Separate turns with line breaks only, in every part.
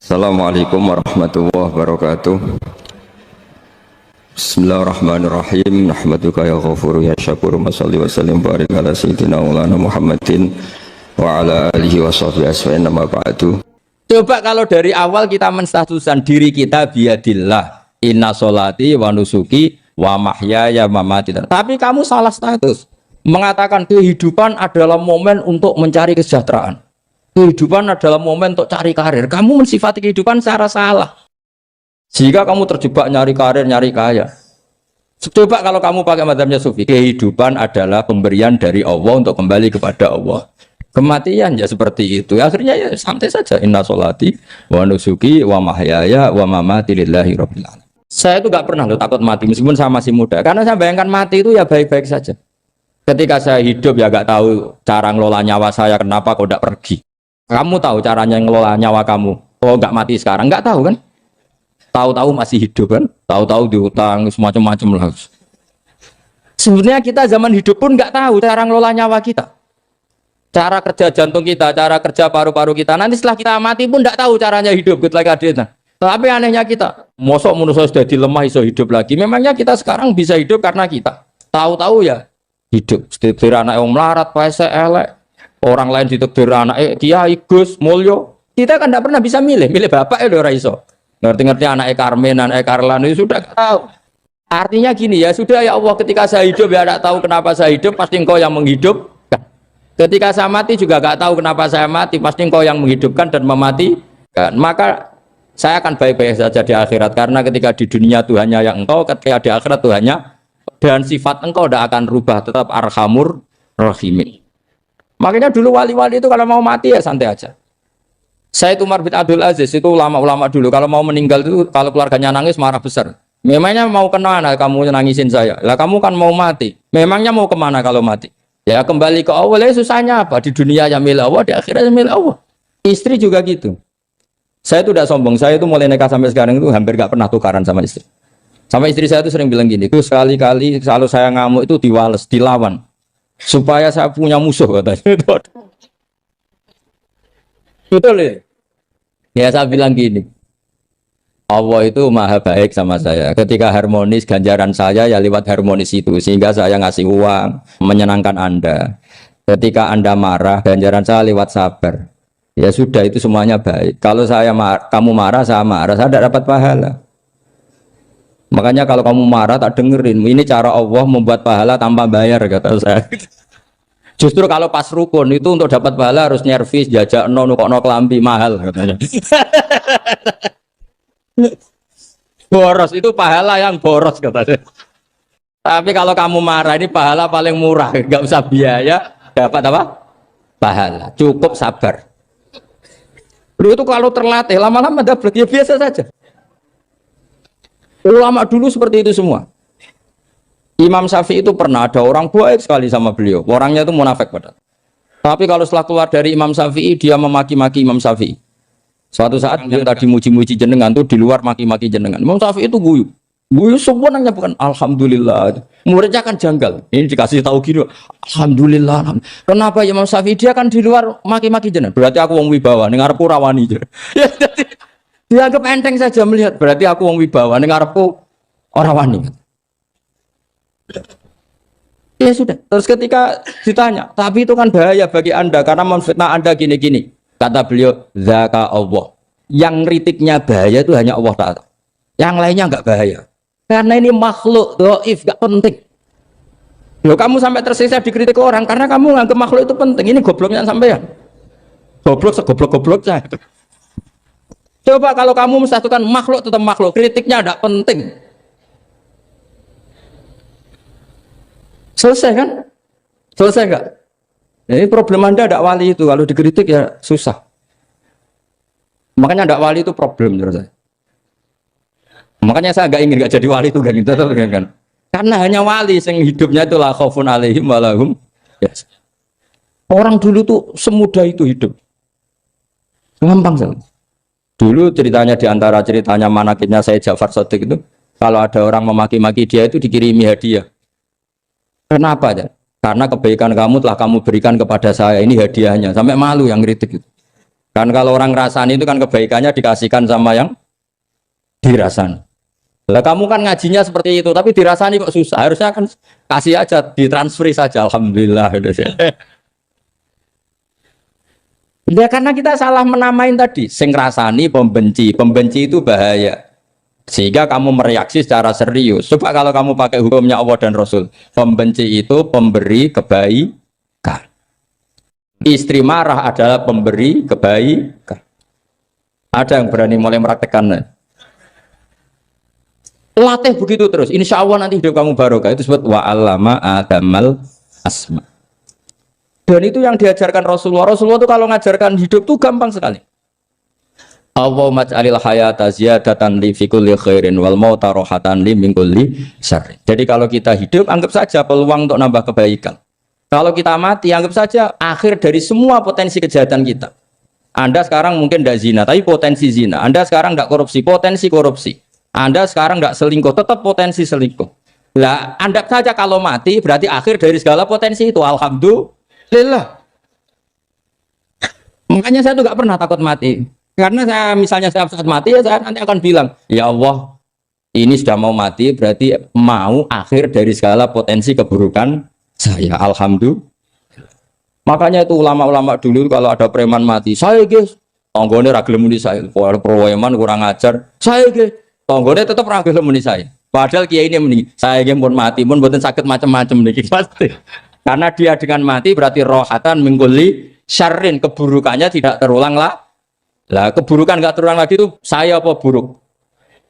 Assalamualaikum warahmatullahi wabarakatuh. Bismillahirrahmanirrahim. Nahmaduka ya ghafuru ya syakuru. Mashalli wa sallim barik ala sayyidina maulana Muhammadin wa ala alihi wa sahbihi asfa'in nama ba'du.
Coba kalau dari awal kita menstatuskan diri kita biyadillah, inna sholati wa nusuki wa mahyaya wa mamati. Tapi kamu salah status, mengatakan kehidupan adalah momen untuk mencari kesejahteraan, kehidupan adalah momen untuk cari karir. Kamu mensifati kehidupan secara salah. Jika kamu terjebak nyari karir, nyari kaya. Coba kalau kamu pakai mazhabnya Sufi, kehidupan adalah pemberian dari Allah untuk kembali kepada Allah. Kematian ya seperti itu. Akhirnya ya santai saja. Inna sholati wa nusuki wa mahyaya wa mamati lillahi rabbil alamin. Saya itu gak pernah takut mati meskipun saya masih muda. Karena saya bayangkan mati itu ya baik-baik saja. Ketika saya hidup ya gak tahu cara ngelola nyawa saya, kenapa kok gak pergi. Kamu tahu caranya ngelola nyawa kamu. Oh gak mati sekarang, gak tahu kan? Tahu-tahu masih hidup kan? Tahu-tahu diutang semacam-macam lah. Sebenarnya kita zaman hidup pun gak tahu cara ngelola nyawa kita. Cara kerja jantung kita, cara kerja paru-paru kita. Nanti setelah kita mati pun tidak tahu caranya hidup. Tapi anehnya kita, mosok manusia sudah dilemah iso hidup lagi. Memangnya kita sekarang bisa hidup karena kita tahu-tahu ya hidup. Ditakdir anak yang melarat, paese elek. Orang lain ditakdir anak Kiai Gus Mulyo. Kita kan tidak pernah bisa milih bapak ora iso. Ngerti-ngerti anak Karmen, anak Karlan itu sudah tahu. Artinya gini ya, sudah ya Allah, ketika saya hidup ya tidak tahu kenapa saya hidup, pasti Engkau yang menghidup. Ketika saya mati juga gak tahu kenapa saya mati, pasti Engkau yang menghidupkan dan mematikan. Maka saya akan baik-baik saja di akhirat, karena ketika di dunia Tuhannya yang Engkau, ketika di akhirat Tuhannya, dan sifat Engkau tidak akan rubah, tetap arhamur rahimin. Makanya dulu wali-wali itu kalau mau mati ya santai aja. Saya itu Umar bin Abdul Aziz, itu ulama-ulama dulu, kalau mau meninggal itu kalau keluarganya nangis marah besar. Memangnya mau kemana kamu nangisin saya? Lah kamu kan mau mati. Memangnya mau kemana kalau mati? Ya kembali ke Allah. Ya susahnya apa? Di dunia yang milik Allah, di akhirat yang milik Allah. Istri juga gitu. Saya itu tidak sombong. Saya itu mulai nikah sampai sekarang itu hampir gak pernah tukaran sama istri. Sampai istri saya itu sering bilang gini, itu sekali-kali kalau saya ngamuk itu diwales, dilawan, supaya saya punya musuh katanya. Betul ya? Ya saya bilang gini, Allah itu maha baik sama saya. Ketika harmonis, ganjaran saya ya lewat harmonis itu. Sehingga saya ngasih uang, menyenangkan Anda. Ketika Anda marah, ganjaran saya lewat sabar. Ya sudah, itu semuanya baik. Kalau kamu marah, saya tidak dapat pahala. Makanya kalau kamu marah, tak dengerin. Ini cara Allah membuat pahala tanpa bayar, kata saya. Justru kalau pas rukun, itu untuk dapat pahala harus nyervis, jajak, nukok kelambi, mahal, katanya. Boros itu pahala yang boros katanya. Tapi kalau kamu marah ini pahala paling murah, nggak usah biaya, dapat apa? Pahala, cukup sabar. Lu itu kalau terlatih lama-lama dapat ya biasa saja. Ulama dulu seperti itu semua. Imam Syafi'i itu pernah ada orang baik sekali sama beliau. Orangnya itu munafik padahal. Tapi kalau setelah keluar dari Imam Syafi'i dia memaki-maki Imam Syafi'i. Suatu saat dia tadi muji-muji jenengan tuh di luar maki-maki jenengan. Imam Syafi'i itu guyu semua nanya bukan alhamdulillah. Muridnya kan janggal. Ini dikasih tahu gini, alhamdulillah. Kenapa Imam Syafi'i dia kan di luar maki-maki jenengan? Berarti aku wong wibawa, ning ngarepku rawani. Ya dianggap enteng saja melihat. Berarti aku wong wibawa, ning ngarepku ora wani. Ya sudah. Terus ketika ditanya, tapi itu kan bahaya bagi Anda karena memfitnah Anda gini-gini. Kata beliau, zaka Allah. Yang kritiknya bahaya itu hanya Allah Ta'ala. Yang lainnya enggak bahaya. Karena ini makhluk, dhaif, enggak penting. Loh, kamu sampai tersiksa dikritik orang karena kamu nganggap makhluk itu penting. Ini gobloknya sampean. Goblok segoblok-goblok saya. Coba kalau kamu mensatukan makhluk tetap makhluk, kritiknya enggak penting. Selesai kan? Selesai enggak? Ini problem Anda ada wali itu, kalau dikritik ya susah. Makanya ada wali itu problem menurut saya. Makanya saya nggak ingin nggak jadi wali itu kan. Karena hanya wali yang hidupnya itu la khaufun alaihim wa lahum. Yes. Orang dulu tuh semudah itu hidup. Gampang sekali. Dulu ceritanya di antara ceritanya manakibnya saya Ja'far Shadiq itu, kalau ada orang memaki-maki dia itu dikirimi hadiah. Kenapa ya? Karena kebaikan kamu telah kamu berikan kepada saya, ini hadiahnya. Sampai malu yang kritik itu. Kan kalau orang rasani itu kan kebaikannya dikasihkan sama yang dirasani. Lah kamu kan ngajinya seperti itu, tapi dirasani kok susah. Harusnya kan kasih aja, ditransferi saja. Alhamdulillah. Ya karena kita salah menamain tadi. Sing rasani pembenci, pembenci itu bahaya. Sehingga kamu mereaksi secara serius. Coba kalau kamu pakai hukumnya Allah dan Rasul. Pembenci itu pemberi kebaikan. Istri marah adalah pemberi kebaikan. Ada yang berani mulai meraktekannya. Latih begitu terus. Insya Allah nanti hidup kamu barokah. Itu disebut wa'allama adamal asma. Dan itu yang diajarkan Rasulullah. Rasulullah itu kalau ngajarkan hidup itu gampang sekali. Allahumma ja'alil hayata ziyadatan li fi kulli khairin wal mauta rohatan li min kulli syarrin. Jadi kalau kita hidup anggap saja peluang untuk nambah kebaikan. Kalau kita mati anggap saja akhir dari semua potensi kejahatan kita. Anda sekarang mungkin tidak zina tapi potensi zina. Anda sekarang tidak korupsi, potensi korupsi. Anda sekarang tidak selingkuh, tetap potensi selingkuh. Lah, anggap saja kalau mati berarti akhir dari segala potensi itu. Alhamdulillah. Makanya saya tuh nggak pernah takut mati. Karena saya misalnya saat mati ya saya nanti akan bilang, ya Allah, ini sudah mau mati berarti mau akhir dari segala potensi keburukan saya. Alhamdulillah. Makanya itu ulama-ulama dulu kalau ada preman mati, saya guys, tonggone ra gelem muni saya. Kalau preman kurang ajar, saya guys, tonggone tetap ra gelem muni saya. Padahal kiai ini muni, saya guys pun mati pun mboten sakit macam-macam niki pasti. Karena dia dengan mati berarti rohatan mingkuli syarrin, keburukannya tidak terulang lah. Lah keburukan nggak terulang lagi itu saya apa buruk?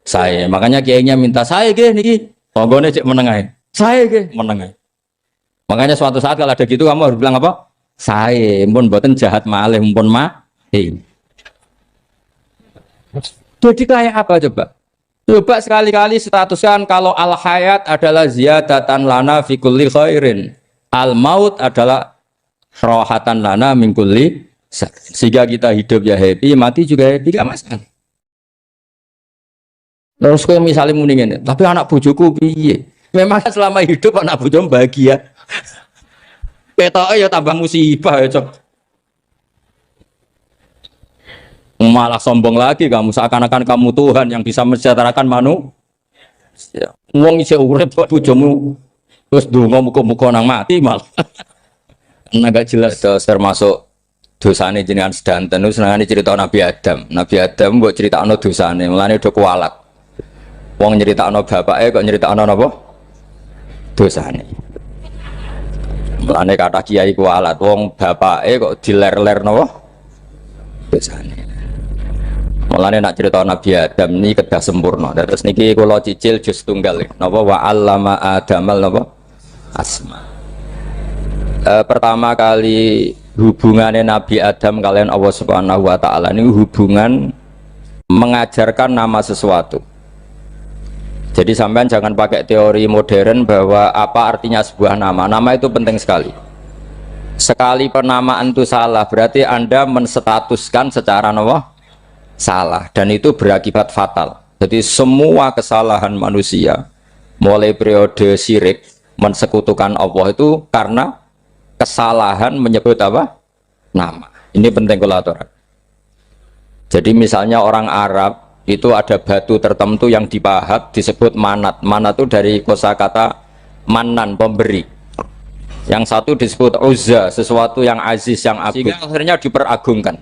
Saya. Makanya kiainya minta saya ge niki. Tonggone cek menengai. Saya ge menengai. Makanya suatu saat kalau ada gitu kamu harus bilang apa? Saya pun boten jahat malih pun mati. Jadi kayak apa coba? Coba sekali-kali statuskan kalau al hayat adalah ziyadatan lana fi kulli khairin. Al maut adalah rohatan lana min kulli. Sehingga kita hidup ya happy, mati juga happy, gak masalah. Terus kalau misalnya mendingin, tapi anak bojoku piye? Memang selama hidup anak bojomu bahagia. Petoke ya tambah musibah ya, Cok. Malah sombong lagi kamu, seakan-akan kamu Tuhan yang bisa mensejahterakan manusia. Wong isih urip kok bojomu terus ndonga muga-muga nang mati malah. Enggak jelas termasuk dosane jenengan sedanten itu senengane cerita Nabi Adam. Nabi Adam mbok critakno dosane, mulane do kualat. Wong nyeritakno bapake kok nyeritakno napa? Dosane. Mulane kata kiai kualat, wong bapake kok diler-ler napa? Dosane. Mulane nak cerita Nabi Adam ini kedah sempurna. Terus niki kula cicil juz tunggal napa wa 'allama adamal napa? Asma. Pertama kali hubungannya Nabi Adam kalian Allah Subhanahu wa taala ini hubungan mengajarkan nama sesuatu. Jadi sampean jangan pakai teori modern bahwa apa artinya sebuah nama. Nama itu penting sekali. Sekali penamaan itu salah berarti Anda menstatuskan secara salah dan itu berakibat fatal. Jadi semua kesalahan manusia mulai periode syirik mensekutukan Allah itu karena kesalahan menyebut apa? Nama. Ini penting kolaboran. Jadi misalnya orang Arab itu ada batu tertentu yang dipahat disebut manat. Manat itu dari kosakata manan, pemberi. Yang satu disebut uzza, sesuatu yang aziz, yang agung. Sehingga akhirnya diperagungkan.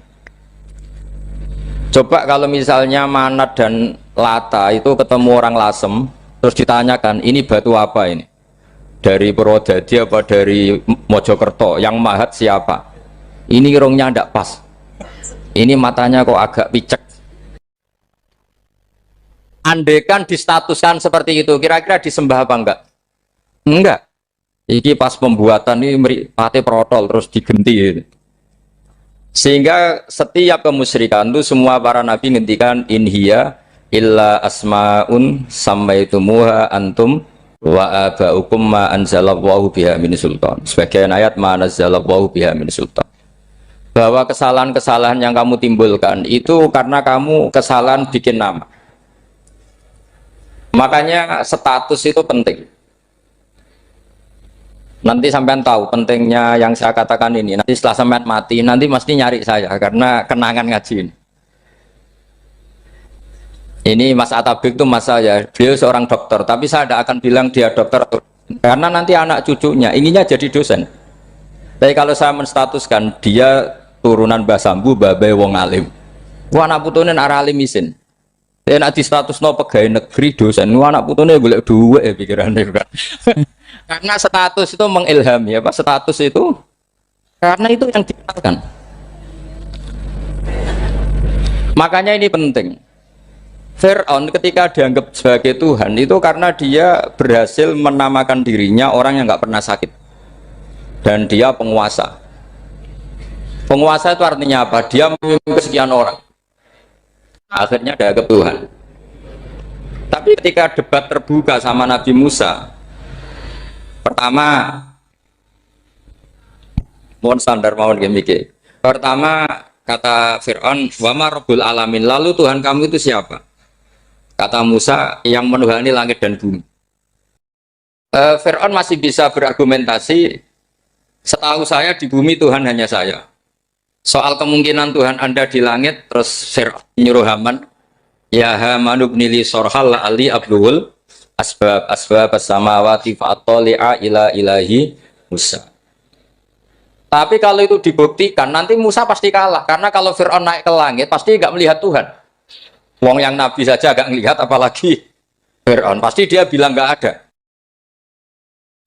Coba kalau misalnya manat dan lata itu ketemu orang Lasem, terus ditanyakan ini batu apa ini? Dari Purwodadi apa dari Mojokerto, yang mahat siapa? Ini irungnya ndak pas, ini matanya kok agak picek. Andekan distatuskan seperti itu, kira-kira disembah apa enggak? Enggak. Iki pas pembuatan ini pate protol terus digenti. Sehingga setiap kemusyrikan itu semua para nabi ngendikan inhiya illa asmaun sammaitumuha antum wa aba'ukum ma anzalallahu biha min sultan. Sebagian ayat ma anzalallahu biha min sultan. Bahwa kesalahan-kesalahan yang kamu timbulkan itu karena kamu kesalahan bikin nama. Makanya status itu penting. Nanti sampean tahu pentingnya yang saya katakan ini. Nanti setelah sampean mati, nanti mesti nyari saya karena kenangan ngaji ini. Ini Mas Atabik itu mas saya, beliau seorang dokter, tapi saya tidak akan bilang dia dokter karena nanti anak cucunya inginnya jadi dosen. Tapi kalau saya menstatuskan dia turunan Mbah Sambu, babai wong alim. Wah anak putune arah alim isin. Dia nak di status no pegawai negeri dosen. Wah anak putune golek duit ya pikirannya kan. Karena status itu mengilhami apa? Status itu karena itu yang dikenalkan. Makanya ini penting. Fir'aun ketika dianggap sebagai Tuhan itu karena dia berhasil menamakan dirinya orang yang nggak pernah sakit dan dia penguasa. Penguasa itu artinya apa? Dia memimpin sekian orang. Akhirnya dianggap Tuhan. Tapi ketika debat terbuka sama Nabi Musa, pertama, mohon standar mohon gemike. Pertama kata Fir'aun, "Wama Rabbul Alamin." Lalu Tuhan kamu itu siapa? Kata Musa, yang menuhani langit dan bumi. Fir'aun masih bisa berargumentasi, setahu saya di bumi Tuhan hanya saya. Soal kemungkinan Tuhan Anda di langit, terus Fir'aun nyuruh Haman, ya Haman ibnili sorhal ali abluhul asbab as-samawati fa'atoli'a ila ilahi Musa. Tapi kalau itu dibuktikan, nanti Musa pasti kalah. Karena kalau Fir'aun naik ke langit, pasti nggak melihat Tuhan. Wong yang Nabi saja agak ngelihat, apalagi Fir'aun. Pasti dia bilang nggak ada.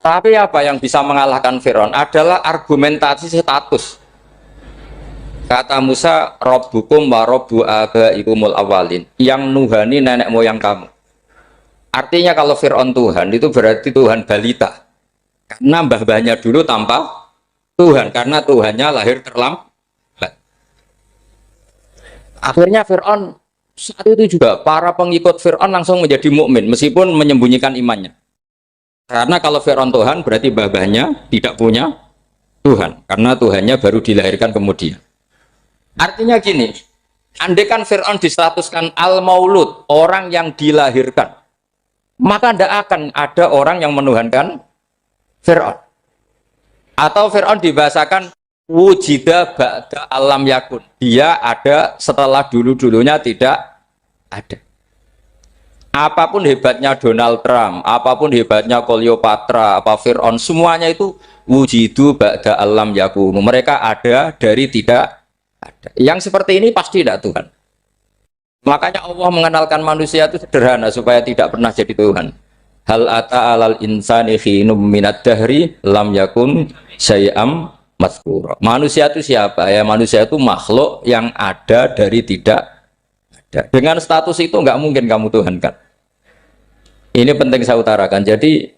Tapi apa yang bisa mengalahkan Fir'aun adalah argumentasi status. Kata Musa, Rabbukum wa Rabbu abaikumul awalin. Yang nuhani nenek moyang kamu. Artinya kalau Fir'aun Tuhan, itu berarti Tuhan balita. Karena mbah-mbahnya dulu tanpa Tuhan. Karena Tuhannya lahir terlambat. Akhirnya Fir'aun saat itu juga para pengikut Fir'aun langsung menjadi mukmin meskipun menyembunyikan imannya. Karena kalau Fir'aun Tuhan berarti babahnya tidak punya Tuhan karena Tuhannya baru dilahirkan kemudian. Artinya gini, andai kan Fir'aun distatuskan al-maulud, orang yang dilahirkan, maka tidak akan ada orang yang menuhankan Fir'aun. Atau Fir'aun dibahasakan wujida ba'da alam yakun, dia ada setelah dulu-dulunya tidak ada. Apapun hebatnya Donald Trump, apapun hebatnya Cleopatra, apa Fir'aun, semuanya itu wujidu ba'da alam yakun. Mereka ada dari tidak ada. Yang seperti ini pasti tidak Tuhan. Makanya Allah mengenalkan manusia itu sederhana supaya tidak pernah jadi Tuhan. Hal ata alal insani khinum minad dahri lam yakun syai'am mazkura. Manusia itu siapa? Ya manusia itu makhluk yang ada dari tidak ada. Dengan status itu nggak mungkin kamu Tuhan kan. Ini penting saya utarakan. Jadi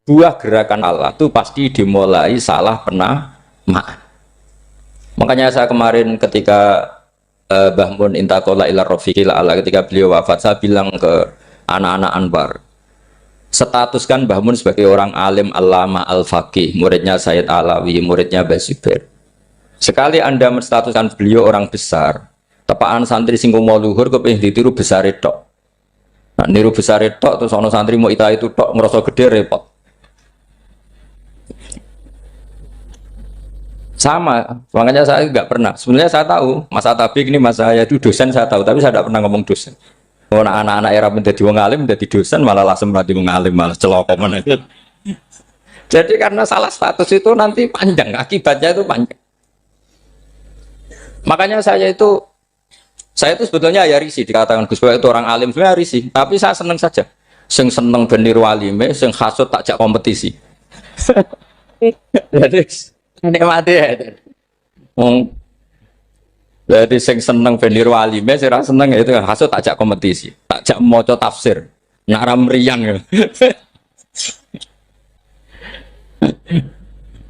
buah gerakan Allah itu pasti dimulai salah penamaan. Makanya saya kemarin ketika Mbah Mun intakola ila rofiqil ala, ketika beliau wafat, saya bilang ke anak-anak Anwar, statuskan Mbah Mun sebagai orang alim allama al-faqih, muridnya Sayyid Alawi, muridnya Basibir. Sekali Anda menstatuskan beliau orang besar, tepaan santri singgung mau luhur kepingin ditiru besar itu. Nah, niru besar itu terus ono santri mau itu tok ngerasa gede repot. Sama, makanya saya nggak pernah. Sebenarnya saya tahu, Mas Atabik ini mas saya itu dosen saya tahu, tapi saya tidak pernah ngomong dosen. Oh, anak-anak era menjadi wong alim, menjadi dosen malah langsung berarti wong alim, malah celoko mana. Jadi karena salah status itu nanti panjang, akibatnya itu panjang. Makanya saya itu sebetulnya ya risih dikatakan Gus Bapak itu orang alim, sebenarnya risih. Tapi saya seneng saja. Sing seneng benir walime, sing hasut takjak kompetisi. Jadi nikmati ya. Jadi sing seneng benir walime, sing seneng itu hasut takjak kompetisi, takjak maca tafsir, ngaram riang.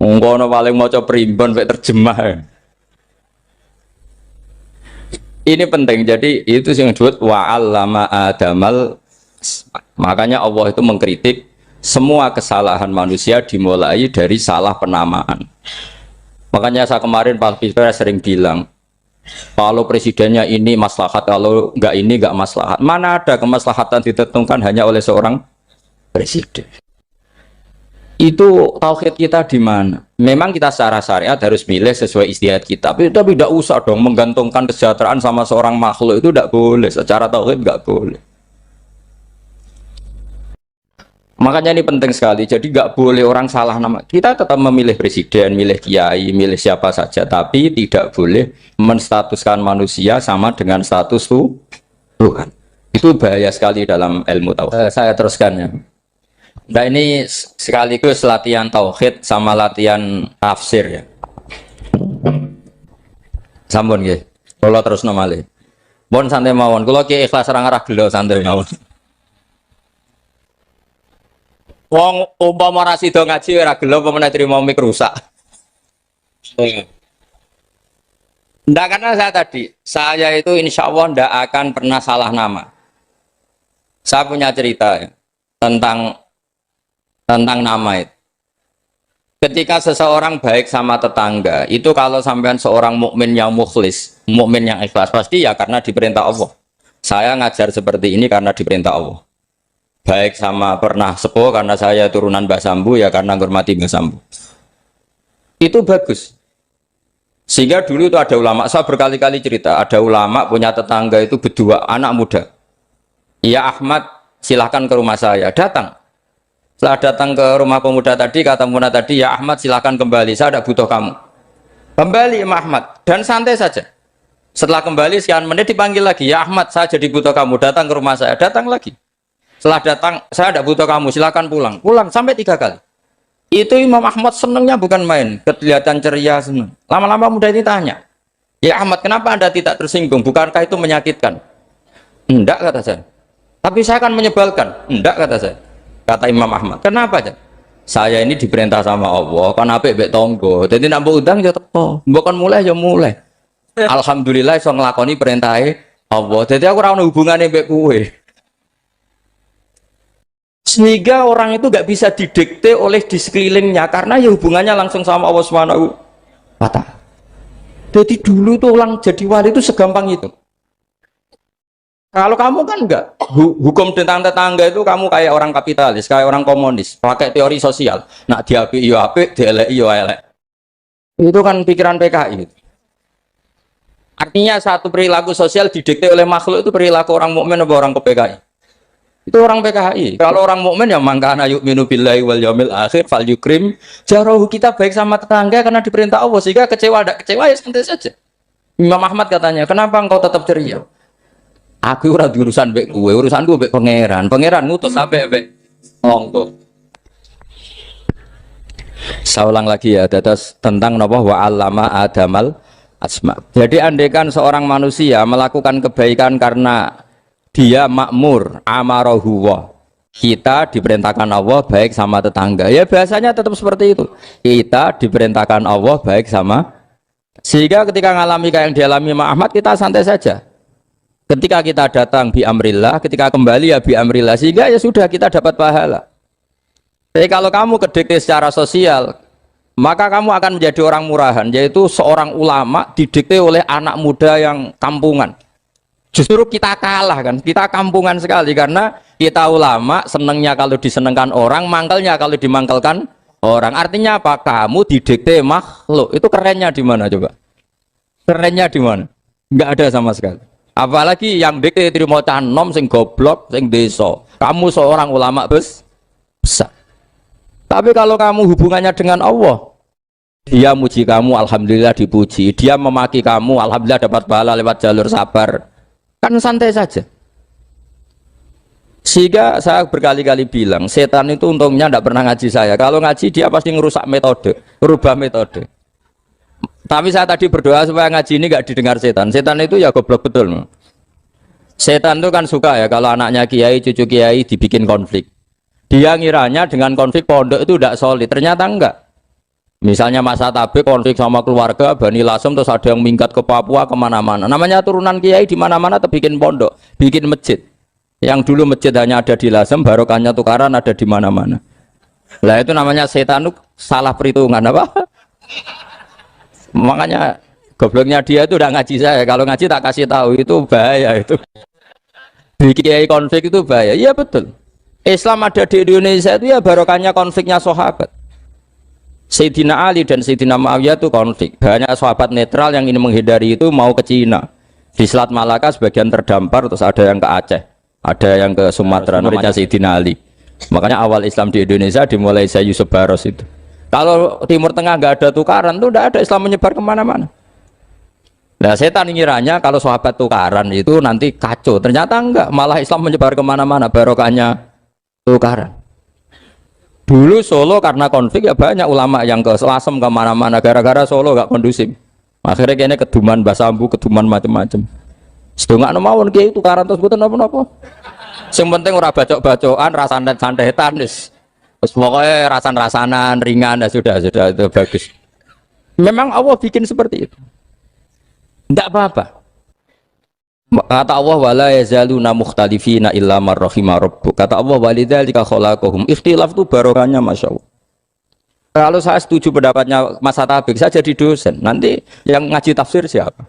Ngono paling maca primbon mek terjemah. Ini penting, jadi itu yang disebut wa'allama adamal. Makanya Allah itu mengkritik semua kesalahan manusia dimulai dari salah penamaan. Makanya saya kemarin Pak Bisbara sering bilang, kalau presidennya ini maslahat, kalau enggak ini enggak maslahat. Mana ada kemaslahatan ditentukan hanya oleh seorang presiden. Itu tauhid kita di mana? Memang kita secara syariat harus milih sesuai istihad kita. Tapi tidak usah dong menggantungkan kesejahteraan sama seorang makhluk, itu tidak boleh. Secara tauhid nggak boleh. Makanya ini penting sekali. Jadi nggak boleh orang salah nama. Kita tetap memilih presiden, milih kiai, milih siapa saja. Tapi tidak boleh menstatuskan manusia sama dengan status Tuhan. Itu bahaya sekali dalam ilmu tauhid. Saya teruskan ya. Nah ini sekaligus latihan tauhid sama latihan tafsir ya. Sampun nggih. Kula terusno malih. Mohon santai mawon. Kula ki ikhlas ora ngarah gelo santai mawon. Wong umpama ora sida ngaji ora gelo apa meneh trimo mik rusak. Ndak, karena saya itu insya Allah ndak akan pernah salah nama. Saya punya cerita ya, tentang nama itu. Ketika seseorang baik sama tetangga, itu kalau sampean seorang mukmin yang mukhlis, mukmin yang ikhlas, pasti ya karena diperintah Allah. Saya ngajar seperti ini karena diperintah Allah. Baik sama pernah sepuh karena saya turunan Mbah Sambu, ya karena menghormati Mbah Sambu. Itu bagus. Sehingga dulu itu ada ulama, saya berkali-kali cerita, ada ulama punya tetangga itu berdua anak muda. Ya Ahmad, silahkan ke rumah saya. Datang. Setelah datang ke rumah pemuda tadi, kata pemuda tadi, ya Ahmad silahkan kembali, saya tidak butuh kamu. Kembali Imam Ahmad, dan santai saja. Setelah kembali sekian menit dipanggil lagi, ya Ahmad saya jadi butuh kamu, datang ke rumah saya. Datang lagi. Setelah datang, saya tidak butuh kamu, silakan pulang. Pulang sampai 3 kali. Itu Imam Ahmad senangnya bukan main, kelihatan ceria senang. Lama-lama muda ini tanya, ya Ahmad kenapa Anda tidak tersinggung? Bukankah itu menyakitkan? Enggak, kata saya. Tapi saya akan menyebalkan. Enggak, kata saya. Kata Imam Ahmad. Kenapa aja? Saya ini diperintah sama Allah, kan apik mbek tonggo. Jadi nambah udang ya teko. Mbok mulai ya mulai. Alhamdulillah iso nglakoni perintahe Allah. Jadi aku ora ono hubungane mbek kowe. Sehingga orang itu gak bisa didikte oleh di sekelilingnya karena ya hubungannya langsung sama Allah Subhanahu wa Ta'ala. Jadi dulu tuh orang jadi wali itu segampang itu. Kalau kamu kan enggak, hukum tentang tetangga itu kamu kayak orang kapitalis, kayak orang komunis, pakai teori sosial. Nak diapik yo apik, dielek yo elek. Itu kan pikiran PKI. Artinya satu perilaku sosial didikte oleh makhluk itu perilaku orang mukmin atau orang ke PKI. Itu orang PKI. Kalau orang mukmin yang mangkana yu'minu billahi wal yaumil akhir fal yukrim jarahu, kita baik sama tetangga karena diperintah Allah, sehingga kecewa tidak kecewa ya santai saja. Imam Ahmad katanya, kenapa engkau tetap ceria? Aku ora urusan mbek kowe, urusanku mbek pangeran. Pangeran ngutus sampai mbek monggo. Saya ulang lagi ya, tetes tentang napa wa allama adamal asma. Jadi andaikan seorang manusia melakukan kebaikan karena dia makmur, amarahu wa, kita diperintahkan Allah baik sama tetangga. Ya bahasanya tetap seperti itu. Kita diperintahkan Allah baik sama. Sehingga ketika ngalami kayak yang dialami Imam Ahmad, kita santai saja. Ketika kita datang bi amrillah, ketika kembali ya bi amrillah, sehingga ya sudah kita dapat pahala. Jadi kalau kamu kedikte secara sosial, maka kamu akan menjadi orang murahan, yaitu seorang ulama didikte oleh anak muda yang kampungan. Justru kita kalah kan, kita kampungan sekali karena kita ulama senengnya kalau disenengkan orang, mangkelnya kalau dimangkelkan orang. Artinya apa? Kamu didikte makhluk. Itu kerennya di mana coba? Kerennya di mana? Enggak ada sama sekali. Apalagi yang dikte terima canom sing goblok, sing desa. Kamu seorang ulama besar. Tapi kalau kamu hubungannya dengan Allah, dia muji kamu, alhamdulillah dipuji. Dia memaki kamu, alhamdulillah dapat pahala lewat jalur sabar. Kan santai saja. Sehingga saya berkali-kali bilang, setan itu untungnya tidak pernah ngaji saya. Kalau ngaji dia pasti ngerusak metode, merubah metode. Tapi saya tadi berdoa supaya ngaji ini nggak didengar setan. Setan itu ya goblok betul. Setan itu kan suka ya kalau anaknya kiai, cucu kiai dibikin konflik. Dia ngiranya dengan konflik pondok itu tidak solid. Ternyata enggak. Misalnya Mas Atabek konflik sama keluarga Bani Lasem, terus ada yang minggat ke Papua kemana-mana. Namanya turunan kiai di mana-mana bikin pondok, bikin masjid. Yang dulu masjid hanya ada di Lasem, barokahnya tukaran ada di mana-mana. Lah itu namanya setan, salah perhitungan apa? Makanya gobloknya dia itu udah ngaji saya. Kalau ngaji tak kasih tahu itu bahaya itu. Bikin kiai konflik itu bahaya. Iya betul. Islam ada di Indonesia itu ya barokahnya konfliknya sahabat. Sayyidina Ali dan Sayyidina Muawiyah itu konflik. Banyak sahabat netral yang ingin menghindari itu mau ke Cina. Di Selat Malaka sebagian terdampar, terus ada yang ke Aceh, ada yang ke Sumatera, namanya Sayyidina Ali. Makanya awal Islam di Indonesia dimulai Syekh Yusuf Baros itu. Kalau Timur Tengah nggak ada tukaran tuh nggak ada Islam menyebar kemana-mana. Nah setan ngiranya kalau sahabat tukaran itu nanti kacau. Ternyata enggak, malah Islam menyebar kemana-mana barokahnya tukaran. Dulu Solo karena konflik ya banyak ulama yang ke Selasem kemana-mana gara-gara Solo gak kondusif. Akhirnya kayaknya keduman basambu, keduman macam-macam. Sedongak mawon kiai tukaran terus boten napa-napa. Sing penting ora bacok-bacokan, rasan-santetan wis. Wis pokoke rasan-rasanan ringan ya sudah itu bagus. Memang Allah bikin seperti itu. Enggak apa-apa. Kata Allah wala yazaluna mukhtalifina illa man rahima rabbuk. Kata Allah walidzalika khalaqahum. Ikhtilaf itu barokahnya Masya Allah. Kalau saya setuju pendapatnya Mas Atabik, saya jadi dosen. Nanti yang ngaji tafsir siapa?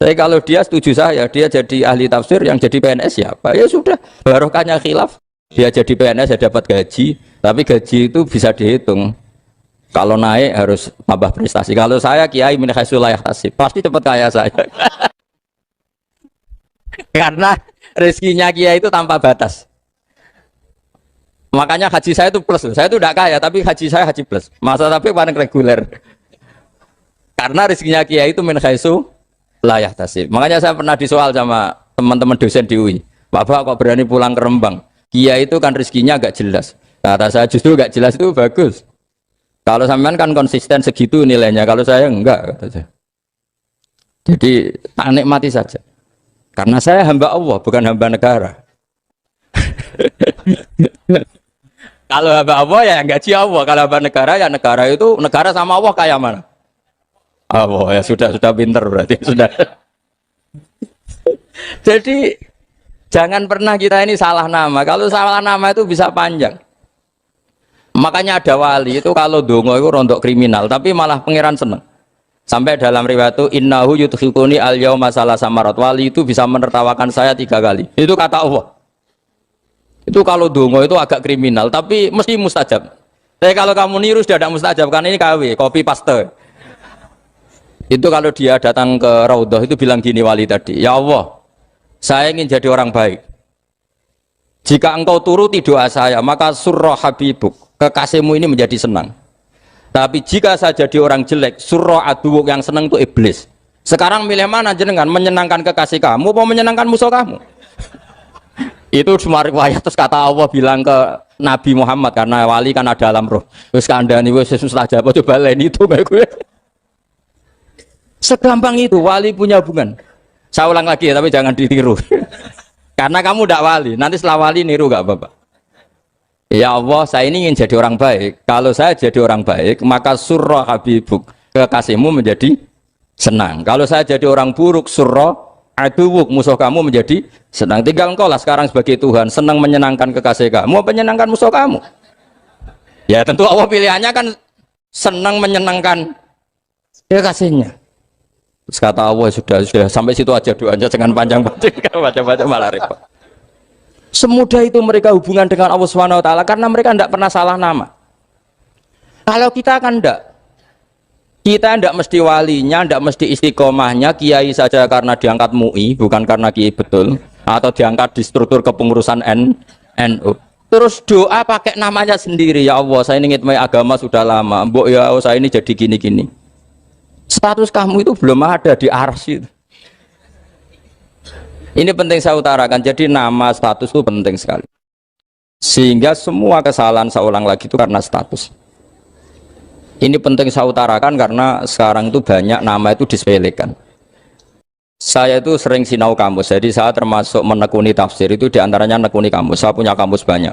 Tapi kalau dia setuju saya, dia jadi ahli tafsir, yang jadi PNS siapa? Ya sudah, barokahnya khilaf. Dia jadi PNS, dia dapat gaji. Tapi gaji itu bisa dihitung. Kalau naik harus tambah prestasi. Kalau saya kiai min haitsu la yahtasib, pasti cepat kaya saya. Karena rezekinya kiai itu tanpa batas. Makanya haji saya itu plus. Saya itu tidak kaya, tapi haji saya haji plus. Masa tapi paling reguler. Karena rezekinya kiai itu min haitsu la yahtasib. Makanya saya pernah disoal sama teman-teman dosen di UI. Bapak kok berani pulang ke Rembang? Kiai itu kan rezekinya agak jelas. Kata saya justru agak jelas itu bagus. Kalau sampean kan konsisten segitu nilainya. Kalau saya enggak, kata saya. Jadi tak nikmati saja. Karena saya hamba Allah, bukan hamba negara. Kalau hamba Allah ya gaji Allah. Kalau hamba negara ya negara itu negara sama Allah kayak mana? Allah ya sudah pinter berarti sudah. Jadi jangan pernah kita ini salah nama. Kalau salah nama itu bisa panjang. Makanya ada wali itu kalau dongo itu rontok kriminal, tapi malah pangeran seneng. Sampai dalam riwayat itu innahu yudkhikuni al-yauma salasa marat. Wali itu bisa menertawakan saya 3 kali. Itu kata Allah. Itu kalau dongo itu agak kriminal, tapi mesti mustajab. Tapi kalau kamu niru sudah tidak mustajab, karena ini KW, copy paste. Itu kalau dia datang ke Raudhah itu bilang gini wali tadi, ya Allah, saya ingin jadi orang baik. Jika engkau turuti doa saya, maka surra habibuk, kekasihmu ini menjadi senang. Tapi jika saya jadi orang jelek, surra aduwuk, yang senang itu iblis. Sekarang milih mana jenengan, menyenangkan kekasih kamu atau menyenangkan musuh kamu? Itu cuma riwayat. Terus kata Allah bilang ke Nabi Muhammad, karena wali kan ada alam roh. Terus kandani wis mustajab, coba lain itu kayak gue. Segampang itu wali punya hubungan. Saya ulang lagi ya, tapi jangan ditiru. Karena kamu tidak wali, nanti setelah wali niru gak apa-apa. Ya Allah, saya ini ingin jadi orang baik. Kalau saya jadi orang baik, maka surra habibuk, kekasihmu menjadi senang. Kalau saya jadi orang buruk, surra aduwuk, musuh kamu menjadi senang. Tinggal engkau lah sekarang sebagai Tuhan, senang menyenangkan kekasih kamu, menyenangkan musuh kamu. Ya tentu Allah pilihannya kan senang menyenangkan kekasihnya. Terus kata Allah sudah sampai situ aja doanya, jangan panjang-panjang, baca-baca malah repot. Semudah itu mereka hubungan dengan Allah Subhanahu wa taala karena mereka tidak pernah salah nama. Kalau kita kan tidak. Kita tidak mesti walinya, tidak mesti istiqomahnya, kiai saja karena diangkat MUI, bukan karena kiai betul, atau diangkat di struktur kepengurusan NU. Terus doa pakai namanya sendiri, ya Allah, saya ingin agama sudah lama, mbok ya Allah, saya ini jadi gini-gini. Status kamu itu belum ada di arsy. Ini penting saya utarakan, jadi nama status itu penting sekali. Sehingga semua kesalahan saya ulang lagi itu karena status. Ini penting saya utarakan karena sekarang itu banyak nama itu disepelekan. Saya itu sering sinau kamus, jadi saya termasuk menekuni tafsir itu diantaranya menekuni kamus. Saya punya kamus banyak,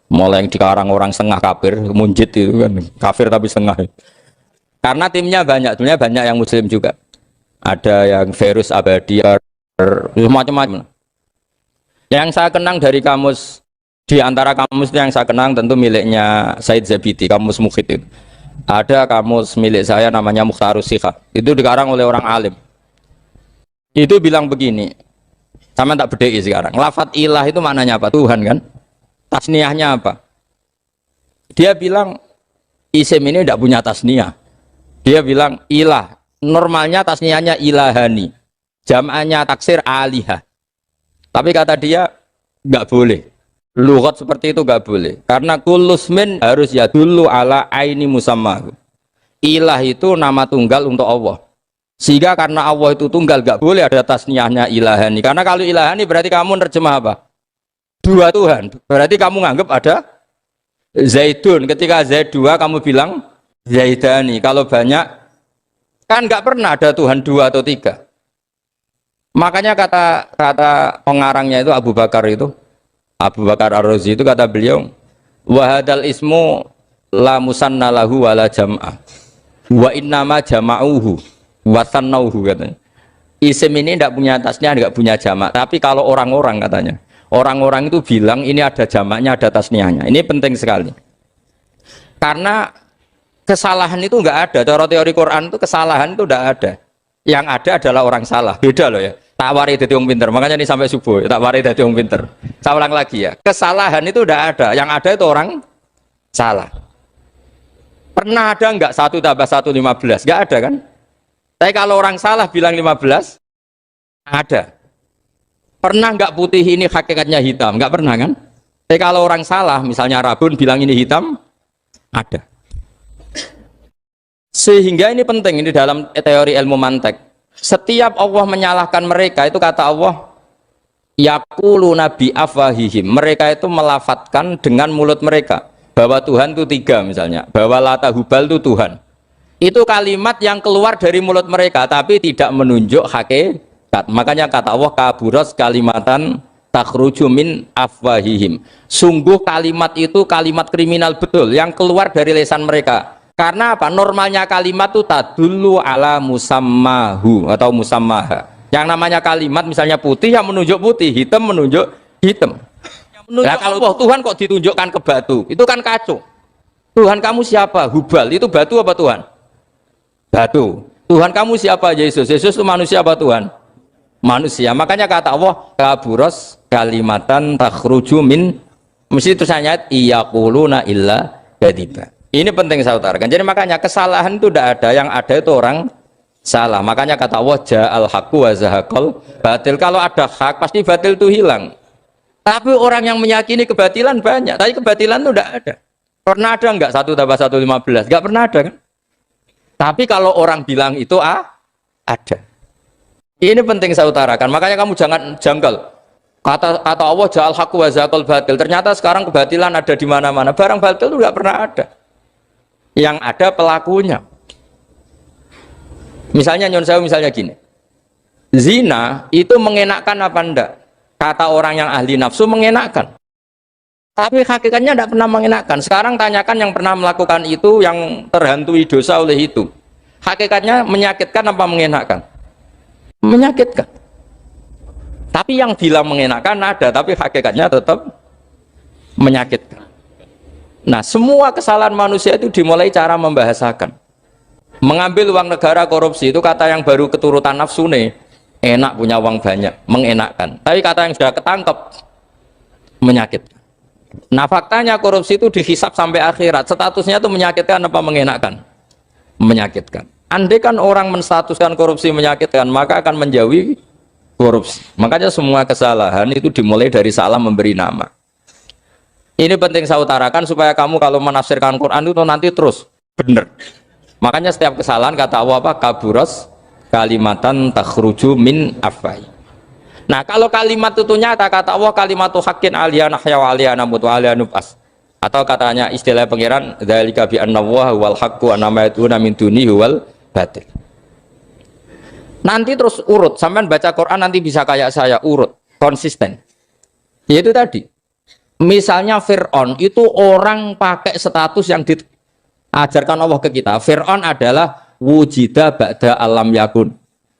mulai yang dikarang orang setengah kafir, munjid itu kan, kafir tapi setengah. Karena timnya banyak, sebenarnya banyak yang muslim juga. Ada yang virus abadi, macam-macam. Yang saya kenang dari kamus, di antara kamus yang saya kenang tentu miliknya Said Zabidi, kamus Mukhid itu. Ada kamus milik saya namanya Mukhtarus Sikha, itu dikarang oleh orang alim. Itu bilang begini, sama tak bedai sekarang, lafadz ilah itu maknanya apa? Tuhan kan? tasniahnya apa? Dia bilang isim ini tidak punya tasniah. Dia bilang ilah. Normalnya tasniahnya ilahani. Jam'annya taksir alihah. Tapi kata dia nggak boleh. Lughat seperti itu nggak boleh. Karena kulusmin harus ya dulu ala aini musamma. Ilah itu nama tunggal untuk Allah. Sehingga karena Allah itu tunggal nggak boleh ada tasniahnya ilahani. Karena kalau ilahani berarti kamu nerjemah apa? Dua Tuhan. Berarti kamu nganggap ada Zaidun. Ketika Zaid dua kamu bilang Zaidani. Kalau banyak kan nggak pernah ada Tuhan dua atau tiga. Makanya kata pengarangnya itu Abu Bakar Ar-Razi itu kata beliau, wahadal ismu la musanna lahu wala jam'ah wa innama jama'uhu wa sannauhu katanya. Isim ini tidak punya tasnya, tidak punya jamak. Tapi kalau orang-orang katanya, orang-orang itu bilang ini ada jamaknya, ada tasniahnya. Ini penting sekali. Karena kesalahan itu enggak ada. Cara teori Quran itu kesalahan itu enggak ada. Yang ada adalah orang salah. Beda loh ya. Tak wari dadi wong pinter. Makanya ini sampai subuh, tak wari dadi wong pinter. Saya ulang lagi ya. Kesalahan itu enggak ada. Yang ada itu orang salah. Pernah ada enggak 1 tambah 1 15? Enggak ada kan? Tapi kalau orang salah bilang 15, ada. Pernah enggak putih ini hakikatnya hitam? Enggak pernah kan? Tapi kalau orang salah, misalnya Rabun bilang ini hitam, ada. Sehingga ini penting, ini dalam teori ilmu mantek. Setiap Allah menyalahkan mereka, itu kata Allah, yaquluna bi afwahihim. Mereka itu melafatkan dengan mulut mereka bahwa Tuhan itu 3 misalnya, bahwa Lata Hubal itu Tuhan. Itu kalimat yang keluar dari mulut mereka tapi tidak menunjuk hakikat. Makanya kata Allah, kaburas kalimatan takhruju min afwahihim. Sungguh kalimat itu kalimat kriminal betul yang keluar dari lisan mereka. Karena apa? Normalnya kalimat itu tadullu ala musammahu atau musammaha. Yang namanya kalimat misalnya putih yang menunjuk putih, hitam menunjuk hitam. Nah, kalau Allah, Tuhan kok ditunjukkan ke batu? Itu kan kacau. Tuhan kamu siapa? Hubal. Itu batu apa Tuhan? Batu. Tuhan kamu siapa? Yesus. Yesus itu manusia apa Tuhan? Manusia. Makanya kata Allah, kaburos kalimatan takhruju min, mesti tulisannya iyaquluna illa kadiba. Ini penting saya utarakan. Jadi makanya kesalahan itu tidak ada, yang ada itu orang salah. Makanya kata Allah, ja'al haqqu wa zahaqal batil. Kalau ada hak pasti batil itu hilang. Tapi orang yang meyakini kebatilan banyak, tapi kebatilan itu tidak ada. Pernah ada enggak 1 tambah 1 15? Enggak pernah ada kan? Tapi kalau orang bilang itu ada. Ini penting saya utarakan. Makanya kamu jangan janggal. Kata Allah, ja'al haqqu wa zahaqal batil. Ternyata sekarang kebatilan ada di mana-mana. Barang batil itu enggak pernah ada. Yang ada pelakunya. Misalnya nyon sewu, misalnya gini, zina itu mengenakkan apa enggak? Kata orang yang ahli nafsu mengenakkan, tapi hakikatnya tidak pernah mengenakkan. Sekarang tanyakan yang pernah melakukan itu, yang terhantui dosa oleh itu, hakikatnya menyakitkan apa mengenakkan? Menyakitkan. Tapi yang bilang mengenakkan ada, tapi hakikatnya tetap menyakitkan. Nah, semua kesalahan manusia itu dimulai cara membahasakan. Mengambil uang negara, korupsi, itu kata yang baru keturutan nafsu nih. Enak punya uang banyak, mengenakkan. Tapi kata yang sudah ketangkep, menyakitkan. Nah, faktanya korupsi itu dihisap sampai akhirat. Statusnya itu menyakitkan apa mengenakkan? Menyakitkan. Andai kan orang menstatuskan korupsi menyakitkan, maka akan menjauhi korupsi. Makanya semua kesalahan itu dimulai dari salah memberi nama. Ini penting saya utarakan supaya kamu kalau menafsirkan Quran itu nanti terus benar. Makanya setiap kesalahan kata Allah apa? Kaburos kalimatan takhruju min afwai. Nah, kalau kalimat itu nyata kata Allah, kalimatu haqqin aliyana nahya wa aliyana mut wa aliyana nub'as. Atau katanya istilah pangeran dzalika bi anna wal haqqu wa ma yatuna min dunihi wal batil. Nanti terus urut, sampean baca Quran nanti bisa kayak saya, urut, konsisten. Yaitu tadi. Misalnya Fir'aun itu orang pakai status yang diajarkan Allah ke kita. Fir'aun adalah wujida ba'da alam yakun.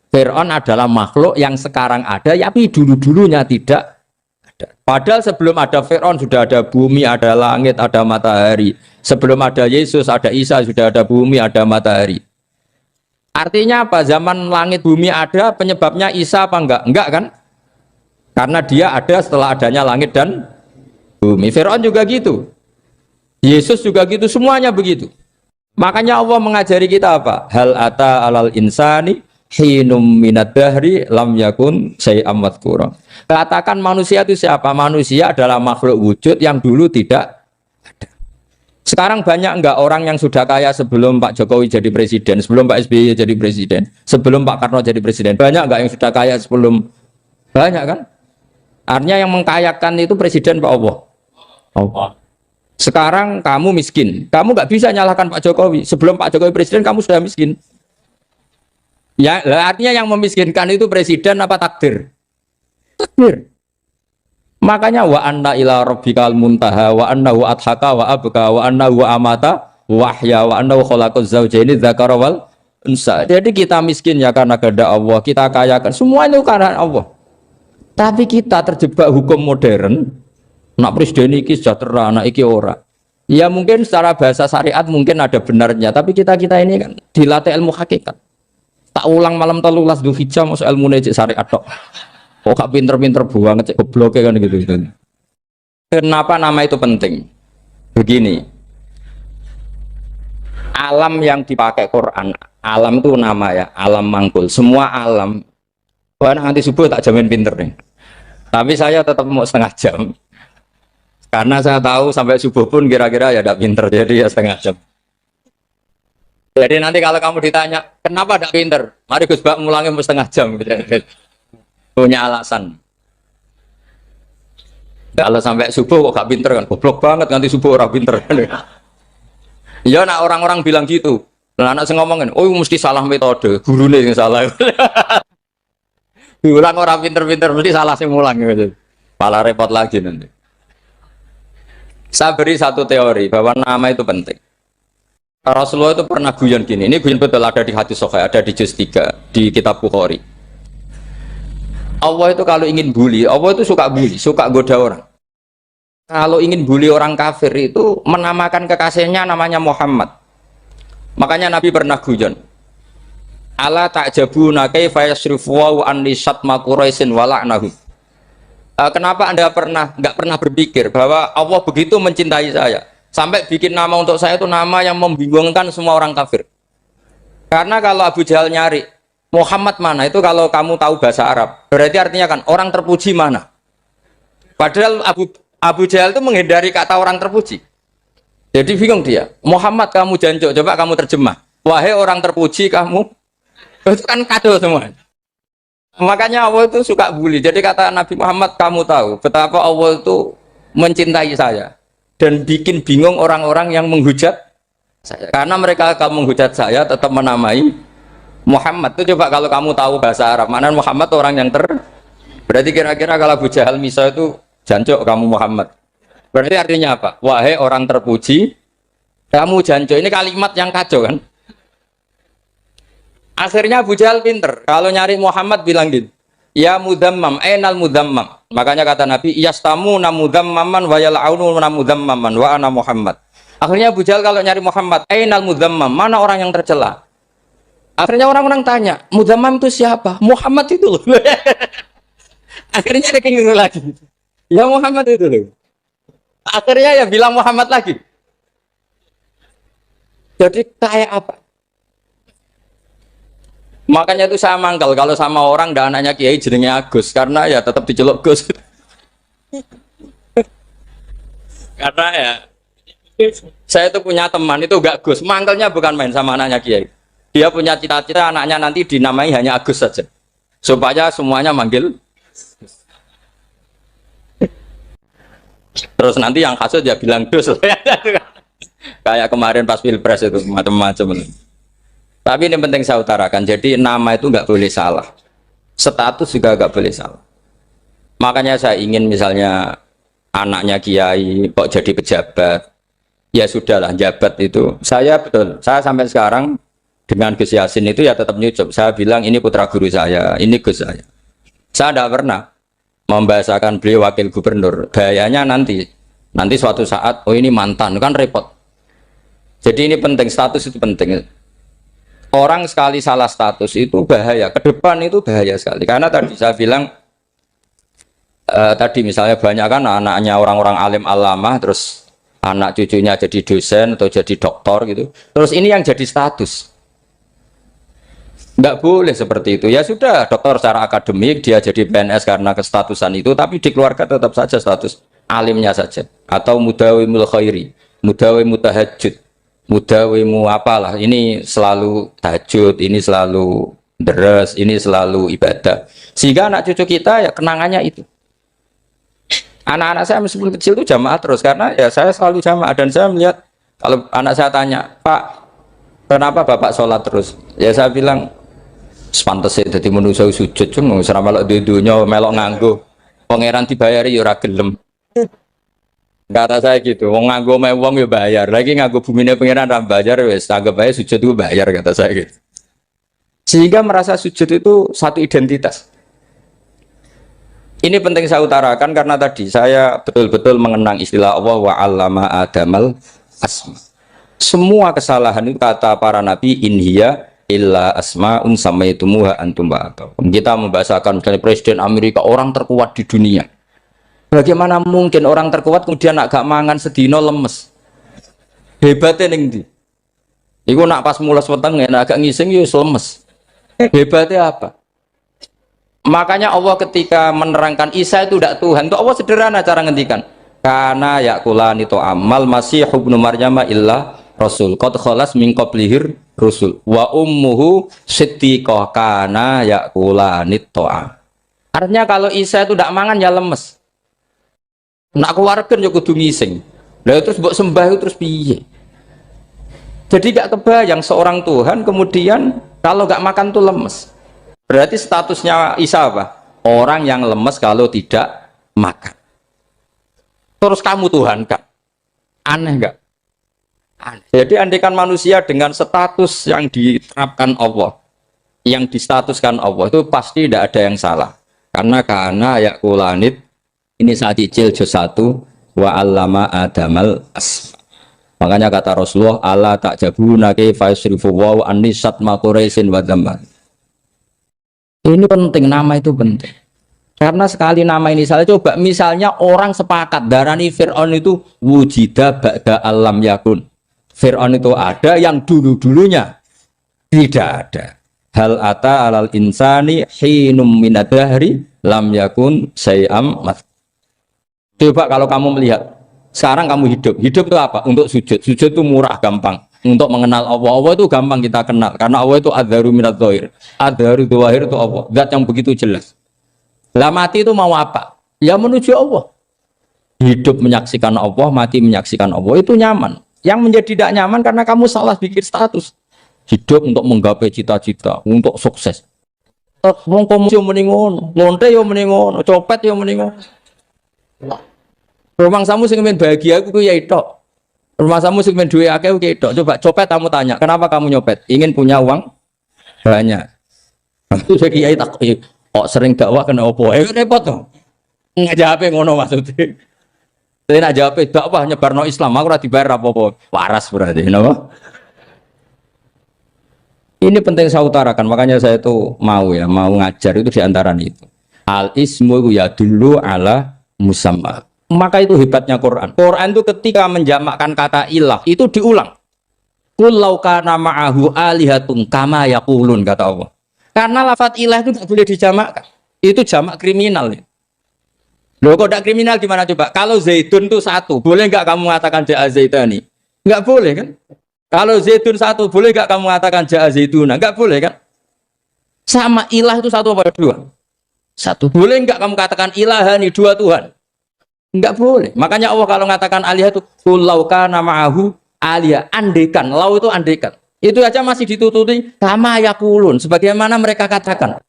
Fir'aun adalah makhluk yang sekarang ada, tapi dulu-dulunya tidak ada. Padahal sebelum ada Fir'aun sudah ada bumi, ada langit, ada matahari. Sebelum ada Yesus, ada Isa, sudah ada bumi, ada matahari. Artinya apa? Zaman langit bumi ada, penyebabnya Isa apa enggak? Enggak kan? Karena dia ada setelah adanya langit dan bumi. Firaun juga gitu. Yesus juga gitu, semuanya begitu. Makanya Allah mengajari kita apa? Hal ata alal insani hinum minad dahri lam yakun syai'am madhkura. Katakan manusia itu siapa? Manusia adalah makhluk wujud yang dulu tidak ada. Sekarang banyak enggak orang yang sudah kaya sebelum Pak Jokowi jadi presiden, sebelum Pak SBY jadi presiden, sebelum Pak Karno jadi presiden? Banyak enggak yang sudah kaya sebelum? Banyak kan? Artinya yang mengkayakan itu presiden Pak Allah. Allah. Sekarang kamu miskin, kamu nggak bisa nyalahkan Pak Jokowi. Sebelum Pak Jokowi presiden, kamu sudah miskin. Ya, artinya yang memiskinkan itu presiden apa takdir? Takdir. Makanya wa anna ila rabbikal muntaha wa annahu adhaka wa abka wa annahu amata wa ahya wa annahu khalaqaz zawjaini dzakara wal unsa. Jadi kita miskin ya karena kehendak Allah, kita kaya kan semua itu karena Allah. Tapi kita terjebak hukum modern. Nak presiden iki sejahtera, anak iki ora. Ya mungkin secara bahasa syariat mungkin ada benarnya, tapi kita ini kan dilatih ilmu hakikat. Tak ulang malam 13 Dzulhijjah masuk ilmu cek syariat tok. Kok gak pinter-pinter banget cek goblok kan gitu. Kenapa nama itu penting? Begini. Alam yang dipakai Quran, alam itu nama ya, alam mangkul. Semua alam. Wah, nanti subuh tak jamin pinter nih. Tapi saya tetap mau setengah jam. Karena saya tahu sampai subuh pun kira-kira ya tidak pinter, jadi ya setengah jam. Jadi nanti kalau kamu ditanya, kenapa tidak pinter? Mari Gus Bak ngulangin setengah jam. Punya alasan. Kalau sampai subuh kok gak pinter kan? Goblok banget nanti subuh orang pinter. Ya nak orang-orang bilang gitu. Nah, anak saya ngomongin, oh mesti salah metode, gurunya yang salah. Diulang orang pinter-pinter, mesti salah sih ngulang gitu. Malah repot lagi nanti. Saya beri satu teori bahwa nama itu penting. Rasulullah itu pernah guyon gini, ini guyon betul ada di hadis Sahih, ada di juz 3 di kitab Bukhari. Allah itu kalau ingin bully, Allah itu suka bully, suka goda orang. Kalau ingin bully orang kafir itu menamakan kekasihnya namanya Muhammad. Makanya Nabi pernah guyon. Ala ta'jabuna kaifa yasrifu wa anni syatma quraisin wa la'nahu. Kenapa Anda nggak pernah berpikir bahwa Allah begitu mencintai saya sampai bikin nama untuk saya itu nama yang membingungkan semua orang kafir? Karena kalau Abu Jahal nyari Muhammad mana itu, kalau kamu tahu bahasa Arab berarti artinya kan orang terpuji mana. Padahal Abu Jahal itu menghindari kata orang terpuji. Jadi bingung dia. Muhammad kamu jancuk, coba kamu terjemah. Wahai orang terpuji kamu, itu kan kado semua. Makanya Allah itu suka bully. Jadi kata Nabi Muhammad, kamu tahu betapa Allah itu mencintai saya dan bikin bingung orang-orang yang menghujat saya. Karena mereka kalau menghujat saya tetap menamai Muhammad. Itu coba kalau kamu tahu bahasa Arab, mana Muhammad orang yang berarti kira-kira kalau Abu Jahal Misa itu jancuk kamu Muhammad. Berarti artinya apa? Wahai orang terpuji, kamu jancuk. Ini kalimat yang kacau kan? Akhirnya Abu Jahal pinter. Kalau nyari Muhammad bilang gitu. Ya mudammam, ainal mudammam. Makanya kata Nabi, yastamu na mudammaman wa yal'aunu na mudammaman wa ana Muhammad. Akhirnya Abu Jahal kalau nyari Muhammad, ainal mudammam, mana orang yang tercela? Akhirnya orang-orang tanya, mudammam itu siapa? Muhammad itu loh. Akhirnya dia kenging lagi. Ya Muhammad itu loh. Akhirnya ya bilang Muhammad lagi. Jadi kayak apa? Makanya itu saya mangkal kalau sama orang dan anaknya Kiai jenenge Agus, karena ya tetap diceluk Gus. Karena ya saya itu punya teman itu gak Gus, mangkalnya bukan main sama anaknya Kiai. Dia punya cita-cita anaknya nanti dinamai hanya Agus saja, supaya semuanya manggil. Terus nanti yang kasut ya bilang Gus. Kayak kemarin pas Pilpres itu macam-macam. Tapi ini penting saya utarakan, jadi nama itu nggak boleh salah, status juga nggak boleh salah. Makanya saya ingin misalnya anaknya Kiai kok jadi pejabat, ya sudahlah jabat itu. Saya betul, saya sampai sekarang dengan Gus Yasin itu ya tetap nyucup. Saya bilang ini putra guru saya, ini Gus saya. Saya tidak pernah membahasakan beliau wakil gubernur. Bahayanya nanti suatu saat, oh ini mantan, kan repot. Jadi ini penting, status itu penting. Orang sekali salah status itu bahaya, ke depan itu bahaya sekali. Karena tadi saya bilang tadi misalnya banyak kan anaknya orang-orang alim alamah, terus anak cucunya jadi dosen atau jadi doktor gitu. Terus ini yang jadi status. Nggak boleh seperti itu. Ya sudah, dokter secara akademik dia jadi PNS karena kestatusan itu, tapi di keluarga tetap saja status alimnya saja. Atau mudawimul khairi, mudawimu tahajud, mudawimu apalah. Ini selalu tahajud, ini selalu deres, ini selalu ibadah. Sehingga anak cucu kita ya kenangannya itu. Anak-anak saya meskipun kecil itu jamaah terus karena ya saya selalu jamaah dan saya melihat kalau anak saya tanya, Pak, kenapa Bapak sholat terus? Ya saya bilang, sepantes ya jadi manusia sujud cuma selama melok dudunya melok nganggo pangeran dibayari ya ora gelem. Kata saya gitu, wong nganggo mewong ya bayar, lagi nganggo bumine pangeran ra bayar wis anggap aja sujud itu bayar, kata saya gitu. Sehingga merasa sujud itu satu identitas. Ini penting saya utarakan karena tadi saya betul-betul mengenang istilah Allah wa 'allama adamal asma. Semua kesalahan itu kata para nabi in hiya illa asma'un samaitumuha antum ba'atum. Kita membahasakan misalnya Presiden Amerika orang terkuat di dunia. Bagaimana mungkin orang terkuat kemudian agak mangan sedino lemes? Hebatnya ning ndi? Iku nak pas mulas weteng agak ngising ya lemes. Hebatnya apa? Makanya Allah ketika menerangkan Isa itu tidak Tuhan, itu Allah sederhana cara ngendikan. Karena yakulani to amal masih ibnu Maryam illa rasul. Qad khalas min qablihir rusul. Wa ummuhu siddiqah kana yakulani to'am. Artinya kalau Isa itu tidak mangan ya lemes. Nak keluarga ya kudu ngising. Lah terus mbok sembah itu terus piye? Jadi gak kebayang seorang Tuhan kemudian kalau gak makan tuh lemes. Berarti statusnya Isa apa? Orang yang lemes kalau tidak makan. Terus kamu Tuhan kak? Aneh gak? Aneh. Jadi andaikan manusia dengan status yang diterapkan Allah, yang distatuskan Allah itu pasti tidak ada yang salah. Karena yakulanit ini saat icil juz 1 wa 'allama adamal asma. Makanya kata Rasulullah, ala ta'jabuna kaifa yusrifu wa anisat ma quraisin wa dzamman. Ini penting, nama itu penting. Karena sekali nama ini salah, coba misalnya orang sepakat darani Fir'aun itu wujida ba'da alam yakun. Fir'aun itu ada yang dulu-dulunya tidak ada. Hal ata alal insani hinum minadahri lam yakun sayam mat. Coba kalau kamu melihat sekarang kamu hidup itu apa? Untuk sujud itu murah, gampang. Untuk mengenal Allah, Allah itu gampang kita kenal karena Allah itu adharu minadh dhahir, adharu dhahir itu Allah, zat yang begitu jelas. Lah mati itu mau apa? Ya menuju Allah. Hidup menyaksikan Allah, mati menyaksikan Allah, itu nyaman. Yang menjadi tidak nyaman karena kamu salah bikin status. Hidup untuk menggapai cita-cita, untuk sukses. Wong komunis yo muni ngono, lonte yo muni ngono, copet yo muni ngono. Rumah samu sing men bahagia aku ya itu. Rumah samu sing men duwe akeh ku itu. Coba copet kamu tanya, kenapa kamu nyopet? Ingin punya uang banyak. Itu saya kiai tak kok sering dakwah kena opo? Repot tuh. Ngajape ngono maksudnya. Tapi nak jawab dakwah nyebarno Islam, aku ora dibayar apa-apa. Waras berarti, napa? Ini penting saya utarakan, makanya saya itu mau ngajar itu diantara itu. Al ismu ya dulu ala musamma. Maka itu hebatnya Quran. Quran itu ketika menjamakkan kata ilah itu diulang. Qul law kana ma'ahu alihatun kama yaqulun, kata Allah. Karena lafaz ilah itu tidak boleh dijamakkan. Itu jamak kriminal. Loh kok tidak kriminal gimana coba? Kalau Zaidun itu satu, boleh nggak kamu mengatakan ja'a Zaidani? Nggak boleh kan? Kalau Zaidun satu, boleh nggak kamu mengatakan ja'a Zaiduna? Nggak boleh kan? Sama ilah itu satu apa dua? Satu. Boleh nggak kamu katakan ilahani, dua Tuhan? Enggak boleh. Makanya Allah kalau mengatakan aliyah itu kullau kana ma'ahu aliyah, andekan. Lau itu andekan. Itu aja masih ditututi kama yaqulun, sebagaimana mereka katakan.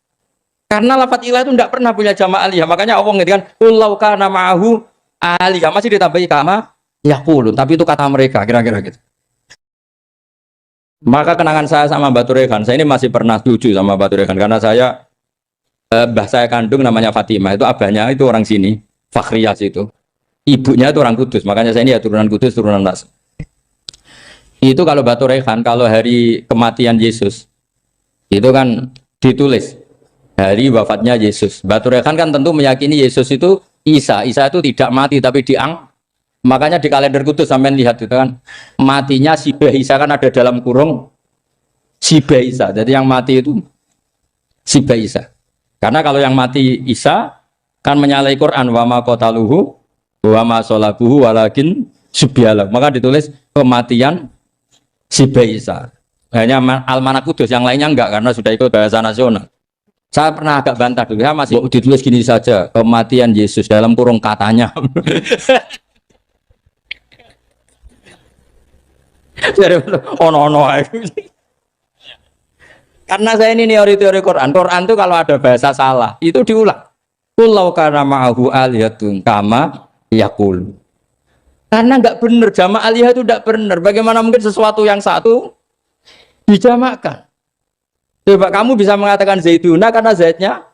Karena lafaz ilah itu enggak pernah punya jama' aliyah. Makanya Allah mengatakan kullau kana ma'ahu aliyah, masih ditambahi kama yaqulun, tapi itu kata mereka kira-kira gitu. Maka kenangan saya sama Batu Rehan, saya ini masih pernah setuju sama Batu Rehan karena saya mbah saya kandung namanya Fatimah, itu abahnya itu orang sini. Fakhriyah itu, ibunya itu orang Kudus, makanya saya ini ya turunan Kudus, turunan Nas. Itu kalau Batu Rehan, kalau hari kematian Yesus, itu kan ditulis hari wafatnya Yesus. Batu Rehan kan tentu meyakini Yesus itu Isa itu tidak mati tapi makanya di kalender kudus sampean lihat itu kan matinya Sibah Isa kan ada dalam kurung Sibah Isa. Jadi yang mati itu Sibah Isa. Karena kalau yang mati Isa kan menyalahi Quran wa ma qataluhu wa ma salabuhu walakin subyalah. Maka ditulis kematian Sibah Isa. Hanya Almanak Kudus, yang lainnya enggak karena sudah ikut bahasa nasional. Saya pernah agak bantah dulu, ya masih ditulis gini saja, kematian Yesus dalam kurung katanya. Jadi ono. Karena saya ini teori Quran. Quran itu kalau ada bahasa salah, itu diulang. Kullau kana ma'ahu aliyatun kama yaqul. Karena enggak benar, jama' aliyah itu enggak benar. Bagaimana mungkin sesuatu yang satu dijamakkan? Coba kamu bisa mengatakan Zaiduna karena Zaidnya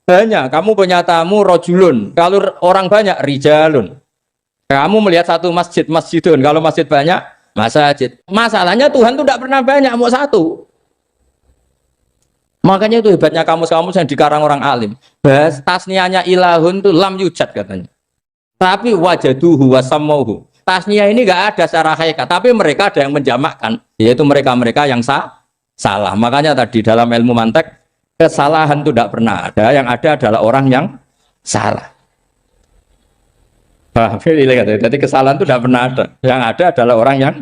banyak. Kamu punya tamu rojulun. Kalau orang banyak rijalun. Kamu melihat satu masjid masjidun. Kalau masjid banyak masjid. Masalahnya Tuhan itu tidak pernah banyak, mau satu. Makanya itu hebatnya kamus-kamus yang dikarang orang alim. Bahas tasnianya ilahun itu lam yujad katanya. Tapi wajaduhu wasamauhu. Tasniah ini enggak ada secara hakikat, tapi mereka ada yang menjamakkan, yaitu mereka-mereka yang salah. Makanya tadi dalam ilmu mantek kesalahan itu tidak pernah ada, yang ada adalah orang yang salah. Jadi kesalahan itu tidak pernah ada, yang ada adalah orang yang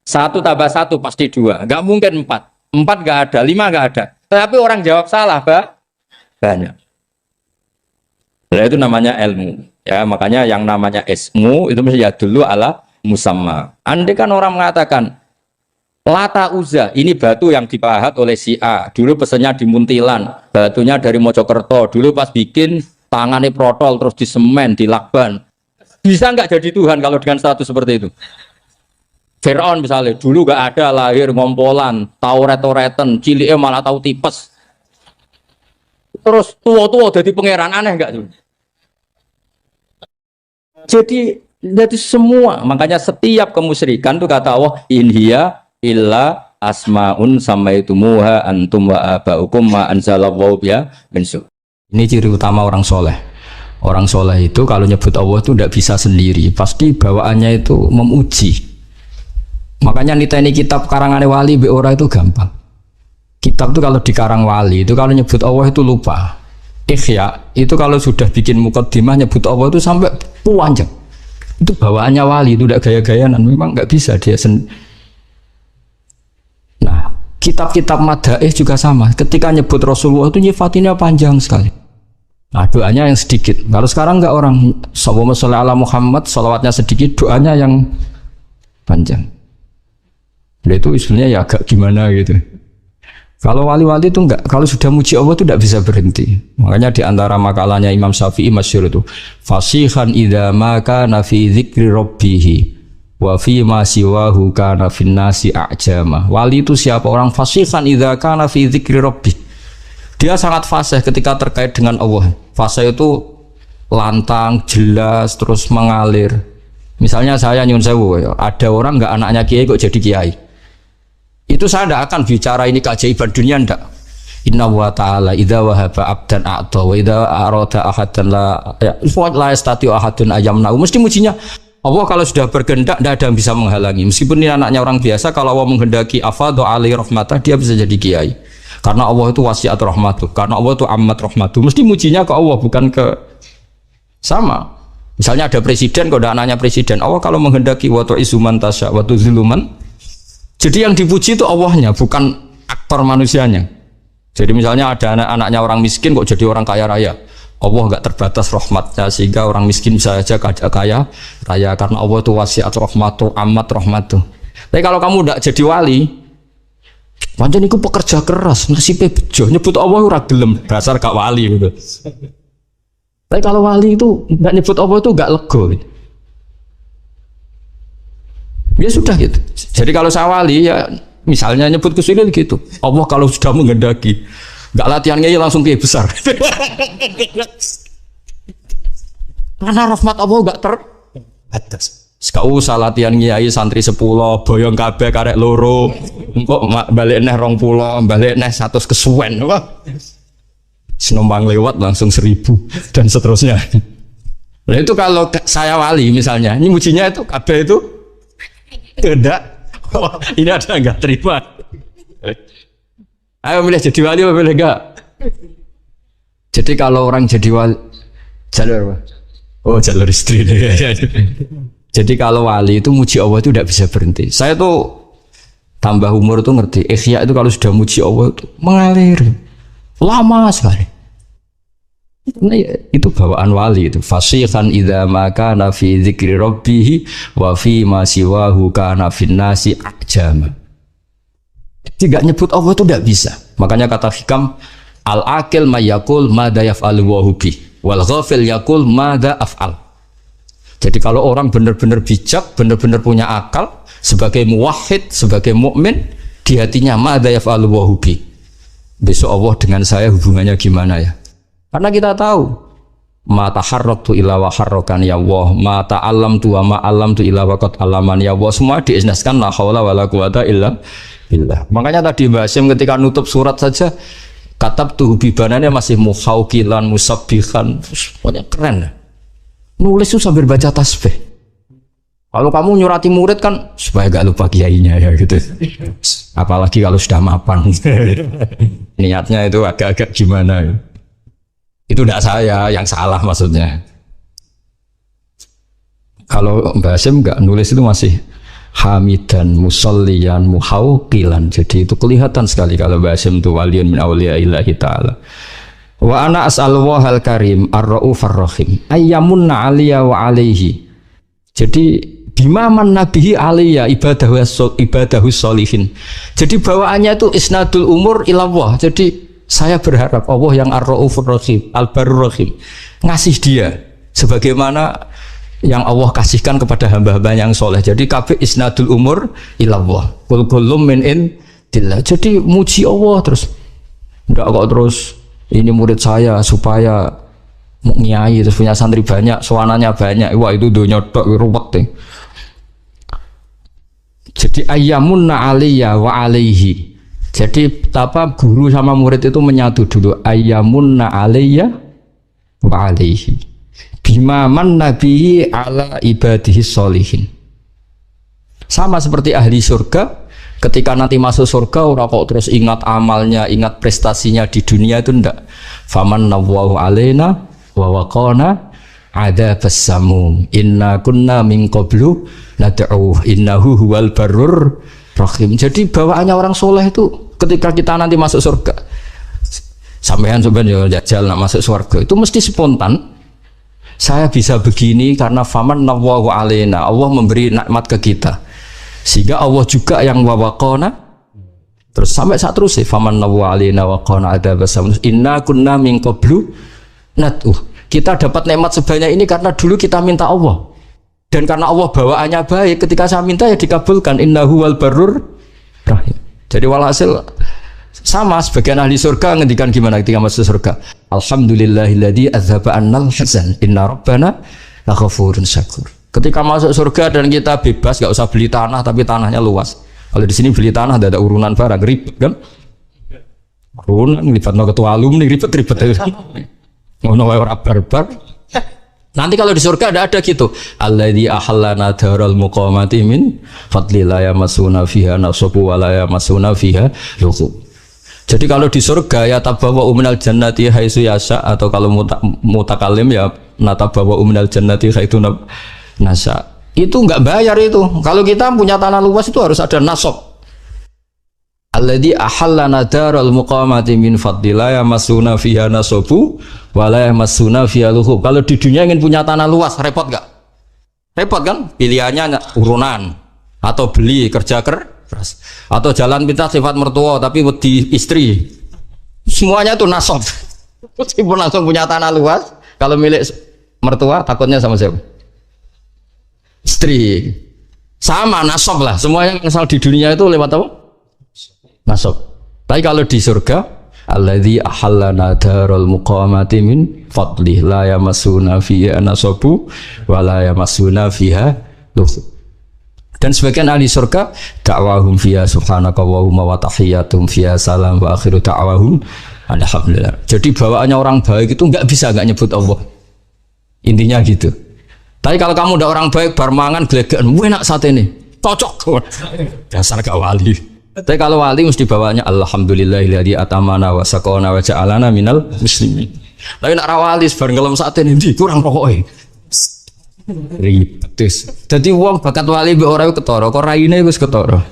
1 tambah 1 pasti 2, nggak mungkin 4 nggak ada, 5 nggak ada, tapi orang jawab salah banyak. Nah, itu namanya ilmu ya. Makanya yang namanya ismu itu mesti ya dulu ala musamma. Andai kan orang mengatakan Lata Uzza, ini batu yang dipahat oleh si A. Dulu pesennya di Muntilan, batunya dari Mojokerto. Dulu pas bikin tangannya protol, terus di semen, di lakban. Bisa nggak jadi Tuhan kalau dengan status seperti itu? Fir'aun misalnya, dulu nggak ada, lahir ngompolan, tahu retoreten, ciliknya malah tahu tipes. Terus tua-tua jadi pangeran, aneh nggak tuh? Jadi semua, makanya setiap kemusyrikan tuh kata Allah, inhiya illa asmaun samaitumuha antum wa abaukum ma anzalallahu biha min su. Ini ciri utama orang soleh. Orang soleh itu kalau nyebut Allah itu tidak bisa sendiri, pasti bawaannya itu memuji. Makanya niteni kitab karangan wali be ora itu gampang. Kitab itu kalau dikarang wali itu kalau nyebut Allah itu lupa. Ikhya itu kalau sudah bikin mukaddimah nyebut Allah itu sampai panjang. Itu bawaannya wali, itu tidak gaya-gayaan, memang nggak bisa dia Nah, kitab-kitab madaih juga sama. Ketika nyebut Rasulullah itu nyifatinnya panjang sekali. Nah, doanya yang sedikit. Kalau sekarang nggak, orang Allahumma sholli ala Muhammad, sholawatnya sedikit, doanya yang panjang. Nah, itu istilahnya ya agak gimana gitu. Kalau wali-wali itu enggak, kalau sudah muji Allah itu tidak bisa berhenti. Makanya di antara makalahnya Imam Syafi'i masyhur itu, fasihan idza ma kana fi dzikri rabbih wa fi ma siwahu kana fin nasi a'jama. Wali itu siapa? Orang fasihan idza kana fi dzikri rabbih. Dia sangat fasih ketika terkait dengan Allah. Fasih itu lantang, jelas, terus mengalir. Misalnya saya nyun sewu, ada orang enggak anaknya kiai kok jadi kiai. Itu saya tidak akan bicara ini keajaiban dunia, tidak. Inna wa ta'ala idza wahaba abdan a'ta wa idza arada ahadan la yastati ahadun ayamna. Mesti mujinya Allah kalau sudah berkehendak tidak ada yang bisa menghalangi. Meskipun ini anaknya orang biasa, kalau Allah menghendaki afadhu alaihi rahmatah, dia bisa jadi kiai. Karena Allah itu wasiat rahmatuh, karena Allah itu amat rahmatuh. Mesti mujinya ke Allah, bukan ke sama. Misalnya ada presiden, kalau ada anaknya presiden, Allah kalau menghendaki wa tu'izzu man tasya wa tuzillu man. Jadi yang dipuji itu Allahnya, bukan aktor manusianya. Jadi misalnya ada anak-anaknya orang miskin kok jadi orang kaya raya. Allah nggak terbatas rahmatnya sehingga orang miskin bisa saja kaya raya, karena Allah itu wasiat rahmatuh, amat rahmatuh. Tapi kalau kamu tidak jadi wali, pancen iku pekerja keras, nasibnya bejo, nyebut Allah ora gelem, dasar gak wali gitu. Tapi kalau wali itu nggak nyebut Allah itu nggak lego gitu. Ya sudah gitu. Jadi kalau saya wali ya misalnya nyebut kesulitan gitu. Allah kalau sudah menghendaki, nggak latihannya ya langsung kayak besar. Karena rahmat Allah nggak terbatas. Gak usah latihan kiai santri 10, boyong kabeh karek loro, engko balik neh 20, balik neh 100 kesuwen. Wah. Senombang lewat langsung 1000 dan seterusnya. Nah itu kalau saya wali misalnya, ini mujinya itu kabeh itu tidak. Wah, ini ada enggak terima. Ayo milih jadi wali apa milih enggak? Jadi kalau orang jadi wali jalur apa? Oh jalur istri. Jadi kalau wali itu muji Allah itu tidak bisa berhenti. Saya tuh tambah umur tuh ngerti. Ikhya itu kalau sudah muji Allah itu mengalir lama sekali. Nah, itu bawaan wali itu. Fasihan idza ma kana fi dzikri rabbih wa fi ma siwahu kana fin nasi ajama. Tidak nyebut Allah itu tidak bisa. Makanya kata hikam al-aqil mayakul madza yaf'alu wa bi wal ghafil yaqul madza af'al. Jadi kalau orang benar-benar bijak, benar-benar punya akal sebagai muwahhid, sebagai mukmin, di hatinya madza yaf'alu wa bi. Besok Allah dengan saya hubungannya gimana ya? Karena kita tahu ma taharraktu illa wa harrakan ya Allah, ma ta'allamtu wa ma 'allamtu illa wa qad 'allaman ya Allah. Semua diisnaskan la haula wala quwata illa billah. Makanya tadi Mbak Hasyim ketika nutup surat saja katabtu bibanannya masih muhauqilan musabbihan. Pokoknya keren. Nulis itu sambil baca tasbih. Kalau kamu nyurati murid kan supaya gak lupa kiainya ya gitu. Apalagi kalau sudah mapan. Niatnya itu agak-agak gimana ya. Itu tidak saya yang salah maksudnya. Kalau Mbak Hasyim enggak nulis itu masih hamidan musalliyan muhauqilan. Jadi itu kelihatan sekali kalau Mbak Hasyim itu waliyun min awliyaillahi ta'ala. Wa ana as'alullah al-karim ar-raufar rahim ayyamunna aliyya wa alaihi. Jadi bimaman nabihi aliyya ibadahu sholihin. Jadi bawaannya itu isnadul umur ilallah. Jadi saya berharap Allah yang ar-raufur rahim al-barur rahim ngasih dia sebagaimana yang Allah kasihkan kepada hamba-hamba yang soleh. Jadi kabeh isnadul umur ilallah kul kullum min indillah. Jadi muji Allah terus enggak kok terus ini murid saya supaya nyai terus punya santri banyak, sowanannya banyak. Wah itu dunya tok ruwet deh. Jadi ayyamunna aliyya wa alaihi. Jadi apa guru sama murid itu menyatu dulu. Ayyamunna aliyya wa alaihi. Bimaman nabi ala ibadihi sholihin. Sama seperti ahli surga. Ketika nanti masuk surga, orang kok terus ingat amalnya, ingat prestasinya di dunia itu ndak. Faman nawwahu alaina wa waqana adzabas samum. Inna kunna min qablu nad'u innahu huwal barur rahim. Jadi bawaannya orang soleh itu ketika kita nanti masuk surga. Sampean sebenarnya jajal nak masuk surga itu mesti spontan. Saya bisa begini karena faman nawwahu alaina. Allah memberi nikmat ke kita. Sehingga Allah juga yang wawakona terus sampai saat terus faman nawwa alina waqana adzabasam inna kunna min qablu natu. Kita dapat nikmat sebanyak ini karena dulu kita minta Allah. Dan karena Allah bawaannya baik, ketika saya minta ya dikabulkan. Innahu wal barur rahim. Jadi walhasil sama sebagian ahli surga ngendikan gimana ketika masuk surga. Alhamdulillahilladzi adzhaba annal hazan inna rabbana laghafurun syakur. Ketika masuk surga dan kita bebas, gak usah beli tanah tapi tanahnya luas. Kalau di sini beli tanah ada urunan barang ribet kan? Urunan lipat no ketua alumni ribet. Ngono wae ora barbar. Nanti kalau di surga ada gitu. Alladzi ahallana daral muqamati min fadli la yamassuna fiha nasabu wa la yamassuna fiha lughub. Jadi kalau di surga ya tabawa minal jannati haitsu yasha, atau kalau mutakalim ya natabawa minal jannati haitsu nasa. Itu enggak bayar itu. Kalau kita punya tanah luas itu harus ada nasab. Alladzi ahallana daral muqamati min fadli la yamassuna fiha nasabu wa la yamassuna fiha lughub. Kalau di dunia ingin punya tanah luas repot enggak? Repot kan? Pilihannya urunan atau beli kerja keras atau jalan pintas sifat mertua tapi wedi istri. Semuanya itu nasab. Meskipun langsung punya tanah luas, kalau milik mertua takutnya sama siapa? Istri. Sama nasab lah. Semua yang asal di dunia itu lewat apa? Nasab. Tapi kalau di surga, alladzi ahallana daral muqamati min fadli la yamassuna fiha nasabu wa la yamassuna fiha lughub. Dan sebagian ahli surga da'wahum fiha subhanaka wa tahiyyatuhum fiha salam wa akhiru da'wahum alhamdulillah. Jadi bawaannya orang baik itu enggak bisa enggak nyebut Allah. Intinya gitu. Tapi kalau kamu udah orang baik, bar mangan gelegean, enak saat ini, cocok. Dasar gak wali. Tapi kalau wali mesti bawanya alhamdulillahilladzi atamana wa saqana wa ja'alana minal muslimin. Tapi nak rawali bar ngelem saat ini kurang pokoke. Ribet. Jadi wong bakat wali mbek ora ketara, kok raine wis ketara.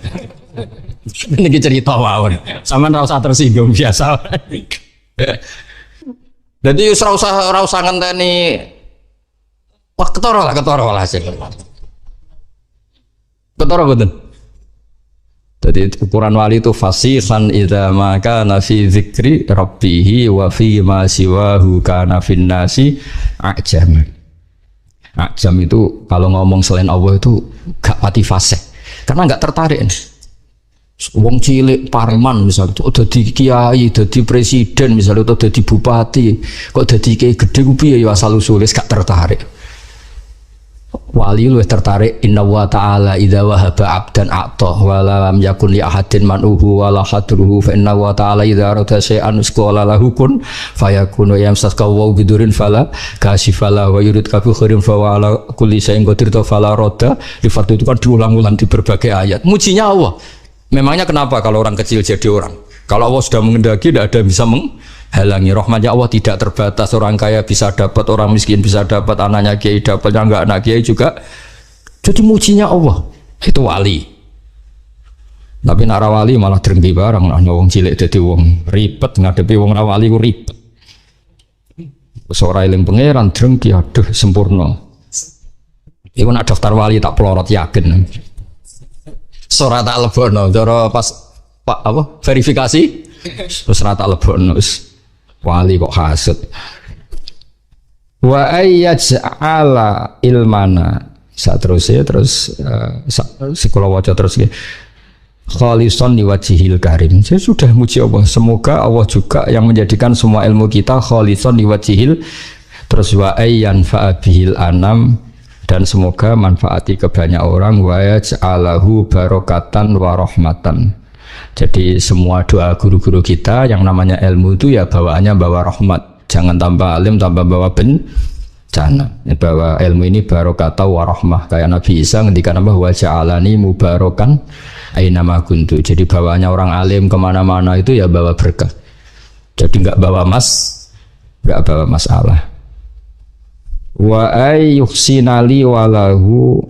Ini cerita mawon. Sampeyan ora usah tersinggung biasa. Jadi ora usah ngenteni wah ketara lah sih. Ketara mboten. Jadi ukuran wali itu fasihan idza ma kana fi dzikri rabbih wa fi ma siwahu kana fin nasi ajam. Ajam itu kalau ngomong selain Allah itu gak pati fasih. Karena gak tertarik. Wong cilik parman misalnya udah dadi kiai, dadi presiden misalnya udah dadi bupati, kok dadi kiai gede ku piye ya asal usule gak tertarik. Wali luwih tertarik inna wa ta'ala idza wahaba 'abdan a'ta wa lam yakun li ahadin man'uhu wa la hadruhu fa inna wa ta'ala idza arada syai'an qala lahu kun fayakunu yamsaka wa bidurin fala kasifala wa yurid kafi khairin fa wa ala kulli syai'in qadir fala radda. Lifat itu kan diulang-ulang di berbagai ayat. Mujinya Allah. Memangnya kenapa kalau orang kecil jadi orang? Kalau Allah sudah mengendaki tidak ada yang bisa menghalangi. Rahmatnya Allah tidak terbatas. Orang kaya bisa dapat, orang miskin bisa dapat, anaknya kiai dapat, yang enggak anak kiai juga. Jadi mujinya Allah itu wali. Tapi nak wali malah drengki barang, nah wong cilik jadi wong ribet ngadepi wong wali ku ribet. Ora eling pangeran drengki aduh sempurna. Iku nak daftar wali tak pelorot yakin. Ora tak lebono, cara pas Pak apa verifikasi terus rata lebokno wali kok hasud. Wa ayyaj'ala ilmana saterusé terus sekolah waca terus khalisan liwajhil karim. Saya sudah muji Allah, semoga Allah juga yang menjadikan semua ilmu kita khalisan liwajhil, terus wa ayyan fa'abihil anam, dan semoga manfaati ke banyak orang, wa yaj'alahu barokatan wa rahmatan. Jadi semua doa guru-guru kita yang namanya ilmu itu ya bawaannya bawa rahmat, jangan tambah alim tambah bawa bencana. Bawa ilmu ini barokata wa rahmah, kayak Nabi Isa ngendikan apa wa ja'alani mubarakan aina ma kuntu. Jadi bawaannya orang alim kemana-mana itu ya bawa berkah. Jadi nggak bawa masalah. Wa ayyuhsinali walahu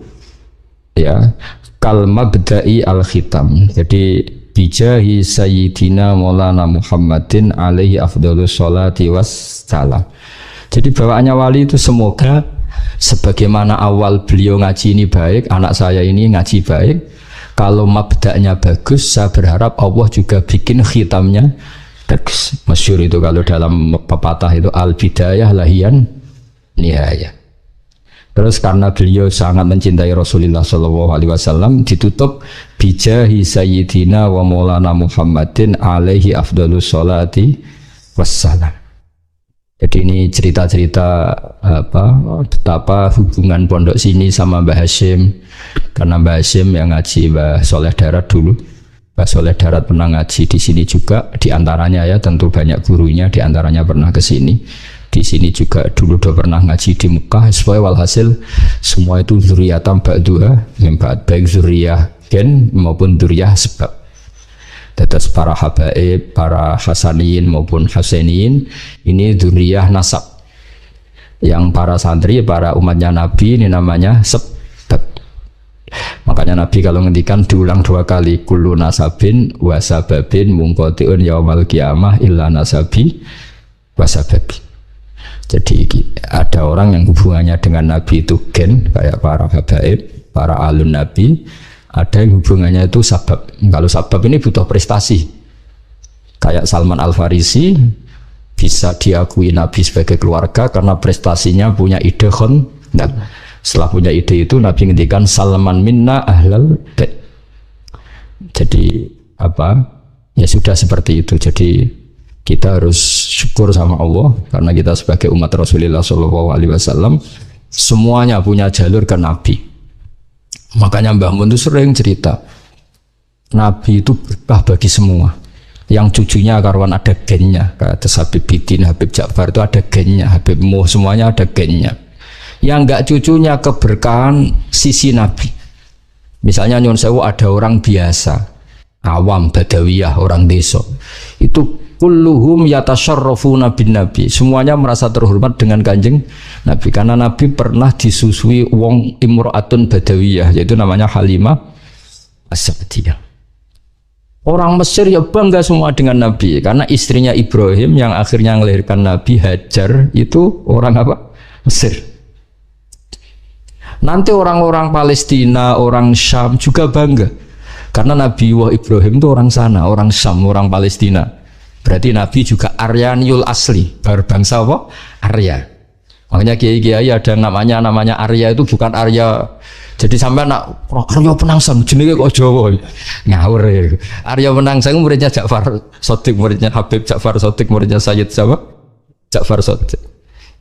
ya kal mabda'i al khitam. Jadi bijahi sayyidina maulana Muhammadin alaihi afdhalus sholati wassalam. Jadi bawaannya wali itu semoga sebagaimana awal beliau ngaji ini baik, anak saya ini ngaji baik, kalau mabda'nya bagus, saya berharap Allah juga bikin khitamnya bagus. Masyhur itu kalau dalam pepatah itu al bidayah lahian nihayah. Terus karena beliau sangat mencintai Rasulullah SAW, ditutup bijahi sayyidina wa maulana Muhammadin alaihi afdhalus sholati wassalam. Jadi ini cerita-cerita betapa hubungan pondok sini sama Mbah Hashim. Karena Mbah Hashim yang ngaji Mbah Soleh Darat dulu, Mbah Soleh Darat pernah ngaji di sini juga, diantaranya ya tentu banyak gurunya, diantaranya pernah ke sini. Di sini juga dulu udah pernah ngaji di Mekah. Supaya walhasil semua itu zuriyatan ba'dua, baik zuriyah gen maupun zuriyah sebab. Tetes para habaib, para hasaniyin maupun husainiyin ini zuriyah nasab. Yang para santri, para umatnya Nabi ini namanya sebab. Makanya Nabi kalau ngendikan diulang 2 kali, kullu nasabin wa sababin munqati'un yaumal qiyamah illa nasabi wa sababi. Jadi ada orang yang hubungannya dengan Nabi itu gen, kayak para habaib, para alun Nabi. Ada yang hubungannya itu sabab. Kalau sabab ini butuh prestasi, kayak Salman Al Farisi bisa diakui Nabi sebagai keluarga karena prestasinya punya ide khondak. Setelah punya ide itu Nabi ngendikan Salman minna ahlal bait. Jadi apa ya sudah seperti itu. Jadi kita harus syukur sama Allah karena kita sebagai umat Rasulullah SAW semuanya punya jalur ke Nabi. Makanya Mbah Mun itu sering cerita Nabi itu berkah bagi semua. Yang cucunya karwan ada gennya, kata Habib Bidin, Habib Ja'far itu ada gennya, Habib Muh semuanya ada gennya. Yang enggak cucunya keberkahan sisi Nabi. Misalnya nyun sewu ada orang biasa, awam, badawiyah, orang desa. Itu kulluhum yatasyarrafuna bin Nabi. Semuanya merasa terhormat dengan Kanjeng Nabi karena Nabi pernah disusui wong imro'atun badawiyah, yaitu namanya Halimah As-Sa'diyah. Orang Mesir ya bangga semua dengan Nabi karena istrinya Ibrahim yang akhirnya melahirkan Nabi Hajar itu orang apa? Mesir. Nanti orang-orang Palestina, orang Syam juga bangga karena Nabi Ibrahim itu orang sana, orang Syam, orang Palestina. Berarti Nabi juga Aryaniul asli, berbangsa apa? Arya. Makanya kiai-kiai ada namanya Arya itu bukan Arya. Jadi sampai nak Arya Penangsang jenenge kok Jawa. Ngawur ya. Arya Penangsang muridnya Ja'far Shadiq, muridnya Habib Ja'far Shadiq, muridnya Sayyid siapa? Ja'far Shadiq.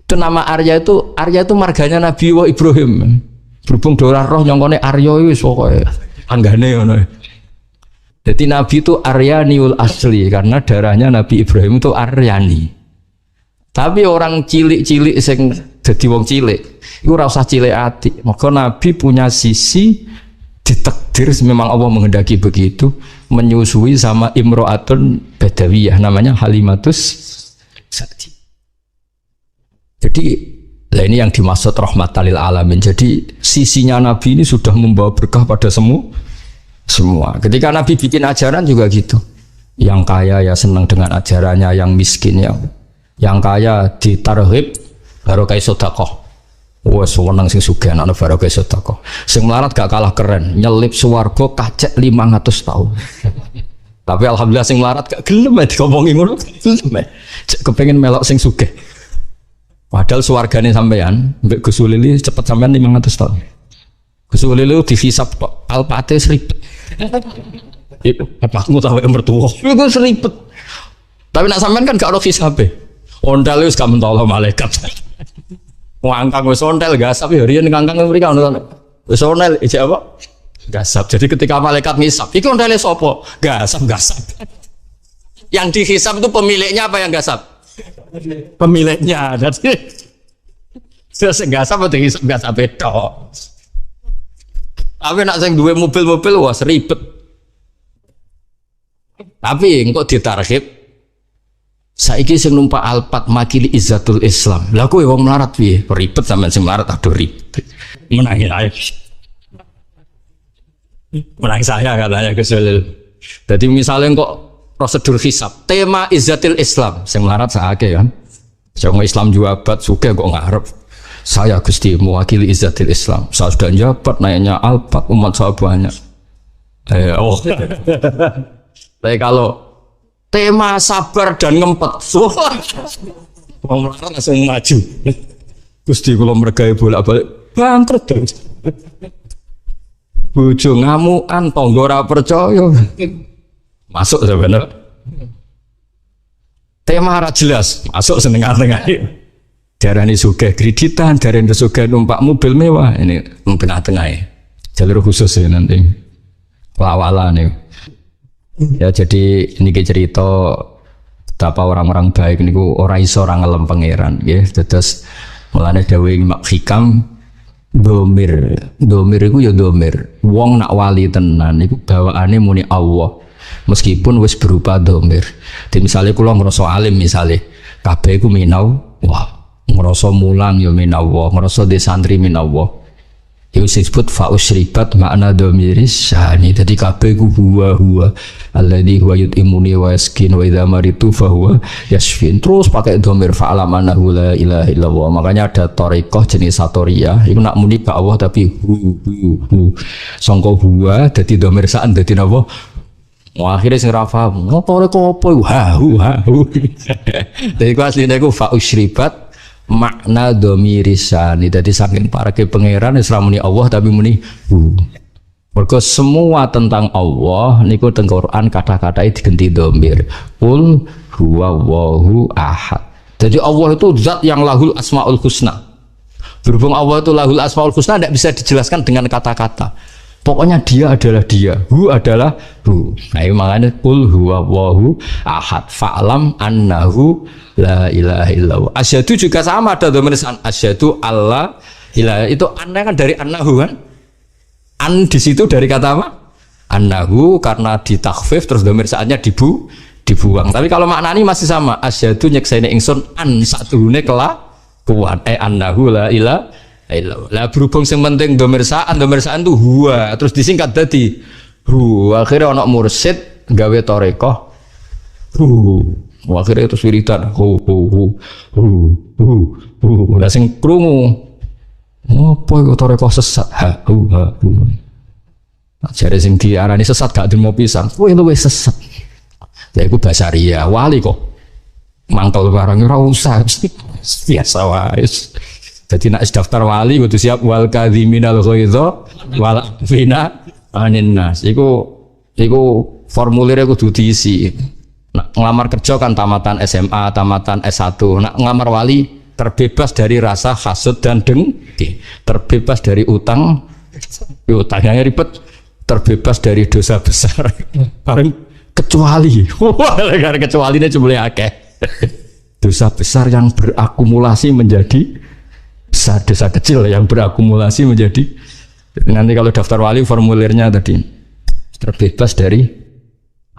Itu nama Arya itu marganya Nabi Ibrahim. Berhubung dorah roh nyongkone Arya wis pokoke anggane ngono. Jadi Nabi itu Aryaniul asli karena darahnya Nabi Ibrahim itu Aryani. Tapi orang cilik-cilik sing dadi wong cilik iku ora usah cilik ati. Maka Nabi punya sisi ditakdir memang Allah menghendaki begitu menyusui sama imro'atun badawiyah namanya Halimatus Sa'diyah. Jadi lah ini yang dimaksud rahmatan lil alamin. Jadi sisinya Nabi ini sudah membawa berkah pada semua. Ketika Nabi bikin ajaran juga gitu. Yang kaya ya senang dengan ajarannya, yang miskin ya. Yang kaya ditarhib baru kayak sedekah. Wes wenang sing sugih ana baru kayak sedekah. Sing melarat gak kalah keren, nyelip swarga kacek 500 tahun. Tapi alhamdulillah sing melarat gak gelem dikomongi ngono. Gelem. Kepengin melok sing sugih. Padahal suargane sampean, mbek Gus Ulili cepet sampean 500 tahun. Gus Ulili dihisab kok alpate seribet. Itu bapakmu tahu mertua. Itu seribet. Tapi nak sampean kan gak ono hisabe. Ondal wis gak mentolo malaikat. Ngangkang wis ondel gasap ya riyen ngangkang mriki ono. Wis ondel ijek apa? Gasap. Jadi ketika malaikat ngisap, iki ondale sapa? Gasap. Yang dihisab itu pemiliknya apa yang gasap? Pemiliknya. Jadi gasap atau dihisab gasap itu. Tapi nak sing duwe mobil-mobil wah ribet. Tapi engko ditarhib saiki sing numpak Alphard makili Izzatul Islam. Lah kowe wong melarat piye? Ribet sampean sing melarat aduh ribet. Menangi ae. Menang saya katanya Gus Ulil. Jadi misalnya kok prosedur hisab, tema Izzatul Islam sing melarat saake kan. Jangan Islam jabat sugih kok ngarep. Saya Gusti mewakili Izzatul Islam. Saya sudah jabat naiknya Alphard umat saya banyak. Tapi kalau tema sabar dan ngempet, wong melarat langsung maju. Gusti kula mergawe bolak-balik bangkrut. Bojo ngamukan, tangga ora percaya. Masuk sebenarnya. Tema ora jelas, masuk senengah-tengah. Darani sugih kreditan, darani sugih numpak mobil mewah. Ini tengah-tengah. Jalur khusus ya nanti. Lawalan nih. Ya jadi ini cerita betapa orang-orang baik niku ora iso ora ngelem pangeran nggih. Terus mulane dawuh Mak Hikam domir iku ya domir. Wong nak wali tenan iku bawaane muni Allah. Meskipun wis berupa domir. Di misalnya kula ngrasa alim misalnya kabeh iku minau, wah ngrasa mulang ya minallah, ngrasa di santri minallah. Itu disebut fa'usribat makna domiris syani. Jadi kabeh ku huwa alladzi huwa yut'imuni wa yaskin wa idza maritu fa huwa yashfin. Terus pakai domir fa'alamanahu la ilaha illallah. Makanya ada thariqah jenis satoriyah itu nak muni ka Allah tapi hu. Sangka huwa dadi domir saan dadi napa? Akhirnya sing ra paham. Ngopo apa iku? Ha. Dadi ku asline iku fa'usribat makna domirisani. Jadi saking para ke pangeran Islam muni Allah tapi muni mergo semua tentang Allah niku teng Quran kata-katanya diganti domir. Qul huwallahu ahad. Jadi Allah itu zat yang lahul asmaul husna. Berhubung Allah itu lahul asmaul husna tidak bisa dijelaskan dengan kata-kata. Pokoknya dia adalah dia, hu adalah hu. Nah ini makanya qul huwallahu ahad fa'lam annahu la ilaha illallah. Asyhadu juga sama ada domirisan asyhadu alla Ila itu anna kan dari annahu kan? An di situ dari kata apa? Annahu karena ditakhfif terus dhamir saatnya dibuang. Tapi kalau maknanya masih sama. Asyhadu nyekseni ingsun an satuhune kelakuan. Annahu la ilaha illallah. Lah berhubung sing penting dhamir saan tuh huwa terus disingkat dadi hu. Akhirnya ana mursyid gawe tarekah. Akhirnya terus wiridan lah sing krungu apa iku tarekah sesat jare sing diarani sesat gak demo pisan kowe luwih sesat ya iku basaria wali kok mangkel barang ora usah biasa wae dadi nek daftar wali kudu siap wal kadhiminal ghaidha wal fina anin nas iku formulirnya kudu diisi. Nah, ngelamar kerja kan tamatan SMA, tamatan S1. Nah, ngelamar wali terbebas dari rasa hasud dan dengki, terbebas dari utang, utangnya ribet, terbebas dari dosa besar. Bareng kecuali, kecuali ini cuma akeh. Dosa besar yang berakumulasi menjadi dosa kecil yang berakumulasi menjadi. Nanti kalau daftar wali formulirnya tadi terbebas dari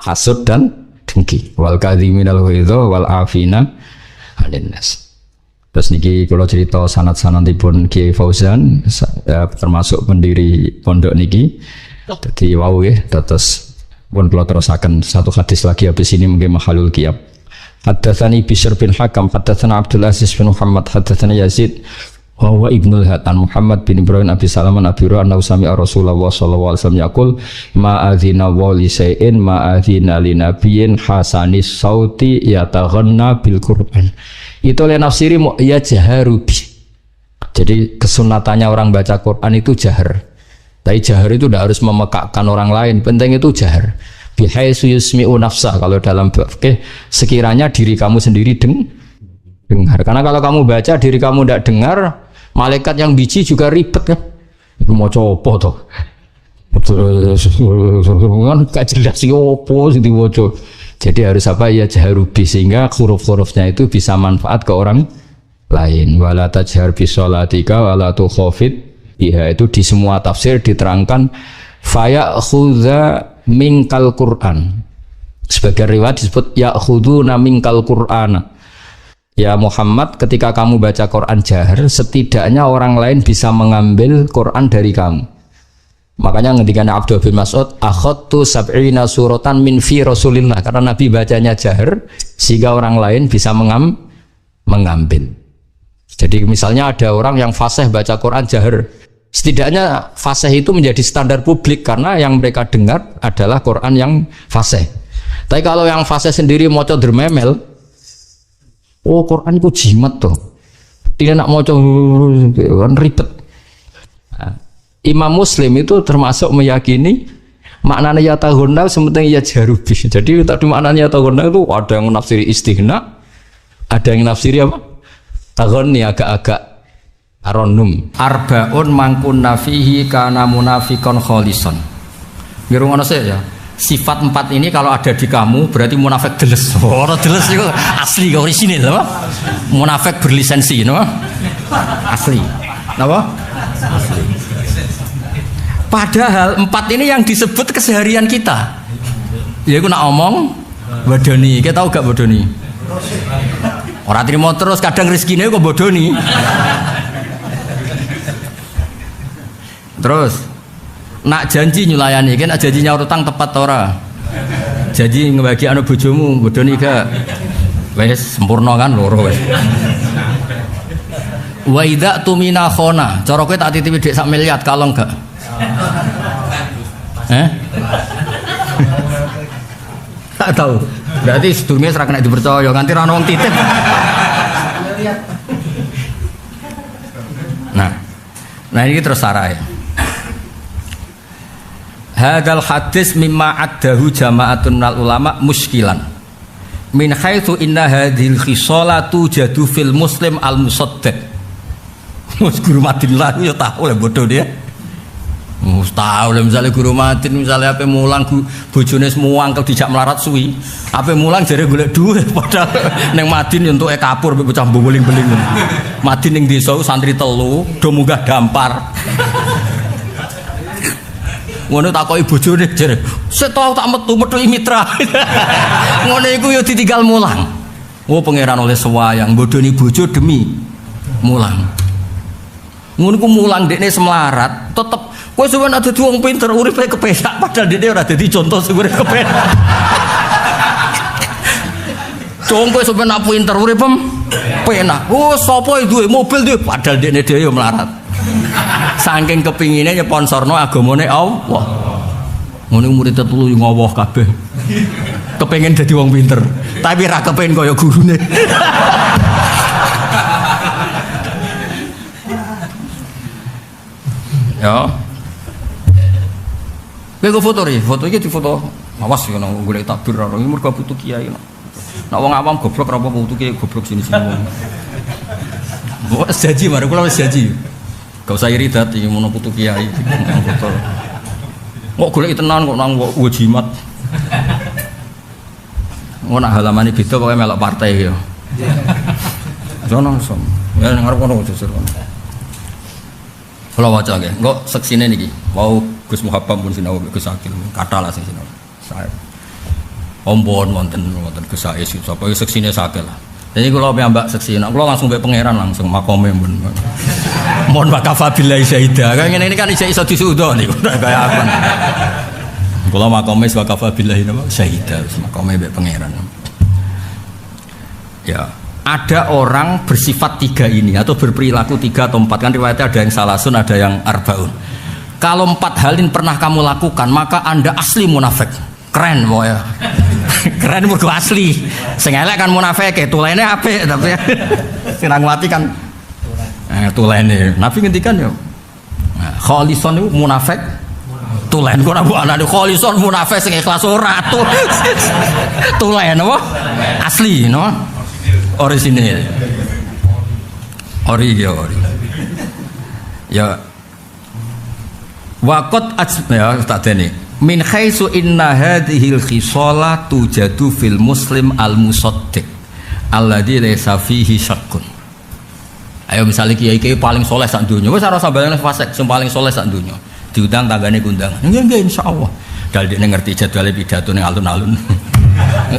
hasud dan dengki wal kadhiminal ghaidha wal afina 'anil nas. Terus niki kalau cerita sanad-sanadipun Kiai Fauzan termasuk pendiri pondok niki. Dadi wau nggih terus pun kula terusaken satu hadis lagi habis ini mungkin mahalul qiyam. Haddatsani Bishr bin Hakam, haddatsana Abdul Aziz bin Muhammad, haddatsana Yazid wa Ibnul Hatan Muhammad bin Ibrahim Abi Salaman Abi Hurairah anna sami'a Rasulullah sallallahu alaihi wasallam yaqul ma adzina wa li shay'in ma adzina li nabiyyin hasanis sauti yataghanna bil Qur'an. Itu oleh nafsiri ya jaharubi. Jadi kesunatannya orang baca Quran itu jahar. Tapi jahar itu tidak harus memekakkan orang lain, penting itu jahar. Bihaitsu yusmi'u nafsa, kalau dalam fikih sekiranya diri kamu sendiri dengar. Karena kalau kamu baca diri kamu tidak dengar, malaikat yang biji juga ribet kan. Itu mau coba toh. Kan gak jelas sih opo sing diwaca. Jadi harus apa ya jaharubi sehingga huruf-hurufnya itu bisa manfaat ke orang lain. Wala tajhar bi sholatika wala tukhafid biha, itu di semua tafsir diterangkan faya khudha minkal Qur'an. Sebagai riwayat disebut ya khuduna minkal Qur'ana. Ya Muhammad, ketika kamu baca Quran jahar, setidaknya orang lain bisa mengambil Quran dari kamu. Makanya ngendikan Abdullah bin Mas'ud, akhadtu sab'ina suratan min fi Rasulillah, karena Nabi bacanya jahar sehingga orang lain bisa mengambil. Jadi misalnya ada orang yang fasih baca Quran jahar, setidaknya fasih itu menjadi standar publik karena yang mereka dengar adalah Quran yang fasih. Tapi kalau yang fasih sendiri maca dermemel, oh Quran itu jimat tuh, tidak nak maca kan ribet. Nah, Imam Muslim itu termasuk meyakini maknanya ya tahunna sementing ya jarubi. Jadi tadi maknanya tahunna itu ada yang nafsiri istighna, ada yang nafsiri apa? Tahunni agak-agak aronum. Arbaun mangkun nafihi kana munafikon kholisan. Ngerungono saya ya. Sifat 4 ini kalau ada di kamu berarti munafik deles. Orang deles itu asli ke orisinil, apa? Munafik berlisensi, apa? Asli, apa? Asli. Padahal 4 ini yang disebut keseharian kita. Ya aku nak omong, bodoni. Kita tahu gak bodoni? Orang terima terus kadang rezekinya kok bodoni. Terus nak janji nyulayani kan janjinya utang tepat ora. Janji ngebagi anu bojomu bodoni gak? Wes sempurna kan loro wes. Wa idza tumina khona, cara kowe tak titipi dhek 1 miliar kalong gak? Tak tahu. Berarti sedurunge ora kena dipercaya nganti ra ono wong titip. Nah ini terus sarai. Hadal hadis mimma addahu jama'atun minal ulama muskilan min haitsu inna hadhil khisalatu jadu fil muslim al musaddaq. Mus guru Madinah yo tahu lah bodoh dia. Tahu lah misalnya guru matin misalnya apa mulang bojone semua angkel dijak melarat suwi. Apa mulang jare golek duit padahal ning Madin untuk kapur bocah beling-beling. Madin ning desa santri telu do munggah dampar. Ngono takoki bojone jare, "Sik tau tak metu-metuki mitra." Ngono iku ya ditinggal mulang. Oh pangeran oleh sewayang bodoni bojo demi mulang. Ngono ku mulang dekne semlarat tetep kowe sampeyan ada wong pinter uripe kepenak padahal dekne ora dadi contoh sing urip kepenak. Cung kowe sampeyan pinter uripe penak. Oh sapa duwe mobil duwe padahal dekne dhewe yo melarat. Saking kepingine nyeponsorno agamane Allah. Ngono murid telu yo ngowoh kabeh. Kepengin dadi wong pinter, tapi ra kepengin kaya gurune. Ya. Kowe foto ri, foto iki difoto. Awas yo nang golek takbir ora iki mergo putu kiai. Nek wong awam goblok ora apa putu kiai goblok sini-sini wong. Wes janji mare kula wis janji. Gak usah iri dadi ngono putu kiai foto. Kok golek tenan kok nang jimat. Ngono halamane beda pokoke melok partai ya. Jono som. Ya ngarep kono justru. Kalau waca nggih, engko seksine niki. Mau Gus Muhabbam pun sinau Gus Akil, kathah lah sing sinau. Saya ompon wonten Gus Ais sapa iki seksine sakil lah. Jadi kula piyambak seksi, nek kula langsung mbek pangeran langsung makome pun. Mohon wakafa billahi syahida. Kayak ngene ini kan iso disudo niku kaya apa. Kula makome wakafa billahi syahida, makome mbek pangeran. Ya. Ada orang bersifat tiga ini atau berperilaku tiga atau empat, kan riwayatnya ada yang salasun, ada yang arbaun. Kalau empat hal ini pernah kamu lakukan maka anda asli munafik. Keren pokoknya. Keren mergo asli. Sing elek kan munafik, tulene apik tapi sing mati kan tulene. Nabi ngendikan yo. Khalison itu munafik. Tulen kok ora mbok anane khalison munafik sing ikhlas ora tulen apa? Asli no. Orisinil, ori. Ya, wakot ya tadi min khaisu inna hadhil khisola tujadu fil muslim al musaddiq alladzi laysa fihi syakkun. Ayo misalnya kiai paling soleh sak dunya, wis ora sampeyan fasik, sing paling soleh sak dunya. Diundang tanggane kundangan. Nggih insyaallah. Dal dekne ngerti jadwale pidato ning alun-alun.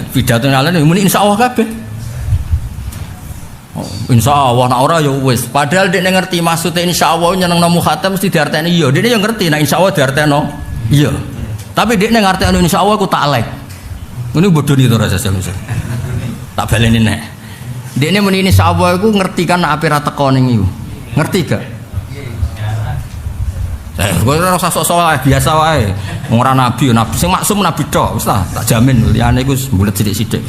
Pidato ning alun muni insyaallah kabeh. Insya Allah, nak ora ya wis. Padahal dia ngerti maksudnya insya Allah nyenengno mukhatam mesti diarteni iya. Dia yang ngerti, nah insya Allah diarteni iya. Tapi dia ngerti insya Allah aku tak like. Ini bodoh nih rasa saya tak baleni nek. Dia muni insya Allah aku ngerti kan apa rata koning itu. Ngerti gak? Gue rasa sok-sok biasa wae. Ora nabi, nabi sing maksum nabi tok. Wis tak jamin liyane iku mbulet sithik-sithik.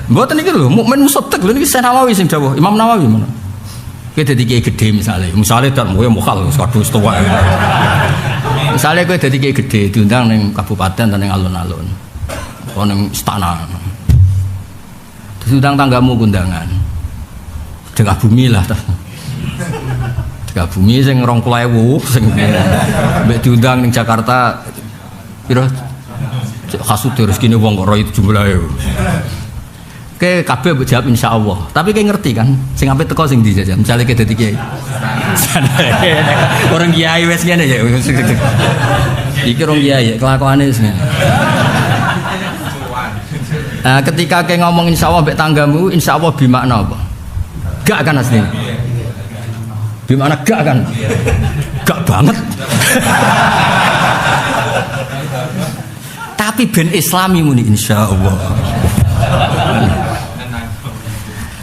Mboten iki lho, mukmin musaddiq lho niki Nawawi sing dawuh, Imam Nawawi ngono. Kowe dadi kiai gedhe misale dak kowe mokal kadus tuwa. Misale kowe dadi kiai gedhe diundang ning kabupaten atau ning alun-alun. Apa ning istana. Diundang tanggamu kundangan. Dengah bumi lah ta. Dengah bumi sing 20.000 sing mbek diundang ning Jakarta pira kasut rezekine wong kok ora itu jumlahe. Kayak kabeh mbok jawab insyaallah. Tapi kayak ngerti kan sing ape teko sing ndi jajan. Misale kayak dadi kiai. Orang kiai wis ngene ya. Iki orang kiai kelakuane wis ngene. Nah, ketika kayak ngomong insyaallah mbek tanggamu, insyaallah bimakna apa? Gak kan asline. Bimakna gak kan? Gak banget. Tapi ben islami muni insyaallah.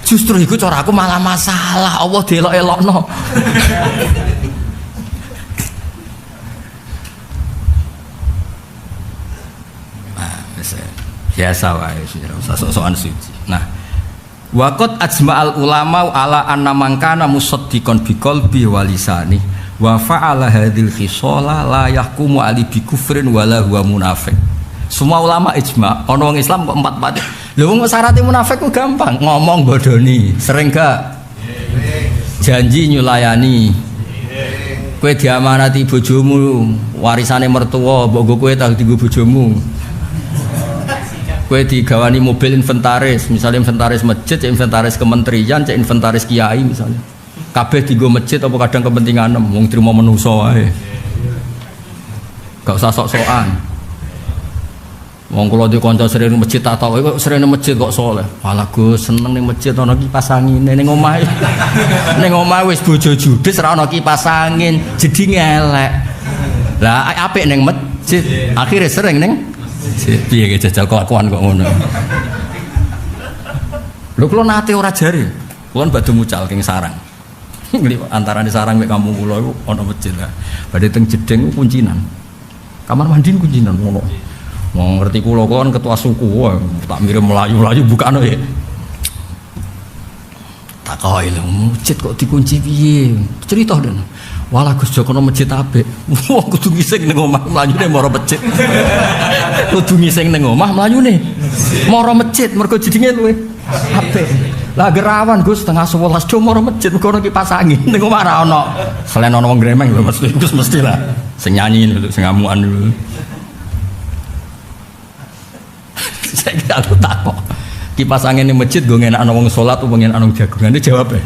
Justru itu cara aku malah masalah Allah delok-elokno. Biasa wae sok-sokan suci. Nah, waqat ajma'al ulama ala anna man kana musaddiqan biqalbi wa lisani wa fa'ala hadhil khisala la yahkumu ali bi kufrin wala huwa munafiq. Semua ulama ijma, ono wong Islam kok empat-empat. Lha wong syaratnya munafik ku gampang, ngomong bodoni, sering gak? Janji nyulayani. Kowe diamanati bojomu, warisane mertua, mbok kowe tak dienggo bojomu. Kowe digawani mobil inventaris, misalnya inventaris masjid, inventaris kementerian, inventaris kiai misalnya. Kabeh dienggo masjid apa kadang kepentingan wong trimo menungso wae. Gak usah sok-sokan. Wong kula di kanca sering masjid tak tau kok sering masjid kok saleh. Walah Gus seneng ning masjid ana kipas angin ning omah. Ning omah wis bojo judes ora ana kipas angin, jadi ngelek. Lah apik ning masjid, akhirnya sering ning masjid. Piye ge jajal kelakuan kok ngono. Lho kula nate ora jare. Kula badhe mucal king sarang. Antarane sarang mek kampung kula iku ana masjid lah. Badhe teng jeding kuncinan. Kamar mandi kuncinan ngono. Mau ngerti kulo kan ketua suku, tak mirip melayu bukan ya. Tak kau itu masjid kok dikunci piye? Cerita dan, walah Gus Joko no masjid ape? Wah kudu ngising neng omah melayu nih moro masjid. Kudu ngising neng omah melayu nih moro masjid mergo jadinya luwe ape? Lah gerawan Gus setengah 11 jam moro masjid mergo kipas angin neng omah ra ono. Selain ono wong gremeng lho mesti Gus mestilah. Sing nyanyi dulu, sing ngamukan dulu. Saya kira aku takut kipas angin di masjid gue ngenak ana wong salat apa ngenak ana jagungan dia jawab ya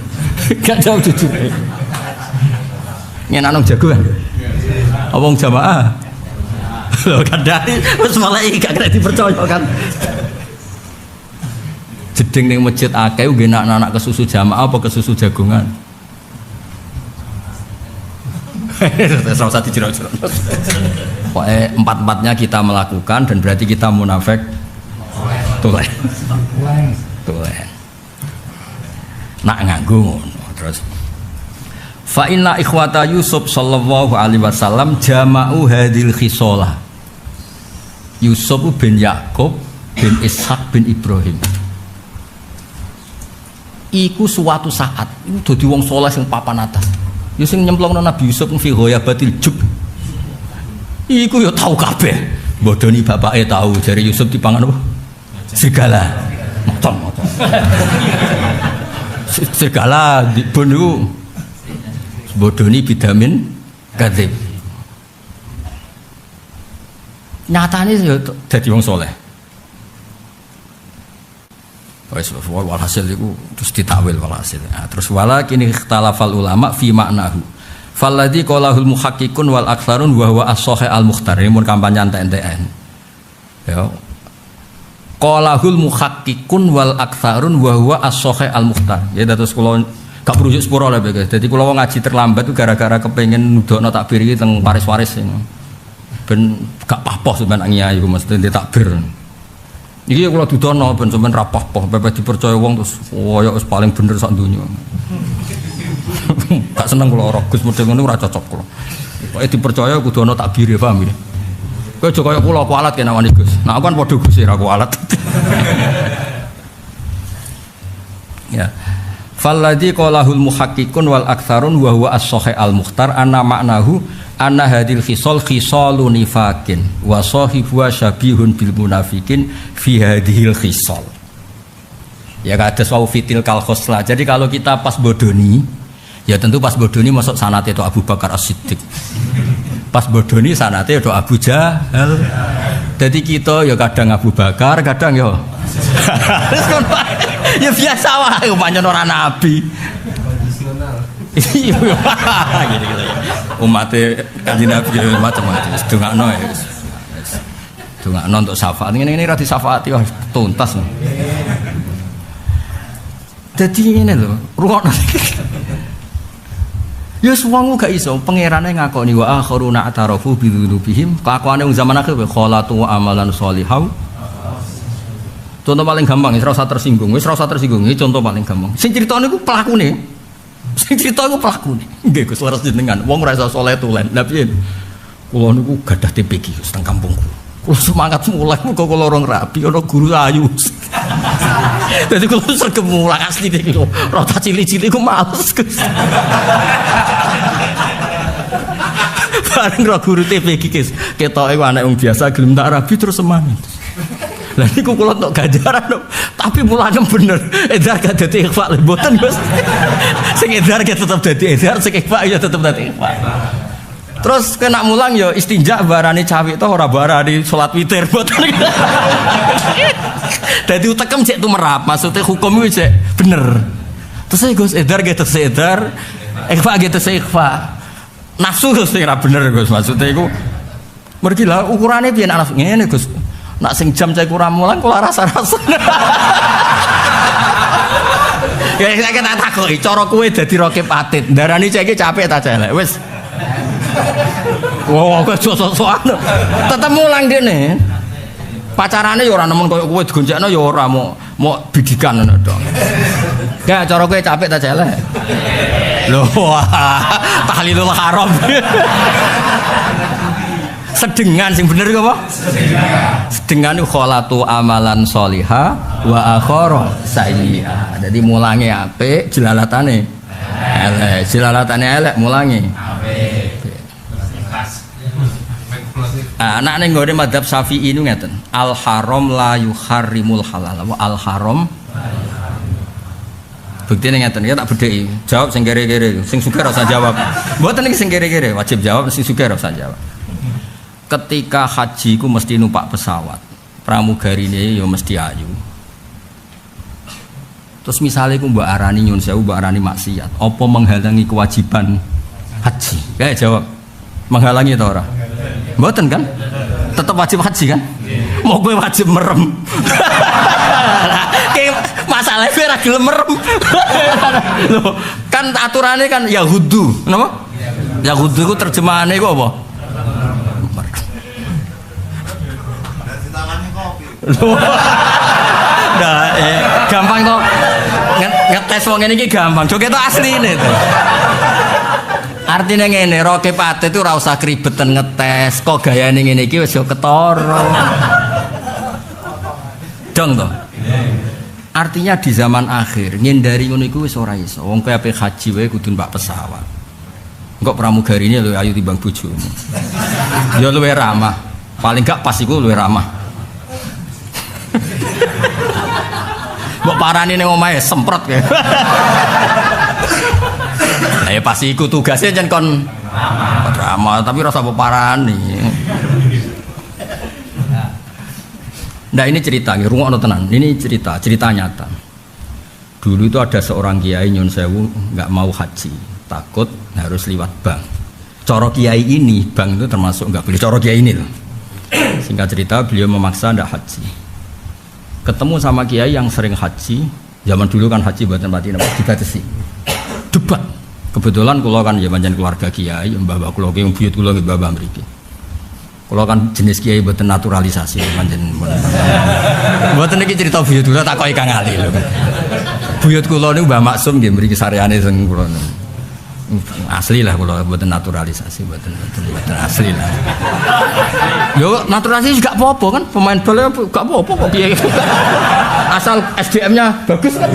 gak jawab jujur ngenak ana jagungan apa wong jamaah lho kadang wis malah gak kena dipercaya kan jeding ning masjid akeh gue ngenak anak kesusu jamaah apa kesusu jagungan terus usah dijerok-jerok pokoknya empat-empatnya kita melakukan dan berarti kita munafik tulen nak nganggo ngono terus fa inna ikhwata Yusuf sallallahu alaihi wasallam jama'u hadil khisalah Yusuf bin Yakub bin Ishak bin Ibrahim iku suatu saat itu dadi wong saleh sing papan atas ya sing nyemplungno Nabi Yusuf fi ghayabatil jub iku ya tau kabeh bodoni bapake tau jare Yusuf dipangan apa serigala motong serigala dibunuh bodoni bidamin kadzib nyatane ya dadi wong saleh wis walhasil iku terus ditakwil walhasil terus wala kini ikhtalafal ulama fi maknahu falladzi qalahul muhaqqiqun wal aktsarun wa huwa as-sahih al-mukhtar ini mun kampanye enten-enten ya qalahul muhaqqiqun wal aktsarun wa huwa as-sahih al-mukhtar ya terus kula gak berujuk sepuro lah guys dadi kula ngaji terlambat gara-gara kepengin nudono takbir iki teng waris-waris ben gak papoh sampean ngiyai mesti takbir iki kula dudono ben sampean ra papoh pepe dipercaya wong terus koyo wis paling bener sak donya gak seneng kula ora Gus model ngono ora cocok kula pokoke dipercaya kudu ana takbire paham ya kowe aja kaya kula kualat kena wani Gus nah aku kan padha Gus ra kualat ya falladzi qalahul muhaqqiqun wal aktsarun wa huwa as-sahih al-mukhtar anna ma'nahu anna hadil khisal khisalun nifakin wa sahibu syabihun bil munafikin fi hadhil khisal ya kados wau fitil kal khosla jadi kalau kita pas bodoni ya tentu pas bodoni masuk sanate itu Abu Bakar As-Siddiq pas bodoni sanate itu Abu Jahal jadi kita ya kadang Abu Bakar kadang ya ya biasa wae umpamane ora nabi iya gitu umatnya kanjeng Nabi macam-macam sedungakno ya sedungakno untuk syafaat ini ra disyafaati wah tuntas jadi ini lho rungokno ya wong gak iso pangerane ngakoni wa akharuna atarafu bi dzunubihim kelakuane wong zaman akhir kholatu amalan sholihau contoh paling gampang wis ora usah tersinggung iki contoh paling gampang sing critane iku pelakune sing cerita iku pelakune nggih Gus leres jenengan wong ora iso saleh tulen lha piye kula niku gadah TPQ teng kampungku kula semangat mulai kok kula orang rapi ana guru ayu dadi kula sregep mulai asli iki lho rada cilik-cilik ku males Gus bareng ro guru TPQ Gus ketoke anak wong biasa gelem tak rabi terus semangat lah niku kula tok ganjaran tapi mulane bener edar gak dadi ikhfa mboten Gus sing edar tetep dadi edar sing ikhfa ya tetep dadi ikhfa Terus kena mulang ya istinja barani cawe itu ora barani salat witir mboten. Dadi utekem cek tumerap, maksudnya hukum itu cek bener. Terus saya Gus edar gitu edar, ikhfa gitu ikhfa. Nafsu Gus ora bener Gus, maksudnya iku mergi lah ukurannya piye nafsu ngene Gus. Nak sing jam cek kurang mulang kula rasa-rasa. Ya saya kena takoki, cara kowe dadi rokib atit, darani cek iki capek ta celek. Wis. Wah, kok sok-sokan. Tetep mulang dene. Pacarane ya ora nemen koyo kowe digonjakno ya ora mau bidikan ngono tok. Ya cara kowe capek ta celek. Lho, tahlilul haram. Sedengan sing bener iku apa? Sedengan kholatu amalan sholiha wa akhara sayyi'ah. Dadi mulange apik, jelalatane elek. Jelalatane elek mulange apik. Anak ning nggone madzhab Syafi'i niku ngeten. Al haram la yuharrimul halal. Al haram buktine ngeten ya tak bedheki. Jawab sing kere-kere, sing sugih ora usah jawab. Mboten iki sing kere-kere, wajib jawab, sing sugih ora usah jawab. Ketika haji ku mesti numpak pesawat, pramugarine ya mesti ayu. Terus misalnya ku mbak arani nyun sewu, mbak arani maksiat, apa menghalangi kewajiban haji? Kayak jawab, menghalangi atau ora? Mboten kan? Tetap wajib haji kan? Mau gue wajib merem. Kayak masalahnya ora gelem merem. Loh, kan aturannya kan Yahudu, napa? Yahudu ku terjemahannya ku apa? Nah, gampang kok ngetes wong ngene iki gampang. Joget itu asline to. Artine ngene, rokib atit itu ora usah kribeten ngetes. Kok gayane ngene iki wis yo ketara. Dong to. Artinya di zaman akhir ngindari ngono iku wis ora iso. Wong kowe ape haji wae kudu numpak pesawat. Engko pramugarine lho ayu timbang bojomu. Ya luwih ramah. Paling gak pas iku luwih ramah. Mbok parani ning omahe semprot ya. Lah pasti iku tugasnya jan kon drama tapi rasa mbok parani. Nah ini cerita, rungokno tenan. Ini cerita nyata. Dulu itu ada seorang kiai nyun sewu nggak mau haji, takut harus liwat bank. Coro kiai ini bank itu termasuk nggak boleh. Coro kiai ini loh. Singkat cerita beliau memaksa ndak haji. Ketemu sama kiai yang sering haji, zaman dulu kan haji buatan mati dibatasi. Debat. Kebetulan kula kan ya pancen keluarga kiai, mbah-mbah kula ki buyut kula nggih mbah mriki. Kula kan jenis kiai buatan naturalisasi pancen. Mboten iki cerita buyut kula takoki Kang Ali lho. Buyut kula niku Mbah Maksum nggih mriki sareane sing kula. Asli lah kula buatan naturalisasi, buatan asli lah. Yo naturalisasi juga apa-apa kan, pemain bola gak apa-apa kok piye. Asal SDM-nya bagus kan.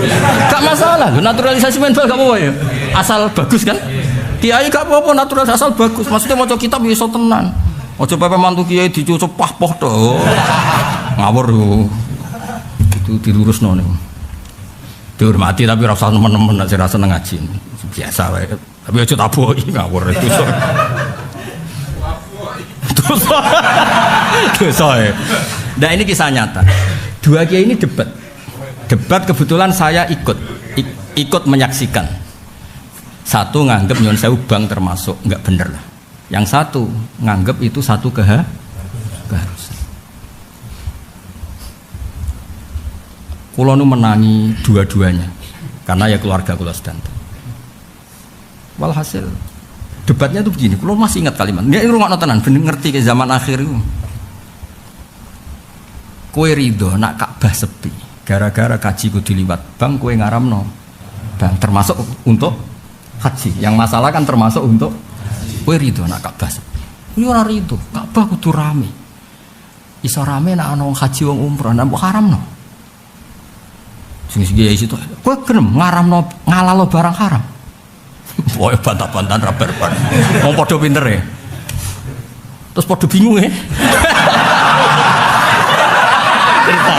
Gak masalah. Naturalisasi main bola gak apa-apa ya. Asal bagus kan. Kiai gak apa-apa naturalisasi asal bagus. Maksudnya maca kitab iso tenan. Aja pepe mantu kiai dicucup pah-poh to. Ngawur yo. Itu dilurusno niku. Dihormati tapi ora usah nemen-nemen nek ora seneng ngaji. Biasa wae. Tapi aja taboki ngawur itu. Dosa ya. Nah ini kisah nyata. Dua kiai ini debat. Debat kebetulan saya ikut menyaksikan. Satu nganggep nyun sewu bank termasuk nggak bener lah. Yang satu nganggep itu satu keharusan. Kulo nu menangi dua-duanya karena ya keluarga kulo sedanten. Walhasil debatnya tuh begini, kulo masih ingat kalimat. Dia rumah tenan, bener ngerti ke zaman akhir itu. Kue ridho nak Ka'bah sepi, gara-gara kaji kudu liwat bang, kue ngaramno bang termasuk untuk haji. Yang masalah kan termasuk untuk kue ridho nak Ka'bah sepi. Kue orang ridho, Ka'bah kudu rame. Iso rame nak ana wong haji wong umroh, nak haramno. Sing-sing ya situ, kue gelem ngaramno ngalalo barang haram. Wah, bantah-bantahan rabar-rabar. Mau podo pinter ya. Terus podo bingung ya. Cerita.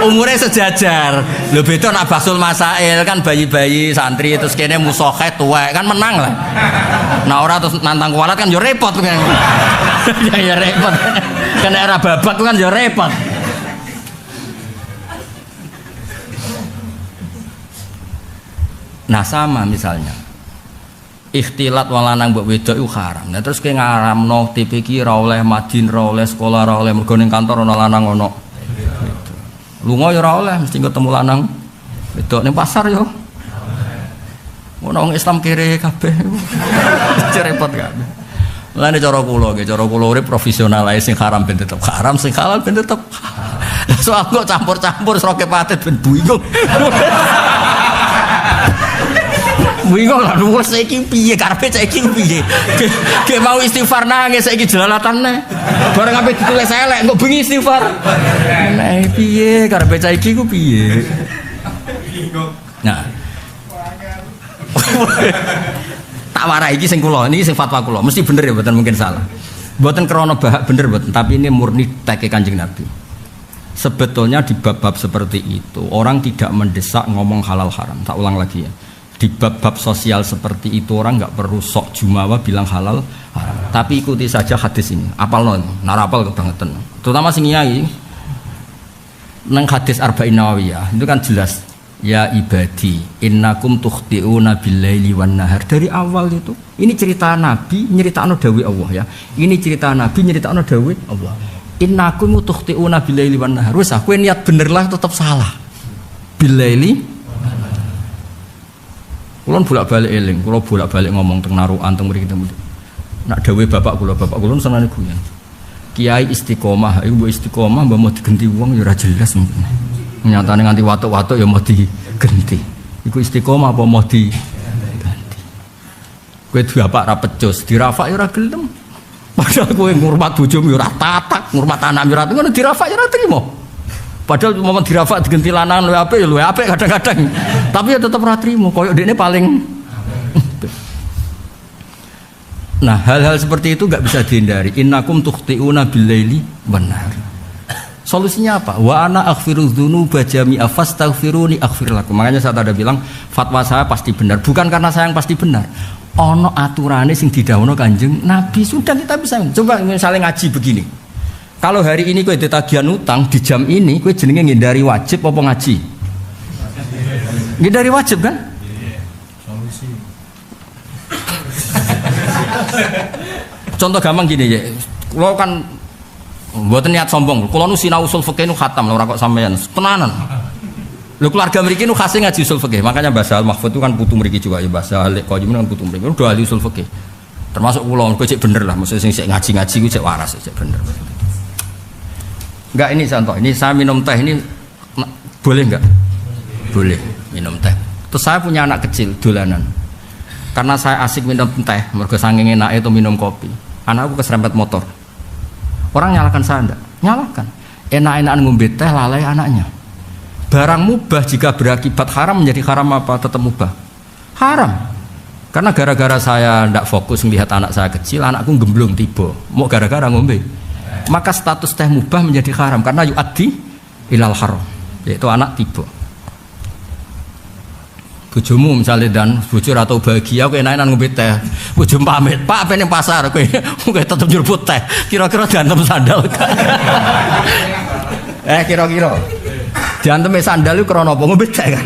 umurnya sejajar. Lho beda nak Basul Masail kan bayi-bayi santri terus kene musohe tuwek kan menang lah. Nah ora terus nantang kualat kan yo repot kan. Ya repot. Kan era babak kan yo repot. Nah sama misalnya ikhtilat wong lanang mbok wedok iku haram. Nah terus ki ngaramno TPQ ra oleh madin ra oleh sekolah ra oleh mergo ning kantor ana lanang ono. Lunga ya ora oleh mesti ketemu lanang wedok ning pasar yo. Ono wong Islam kere kabeh. Repot kabeh. Lane cara kula nggih, cara kula urip profesional ae sing haram ben tetep haram, sing halal ben tetep. Soal kok campur-campur sroke patet ben bingung. Bingung lah nuwun saiki piye karepe saiki piye. Ge mau istighfar nangis saiki jelalatane. Bareng ape ditulis elek kok bengi istighfar. Nah piye karepe saiki ku piye. Nah. Tak warai iki sing kula, niki sing fatwa kula, mesti bener ya mboten mungkin salah. Mboten krana bahak bener mboten, tapi ini murni teke Kanjeng Nabi. Sebetulnya di bab-bab seperti itu orang tidak mendesak ngomong halal haram. Tak ulang lagi ya. Di bab-bab sosial seperti itu orang nggak perlu sok jumawa bilang halal haram. Tapi ikuti saja hadis ini. Apal non, narapal kebangetan. Terutama sing nyai nang hadis Arba'in Nawawiyah itu kan jelas. Ya ibadi, innakum tukhti'una bil-laili wan-nahar. Dari awal itu, ini cerita Nabi, nyeritakno dawuh Allah ya. Ini cerita Nabi, nyeritakno dawuh Allah. Innakum tukhti'una bil-laili wan-nahar. Wes kowe niat bener lah tetap salah. Bil-laili kulon bolak-balik eling, kula bolak-balik ngomong teng narukan teng mriki temu. Nak dawuh bapak kula senengane guyon. Kiai istiqomah, iku mbok istiqomah mbok mau digenti wong ya ora jelas mungkin. Nyatane nganti watuk-watuk ya mau digenti. Iku istiqomah apa mau diganti. Kowe bapak ra pecus, dirafak ya ora gelem. Padahal kowe ngurmat bojomu ya ora tatak, ngurmat anak ya ora ngono dirafak ya ora trimo. Padahal momen dirafak digenti lanang luwih apik kadang-kadang. Tapi ya tetep ora trimo, koyo dekne paling. Nah, hal-hal seperti itu enggak bisa dihindari. Innakum tukhti'una bil-laili wan-nahar. Solusinya apa? Wa ana aghfiru dzunuba jami'a fastaghfiruni aghfir lakum. Makanya saya tadi bilang fatwa saya pasti benar, bukan karena saya yang pasti benar. Ono aturane sing didhawuhno Kanjeng Nabi, sudah kita bisa. Coba misalnya ngaji begini. Kalau hari ini kowe ditagihan utang di jam ini, kowe jenenge ngindari wajib apa ngaji? Ngindari wajib kan? Solusi. Contoh gampang gini ya. Kalau kan mboten niat sombong, kula nu sinau usul fikih nu khatam ora kok sampean. Tenanan. Lho keluarga mriki nu khase ngaji usul fikih. Makanya Mbah Mahfud itu kan putu mriki juga ya Mbah Salik kok jenengan putu mriki. Udah ahli usul fikih. Termasuk kula kok cek bener lah, mesti sing sik ngaji-ngaji ku cek waras cek bener. Enggak ini contoh, ini saya minum teh ini boleh enggak? Boleh minum teh. Terus saya punya anak kecil dolanan. Karena saya asik minum teh, mergo saking enake itu minum kopi. Anakku keserempet motor. Orang nyalakan saya enggak? Nyalakan. Enak-enakan ngombe teh lalai anaknya. Barang mubah jika berakibat haram menjadi haram apa tetap mubah? Haram. Karena gara-gara saya enggak fokus melihat anak saya kecil, anakku gemblung tiba. Mau gara-gara ngombe. Maka status teh mubah menjadi haram karena yu'addi ilal haram. Yaitu anak tiba. Bojomu misalnya dan bojor atau bahagia kowe enak-enakan ngombe teh. Bojo pamit, Pak pengen pasar kowe tetep njuput teh. Kira-kira diantem sandal. Kira-kira. Diantem sandal iku krana apa ngombe teh kan.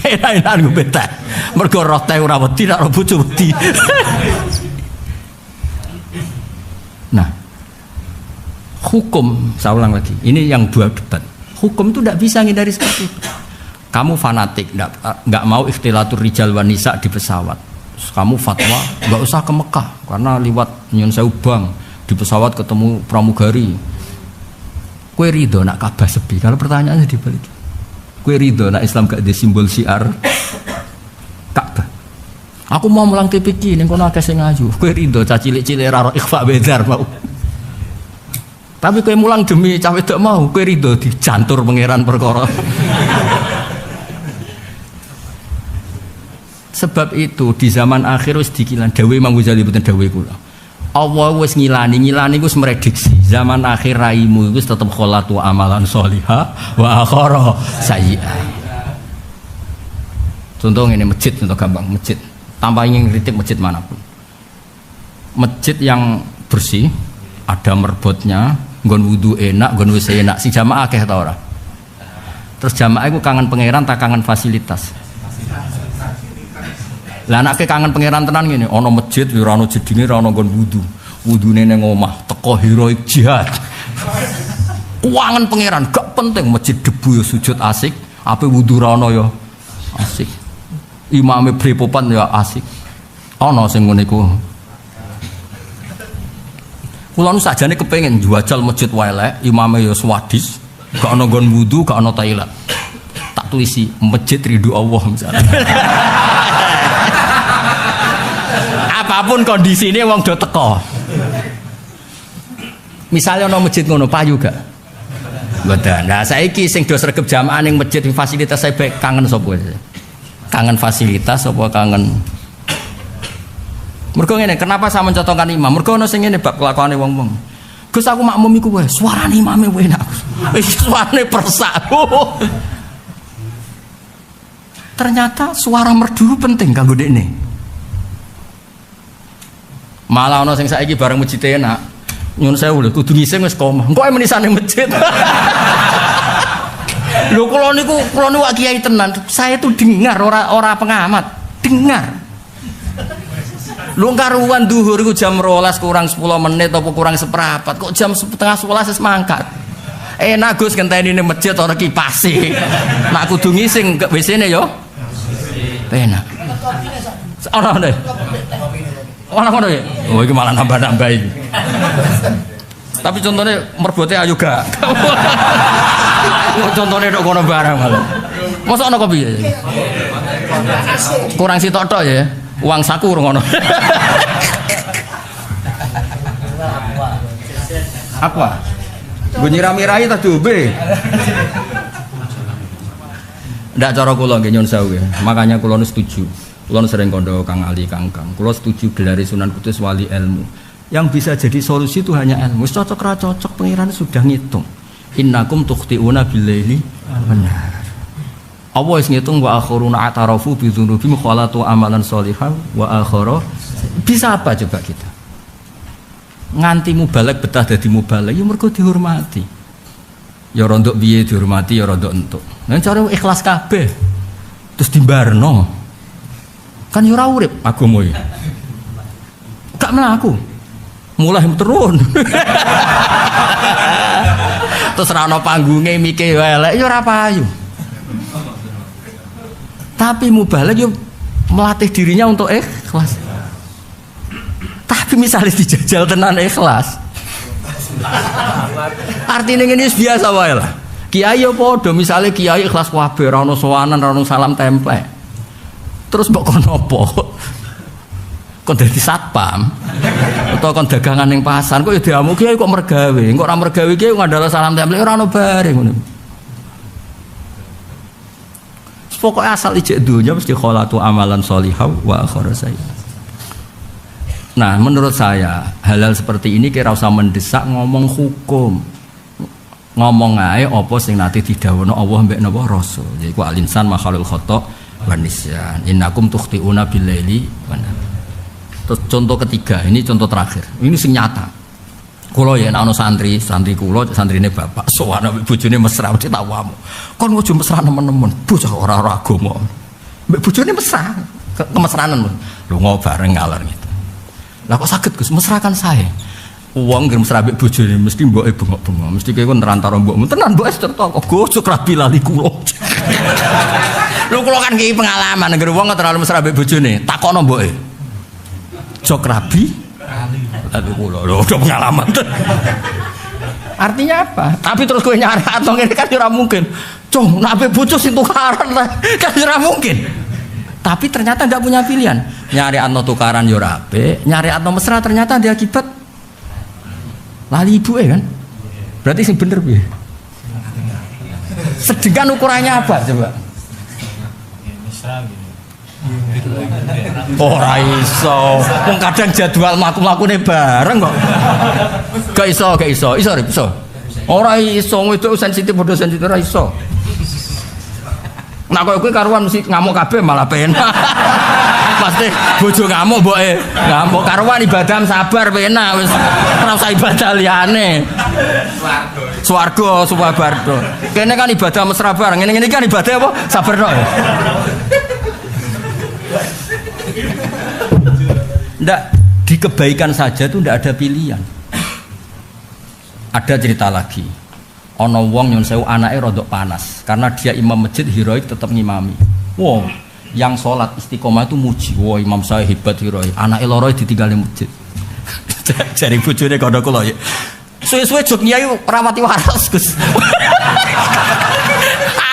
Enak-enakan ngombe teh. Mergo roh teh ora wedi nek bojo wedi. Nah. Hukum, saya ulang lagi. Ini yang dua debat. Hukum itu tidak bisa ngindari seperti itu. Kamu fanatik, nggak mau ikhtilatur rijal wan nisa di pesawat. Kamu fatwa, nggak usah ke Mekah karena liwat Nyon Sewu Bang di pesawat ketemu pramugari. Kue ridho nak Ka'bah sepi. Kalau pertanyaannya dibalik, kue ridho nak Islam gak ada simbol syiar Ka'bah. Aku mau mulang TPQ, ning kono akeh sing ngaju. Kue ridho cah cilik-cilik raro ikhfa bedar mau. Tapi kue mulang demi cah wedok mau, kue ridho dijantur pangeran perkara. Sebab itu di zaman akhir wis dikilan dawe Imam Ghazali boten dawe kula.
Allah wis ngilani wis merediksi zaman akhir raimu wis tetep kholatu amalan sholihah wa akhara sayyi'ah. Contoh ini masjid, contoh gampang masjid. Tanpa ingin kritik masjid manapun. Masjid yang bersih, ada merbotnya, nggon wudu enak, nggon wis enak. Si jamaah akeh ta ora? Terus jamaah iku kangen pangeran tak kangen fasilitas. Lah anake kangen pangeran tenan ngene, ana masjid ora ana jedinge ora ana nggon wudu. Wudune ning omah, teko heroik jihad. Kuangen pangeran gak penting masjid debu ya sujud asik, ape wudu ora ana ya asik. Imame brepopan ya asik. Ana sing ngene iku. Kula nu sajane kepengin juajal masjid wae lek, imame ya swadis, gak ana nggon wudu, gak ana toilet. Tak tulisi masjid ridho Allah misalnya. Apapun kondisinya wong do teko. Misalnya ono masjid ngono payu gak? Mboten. Nah saiki sing do sregep jamaah ning masjid fasilitas saya baik kangen sapa? Kangen fasilitas apa kangen? Mergo ngene, kenapa saya mencontohkan imam? Mergo ono sing ngene bab kelakuane wong-wong. Gus aku makmum iku wae, suarane imame enak. Wis suarane persak. Ternyata suara merdu penting kanggo dekne. Malah ono sing saiki bareng masjid enak. Nyun sewu lho kudu ngising wis koma. Engko menisane masjid. Lho kula niku kiai tenan. Saya tuh dengar ora pengamat, dengar. Lho karuan duhur iku jam 12 kurang 10 menit apa kurang seperempat. Kok jam setengah 11 wis mangkat. Enak Gus ngenteni ning masjid ora kipase. Nek kudu ngising ke WC-ne yo. Enak. Ora ndek. Ora ngono ya? Oh iki malah nambah-nambah iki. Tapi contohnya merbote ayu gak. Contohnya tok kono barang malah. Mosok ana kopi ya. Kurang sitok tok ya. Uang saku ngono. Apa? Gue nyirami-rai ta dobe. Ndak cara kula nggih nyun sewu. Makanya kula setuju. Kula sering kondo Kang Ali Kangkang. Kula setuju gelare Sunan Kudus wali ilmu. Yang bisa jadi solusi itu hanya ilmu. Cocok ra cocok pengiran sudah ngitung. Innakum tukhti'una billaili benar. Allah wis ngitung wa akhiruna atarafu bi dzunubihim khalatu amalan sholihan wa akhara. Bisa apa coba kita? Nganti mubalek betah dadi mubalek ya mergo dihormati. Ya rondok piye dihormati ya rondok entuk. Nang cara ikhlas kabeh. Terus dimbarno. Kan yo ora urip agama iki. Gak mlaku. Mulai turun. Terus ra ono panggunge mike elek yo ora payu. Tapi mubalek yo melatih dirinya untuk ikhlas. Tapi misalnya dijajal tenan ikhlas. Artinya ini biasa wae lah. Kiai yo padha misale kiai ikhlas kabeh ora ono sowanan ora ono salam templek. Terus mbok kon apa? Kon dadi satpam atau kon dagangan ning pasar kok ya diamu kiai kok mergawe. Engko ora mergawe kiai ngandalo salam templek ora ono bare ngono. Pokoke asal ijek dunya mesti kholatu amalan sholihah wa akhara sayyi'ah. Nah, menurut saya hal-hal seperti ini kira usah mendesak ngomong hukum. Ngomong ae apa sing nate didhawuhna Allah mbek napa Rasul. Yaiku al-insan makhalul khata' wanisyan innakum tukhti'una billaili benar. Terus contoh ketiga, ini contoh terakhir. Ini sing nyata. Kula ya ana santri kula, santrine bapak sowan ambek bojone mesra mesti tak wamu. Kon ojo mesra nemen-nemen, bocah ora agama. Mbek bojone mesra, kemesranan. Lunga bareng ngalor gitu. Lah kok saged Gus mesrakan saya. Wong nggih mesra mbek bojone mesti mboke bengok-bengok. Mesti kowe kon nerantara mbokmu. Tenan mbok cerita kok gojok rabi lali kula. Lho kula kan iki pengalaman nggih wong terlalu mesra mbek bojone, takono mboke. Jok rabi lali kula. Lho udah pengalaman. Artinya apa? Tapi terus kowe nyari atau ngene kan ora mungkin. Cung, nek mbek bojo sing tukaran kan ora mungkin. Tapi ternyata enggak punya pilihan. Nyari atau tukaran yo ora apik, nyari atau mesra ternyata dia akibat lali ibu kan? Berarti sing bener piye? Sedengkan ukurannya apa coba? Ora iso. Wong kadang jadwal mlaku-mlakune bareng kok. Gak iso. Iso rip iso. Ora iso wedok sensitif padha sensitif ora iso. Nah kowe karuan mesti ngamuk kabeh malah penak. Pasti bojo ngamuk mboke. Ngamuk karuan ibadah sabar penak wis ora usah ibadah liyane. Swarga suwabardo. Kene kan ibadah mesra bareng. Ngene kan ibadah apa? Sabar tok. Ndak, di kebaikan saja tuh ndak ada pilihan. Ada cerita lagi. Ono wong nyun sewu anake rodok panas karena dia imam masjid heroik tetap ngimami. Wow, yang sholat istiqomah itu muji. Wah, imam saya hebat heroik. Anake loro ditinggal di masjid. Jari bojone kono kula ya. Suwe-suwe jog nyai rawati waras, Gus.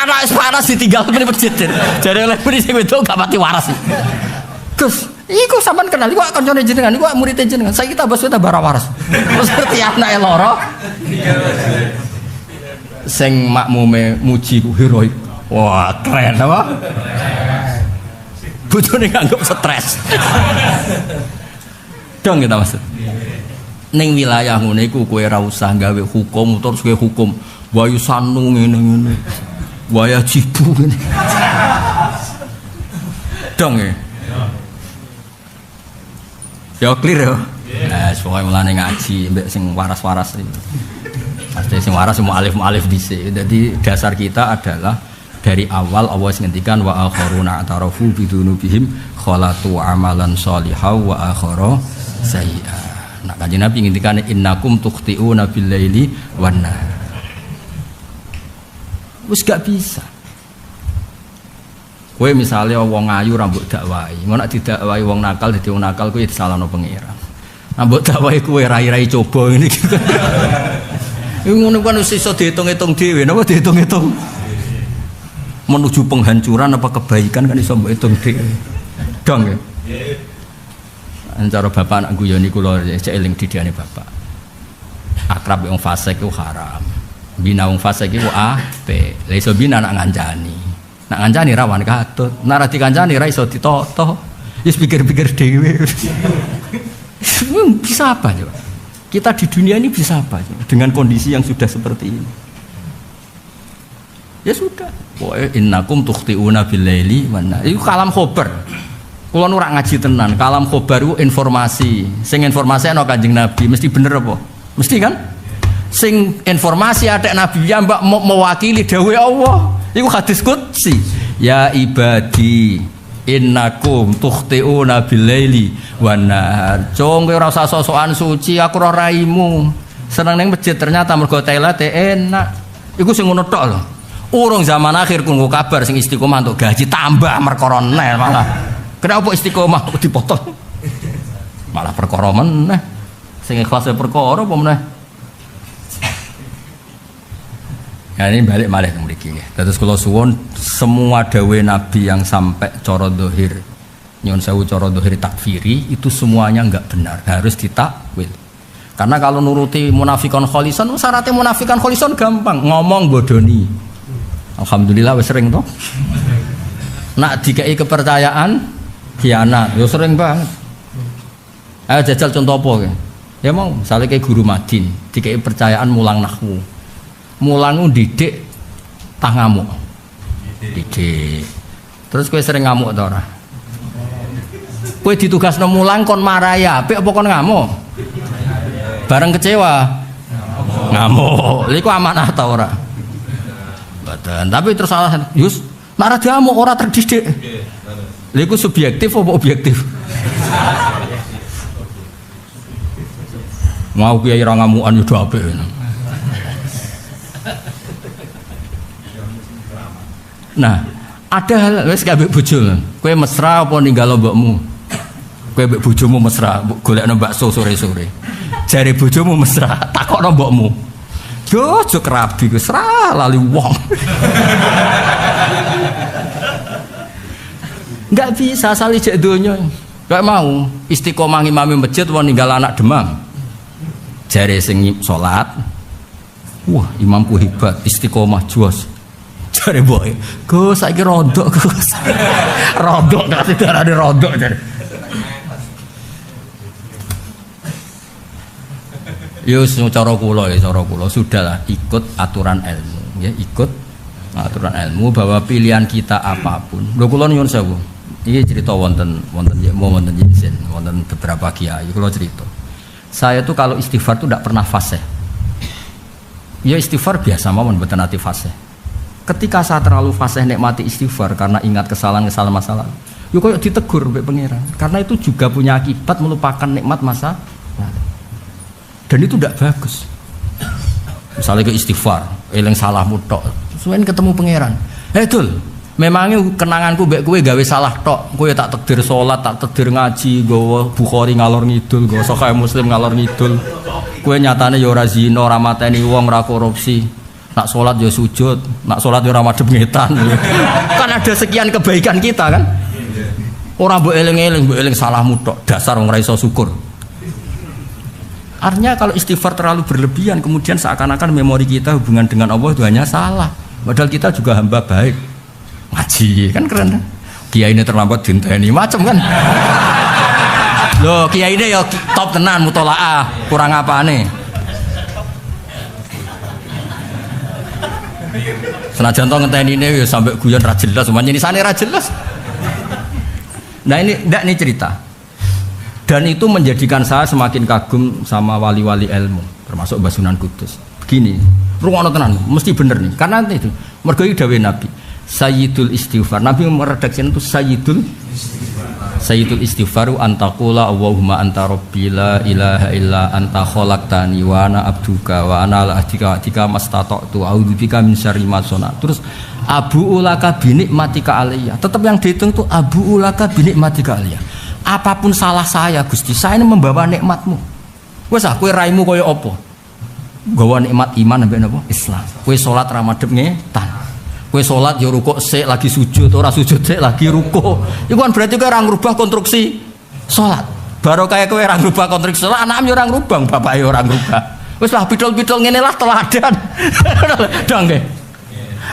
Anak panas ditinggal di masjid. Jare oleh beri sing wedok gak pati waras. Gus, iku sampean kenal iku kancane jenengan, iku murid jenengan. Saiki tambah suwe tambah waras. Terus seperti anake loro. Sing makmume muji ku heroik. Wah, keren apa? Bojone nganggep stres. Dong kita maksud. Ning wilayah ngene iku kowe ora usah gawe hukum terus kowe hukum wayu sanu ngene-ngene. Waya jibu ngene. Dong ya. Ya clear ya. Nah, pokoke mulane ngaji mbek sing waras-waras iki. Pasti sing waras semua alif dhisik. Jadi dasar kita adalah dari awal Allah ngendikan wa akharuna atarafu bidunubihim khalatu amalan sholihan wa akhara sayyi'a. Nah, kanjeng Nabi ngendikan innakum tukhti'una bil laili wan nahar. Wis gak bisa. Kowe misale wong ayu rambut dakwahi, ngono nek didakwahi wong nakal dadi wong nakal kuwi disalahno pangeran. Rambut dakwahi kowe rai-rai coba ngene iki. Iku ngono kan wis iso diitung-itung dhewe, napa diitung-itung. Menuju penghancuran apa kebaikan kan iso mbok hitung dhewe. Dong ya. Antara bapak anak guyoni kula cek eling didane bapak. Akrab wong fasik ku haram. Bina wong fasik ku apik. Lah iso bina nak ngancani. Nak ngancani rawan katut. Nek ra dikancani ra iso ditoto. Wis pikir-pikir dhewe. Bisa apa coba? Kita di dunia ini bisa apa coba? Dengan kondisi yang sudah seperti ini. Ya sudah. Wa innakum tukhti'una bil laili wan nahar. Iku kalam khobar. Kula nu ora ngaji tenan, kalam khobar iku informasi. Sing informasi ana Kanjeng Nabi, mesti bener apa? Mesti kan? Sing informasi ada Nabi ya mbak mewakili dawuh Allah. Iku hadis qudsi. Ya ibadi innakum tukhti'una bil laili wan nahar. Cung kowe ora usah sok-sokan suci, aku ora raimu. Seneng ning masjid ternyata mergo toilet enak. Iku sing ngono tok lho. Urung zaman akhir kunggu kabar sing istiqomah untuk gaji tambah perkara neh malah. Kenapa istiqomah dipotong? Malah perkara meneh. Sing ikhlas perkara apa meneh? Ya ini balik malih mriki nggih. Dados kula suwun semua dawuh Nabi yang sampai cara zahir nyun sewu cara zahir takfiri itu semuanya enggak benar, harus ditakwil. Karena kalau nuruti munafikon kholisan, syaratnya munafikan kholisan gampang, ngomong bodoni. Alhamdulillah wis sering toh. Nak dikai kepercayaan khianat, yo sering banget. Ayo jajal contoh apa ya? Ya mau, misalnya kayak guru madin, dikai percayaan mulang nahwu. Mulang didik tah ngamuk. Didik. Terus kowe sering ngamuk ta ora? Kowe ditugasno mulang kon marai apik apa kon ngamuk? Bareng kecewa. Ngamuk. Lha iku amanah ta ora? Mboten. Tapi terus salah, Yus, nek diamuk ora terdidik. Lha iku subjektif apa objektif? Mau kiai ra ngamukan yo apik. Nah, ada hal wis kabeh bojo. Kowe mesra apa ninggalo mbokmu? Kowe mbek bojomu mesra, golekno bakso sore-sore. Jare bojomu mesra, takokno mbokmu. Yo aja kerabi wis ra lali wong. Enggak bisa asal ijek donya. Kayak mau istiqomah ngimami masjid apa ninggal anak demam. Jare sing salat, wah imamku hebat, istiqomah jos. Jare boy, Gus saiki rodok Gus. Rodok kasih darane rodok jare. Yo cara kula sudahlah ikut aturan ilmu, ya ikut aturan ilmu bahwa pilihan kita apapun. Lho kula nyuwun sewu. Iki cerita wonten izin, wonten beberapa kiai kula cerita. Saya tuh kalau istighfar tuh tidak pernah fasih. Ya istighfar biasa mawon mboten ati fasih. Ketika saya terlalu fasih nikmati istighfar karena ingat kesalahan masa lalu, yo koyo ditegur mbek pangeran. Karena itu juga punya akibat melupakan nikmat masa lalu. Dan itu tidak bagus. Misalnya ke istighfar, eling salahmu tok. Suwen ketemu pangeran. Dul, memangnya kenanganku mbek kowe gawe salah tok. Kowe tak takdir salat, tak takdir ngaji, gawa Bukhari ngalor ngidul, gawa Sahih Muslim ngalor ngidul. Kowe nyatane ya ora zina, ora mateni wong, ora korupsi. Nak sholat ya sujud, nak sholat ya ora madhep ngetan. Kan ada sekian kebaikan kita kan. Ora mbok eling-eling, mbok eling salahmu tok, dasar wong ora iso syukur. Artinya kalau istighfar terlalu berlebihan kemudian seakan-akan memori kita hubungan dengan Allah itu hanya salah. Padahal kita juga hamba baik. Ngaji kan keren kan? Kiai ini terlambat dinteni macam kan. Loh, kiai ini ya top tenan mutolaah, kurang apane? Senajan to ngenteni ini ya sampai guyon ra jelas, semuanya ini sane ra jelas. Nah ini ndak nih cerita. Dan itu menjadikan saya semakin kagum sama wali-wali ilmu, termasuk Mbah Sunan Kudus. Begini, rungokno tenan, mesti bener nih. Karena itu mergo dawuh Nabi, Sayyidul Istighfar. Nabi meredaksikan itu Sayyidul Istighfaru antaqula Allahumma anta rabbi la ilaha illa anta khalaqtani wa ana abduka wa ana ala ahdika mastata'tu a'udzubika min syarri ma sana'tu. Terus abu ulaka binikmatika alayya. Tetap yang dihitung itu abu ulaka binikmatika alayya. Apapun salah saya Gusti, saya ini membawa nikmatmu. Wes ah kowe raimu kaya apa? Gawa nikmat iman ambek napa? Islam. Kowe salat ra madhep ngetan. Kowe salat ya rukuk sik lagi sujud, ora sujud sik lagi rukuk. Iku kan berarti kowe ora ngrubah konstruksi salat. Baru kaya kowe ora ngrubah konstruksi salat, anakmu ya ora ngrubah, bapake ya ora ngrubah. Wis lah pidol-pidol ngene lah teladan. Dong nggih.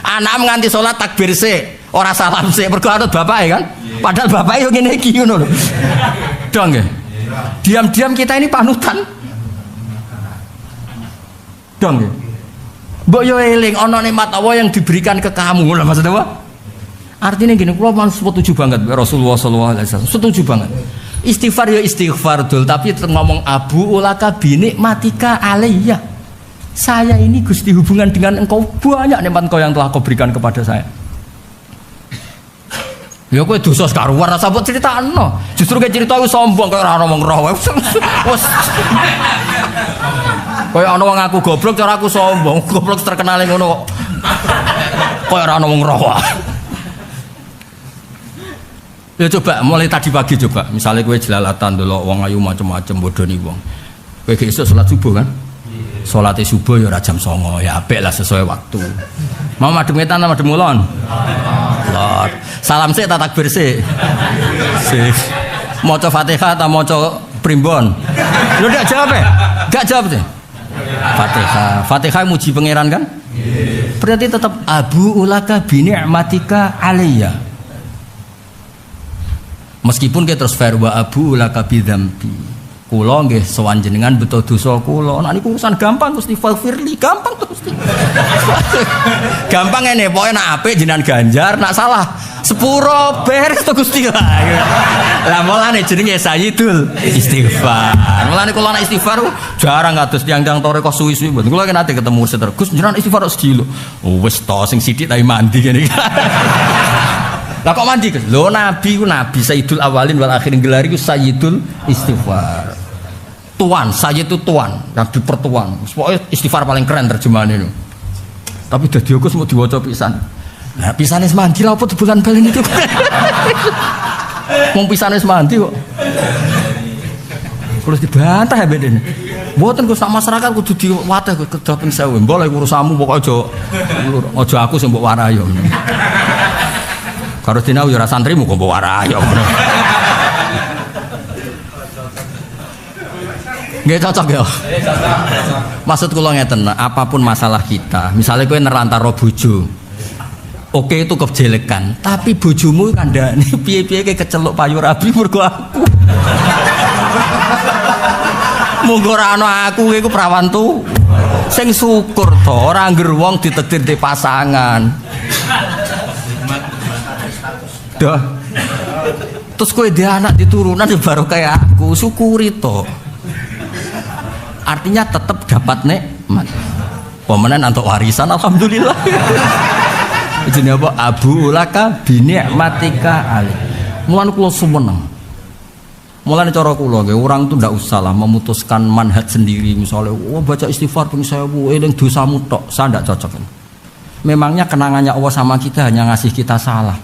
Anakmu nganti salat takbir sik, ora salam sik, mergo anut bapake kan. Padahal bapake yo ngene iki ngono lho. Dong nggih. Diam-diam kita ini panutan. Dong nggih. Mbok yo eling ana nikmat Allah yang diberikan ke kamu lho maksud apa? Artinya gini, kula setuju banget Rasulullah sallallahu alaihi wasallam. Setuju banget. Istighfar ya istighfar dul, tapi ngomong abu ulaka binikmatika alayya. Saya ini Gusti hubungan dengan engkau banyak nikmat engkau yang telah kau berikan kepada saya. Ya kowe dosa karuan rasa mbok critakno. Justru kayak cerita aku sombong kaya ora ngomong roh. Wes. Kaya ana wong aku goblok cara aku sombong, goblok terkenal ngono kok. Kaya ora ngomong roh. Ya coba mulai tadi pagi coba, misalnya kowe jelalatan delok wong ayu macam-macam bodoni wong. Kowe esuk salat subuh kan? Salate subuh ya ora jam 09.00 ya apik lah sesuai waktu. Mau madhep ngetan ta madhep ngulon? Lord. Salam sik tak takbir sik. Sik. Maca Fatihah ta maca primbon? Lho ndak jawab e? Enggak jawab deh. Fatihah. Fatihah muji pangeran kan? Berarti tetap abu ulaka bi ni'matika alayya. Meskipun kita terus farwa abu ulaka bi dzambi. Kula nggih sowan jenengan beto dosa kula. Nek niku urusan gampang Gusti Firli, gampang to Gusti. Gampang ngene, pokoke nek apik jenengan ganjar, nek salah sepuro beres to Gusti. Lah mulane jenenge Sayyidul Istighfar. Mulane kula nek istighfar jarang kados tiyang-tiyang toreko suwi-suwi. Kula nate ketemu seter. Gus jenengan istighfar sedilo. Oh wis to sing sithik tapi mandi ngene. Lah kok mandi Gus? Lho nabi ku nabi Sayyidul Awalin wal Akhirin gelari ku Sayyidul Istighfar. Tuan, saya itu tuan, nabi pertuan. Pokoknya istighfar paling keren terjemahan itu. Tapi dadi Gus mau diwaca pisan. Nah, pisane mandi lha apa bulan balen itu. Wong pisane mandi kok. Terus dibantah ya bedene. Mboten Gus sak masyarakat kudu diwateh kedapen sewu. Mbok lek urusanmu pokoke aja aku sing mbok warai yo. Karo dina yo ora santrimu kok mbok warai yo. Nggih cocok ya. Maksud kula ngeten, apapun masalah kita, misalnya kowe nerlantar bojo. Oke itu kejelekan, tapi bojomu kandhane piye-piye kayak keceluk payu rabi mergo aku. Monggo ora ana aku iku prawan tu. Sing syukur to, ora ngger wong ditakdir di pasangan. Dah. Terus kowe dia anak diturunan ya baru kayak aku, syukuri to. Artinya tetap dapat nikmat. Pemenan untuk warisan alhamdulillah. Jenenge apa? Abu laka bi ni'matika ali. Mulane kula sumeneng. Mulane cara kula nggih orang tuh ndak usah lah memutuskan manhaj sendiri misalnya baca istighfar ping 1000 eling dosamu tok, saya ndak cocok. Memangnya kenangannya Allah sama kita hanya ngasih kita salah.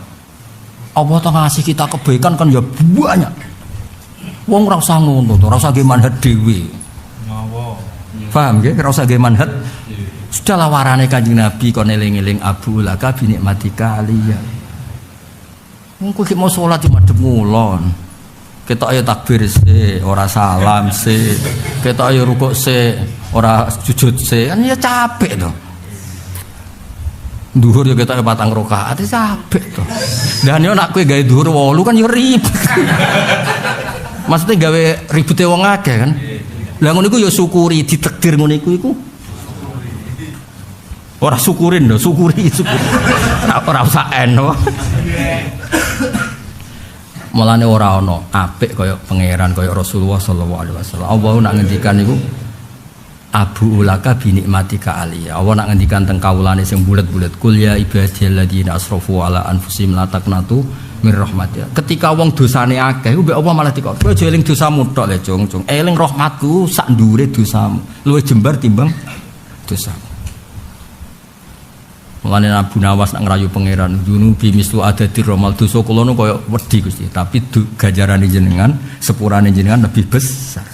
Allah tuh ngasih kita kebaikan kan ya banyak. Wong ora usah ngono to, ora usah ge manhaj dhewe. Paham nggih? Ora usah ge manhaj. Sudahlah warane Kanjeng Nabi kon eling-eling Abu laka bi nikmatika aliyah. Wong kowe mau salat cuma demulon. Ketok ayo takbir sih, ora salam sih. Ketok ayo rukuk sih, ora sujud sih. Kan ya capek to. Duhur ya ketok 4 rakaat capek to. Dan yo nak kowe gawe duhur 8 kan yo ribet. Maksudnya gawe ribete wong akeh kan. Lah ngono iku yo syukuri ditakdir ngono iku. Ora syukurin lho, syukuri. Ora usah eno. Mulane ora ana apik kaya pangeran kaya Rasulullah sallallahu alaihi wasallam. Allah nak ngendikan niku Abu ulaka bi nikmatika aliyah. Allah nak ngendikan teng kawulane sing bulet-bulet kul ya ibadilladzina asrafu ala anfusihim la taqnatu mir rahmatillah. Ketika wong dosane akeh mbek Allah malah dikok kowe aja eling dosamu tok le Jung. Eling rahmatku sak ndure dosamu. Luwih jembar timbang dosamu. Mulane Abu Nawas nak ngrayu pangeran junubi mislu adati romal dosa kula nu kaya wedi Gusti, tapi ganjarane jenengan, sepurane jenengan lebih besar.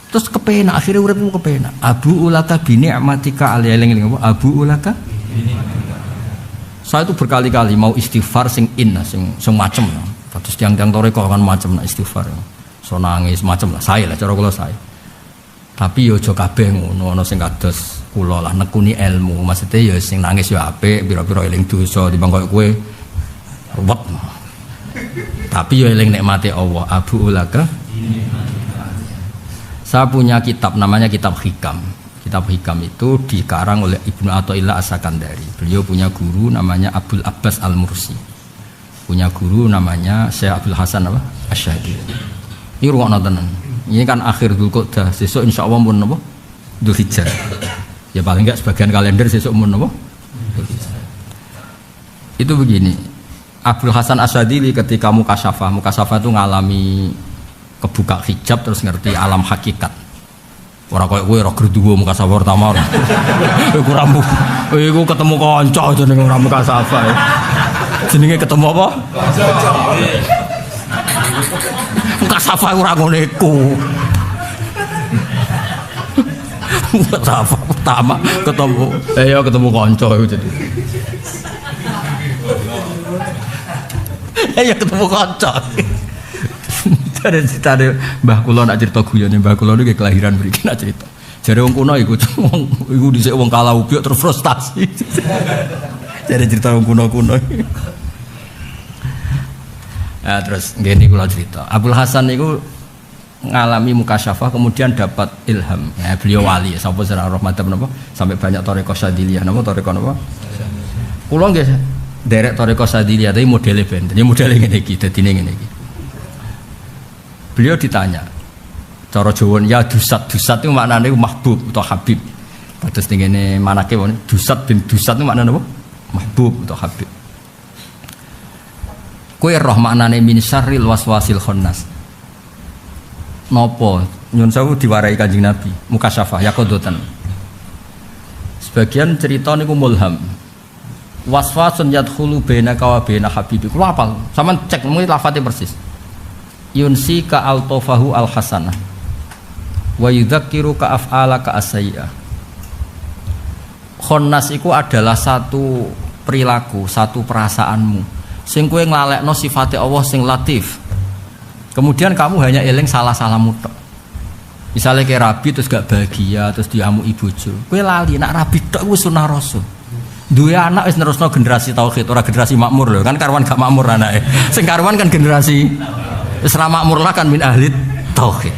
Terus kepenak akhirnya uripmu kepenak. Abu ulaka bi ni'matika alaihi apa? Abu ulaka. Saya itu berkali-kali mau istighfar sing sing macem. Terus tiang-tiang toreko kan macem nak istighfar. So nangis macem lah saya lah cara kula saya. Tapi yo aja kabeh ngono, ana sing kados kula lah nekuni ilmu, maksudnya ya sing nangis ya apik, pira-pira eling dosa timbang koyo kowe ruwet. Tapi ya eling nikmate Allah. Abu ulaka. Saya punya kitab namanya kitab Hikam. Kitab Hikam itu dikarang oleh Ibnu Athaillah As-Sakandari. Beliau punya guru namanya Abdul Abbas Al-Mursi. Punya guru namanya Syekh Abdul Hasan apa? Asy-Syadili. Ini ruang tenan. Ini kan akhir Dzulqa'dah, sesuk insyaallah mun napa? Dzulhijjah. Ya paling enggak sebagian kalender sesuk mun napa? Itu begini. Abdul Hasan Asy-Syadili ketika mukasyafah itu ngalami kebuka hijab terus ngerti alam hakikat. Ora koyo kowe ora gerduwo mukasyafah pertama. Iku rambu. Iku ketemu kanca jenenge ora mukasyafah. Jenenge ketemu apa? Mukasyafah ora ngono iku. Mukasyafah pertama ketemu ketemu kanca iku jadi. Ketemu kanca. Ada cerita Mbah kula nak cerita guyone Mbah kula niku kelahiran mriki nak cerita. Jare wong kuno iku dhisik wong kalah ubyuk terus frustasi. Jare cerita wong kuno-kuno. Nah, terus ngene kula cerita. Abdul Hasan niku ngalami mukasyafah kemudian dapat ilham. Ya, beliau wali, sapa sira rahmatan napa sampai banyak thariqah Syadziliyah napa thariqah napa? Kula nggih derek thariqah Syadziliyah tapi modele ben. Dene modele ngene iki, dadine ngene iki. Beliau ditanya, cara Jawa ya dusat itu maknanya mahbub atau habib. Terus ini manake dusat bin dusat itu maknanya apa? Mahbub atau habib. Kowe roh maknane min syarril waswasil khannas. Napa nyun sewu diwarai Kanjeng Nabi mukasyafah yaqodotan. Sebagian cerita niku mulham. Waswasun yadkhulu bainaka wa baina habibik. Lu hafal? Sampeyan cek mung lafate persis. Yunsi ka altofahu al hasanah wa yudzakiru ka af'ala ka asayya. Khonnas iku adalah satu perilaku, satu perasaanmu sing kowe nglalekno sifate Allah sing latif. Kemudian kamu hanya eling salah-salahmu tok. Misale ke rabi terus gak bahagia terus diamuki bojo. Kowe lali nak rabi tok wis sunah rasul. Duwe anak wis nerusno generasi tauhid, ora generasi makmur lho. Kan karuan gak makmur anake. Sing karuan kan generasi wis ra makmur lah kan min ahli tauhid.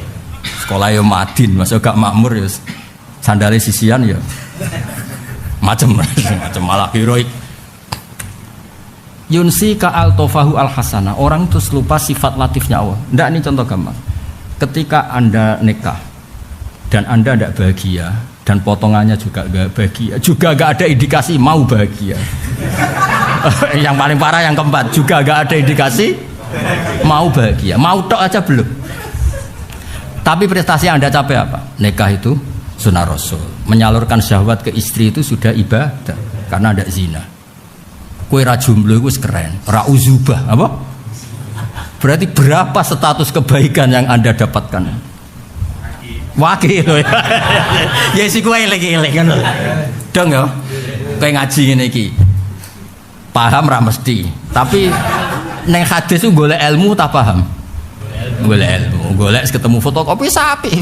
Sekolah yo Madin, masuk gak makmur ya sandale sisian ya. Macem malah heroik. Yunsi ka altofahu al hasana. Orang terus lupa sifat latifnya Allah. Ndak, ini contoh gampang. Ketika Anda nikah dan Anda tidak bahagia dan potongannya juga gak bahagia, juga gak ada indikasi mau bahagia. Yang paling parah yang keempat, juga gak ada indikasi mau bahagia, mau tok aja belum. Tapi prestasi Anda capai apa? Nikah itu sunnah Rasul, menyalurkan syahwat ke istri itu sudah ibadah karena ada zina. Kue ra jomblo itu keren, ra uzubah apa? Berarti berapa status kebaikan yang Anda dapatkan? Wakil ya si kue elek-elek kan dong ya kayak ngaji ngene iki paham ra mesti tapi neng hadis itu golek ilmu tak paham golek ilmu golek ketemu fotokopi sapi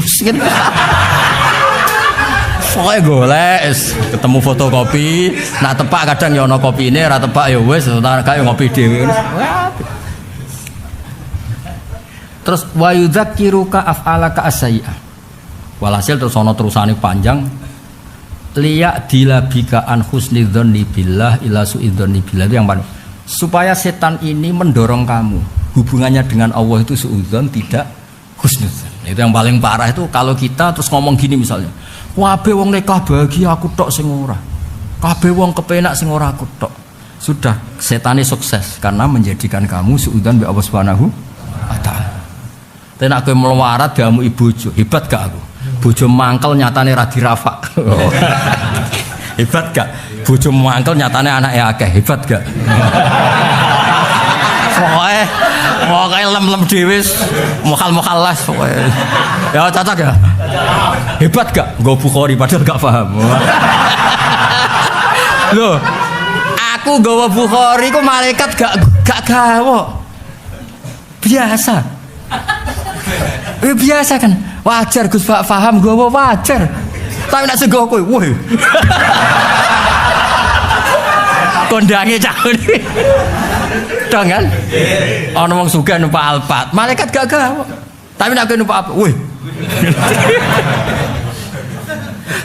pokoknya golek ketemu fotokopi nak tepak kadang ya ono kopine ra tepak ya wis kaya ngopi dhewe terus wa yudzakiruka af'alaka as-sayyi'ah. Walhasil terus ono terusane panjang liya dilabika an husnidzonni billah ila suidzonni billah itu yang paling supaya setan ini mendorong kamu hubungannya dengan Allah itu suudzon tidak husnudzon. Itu yang paling parah itu kalau kita terus ngomong gini misalnya kabeh wong nikah bahagia aku tok sing ora kabeh wong kepenak sing ora aku tok sudah setane sukses karena menjadikan kamu suudzon bi Allah Subhanahu wa taala. Tenak kowe melawarat gamu ibujo hebat gak aku bojo mangkel nyatane ra dirafak. Hebat gak? Bojo mangkel nyatane anake akeh. Hebat gak? Pokoke lem-lem dhewe mokal-mokalas pokoke. Ya cocok ya? Hebat gak? Nggo Bukhari padahal gak paham. Loh, aku nggawa Bukhari ku malaikat gak gawa. Biasa. Biasa kan? Wajar Gus Pak paham gue wajar. Tapi nak sego kowe, woi. Kondange cahun. Dong kan? Ana wong sugih numpak Alphard, malaikat gak gawe. Tapi nak kowe numpak apa? Woi.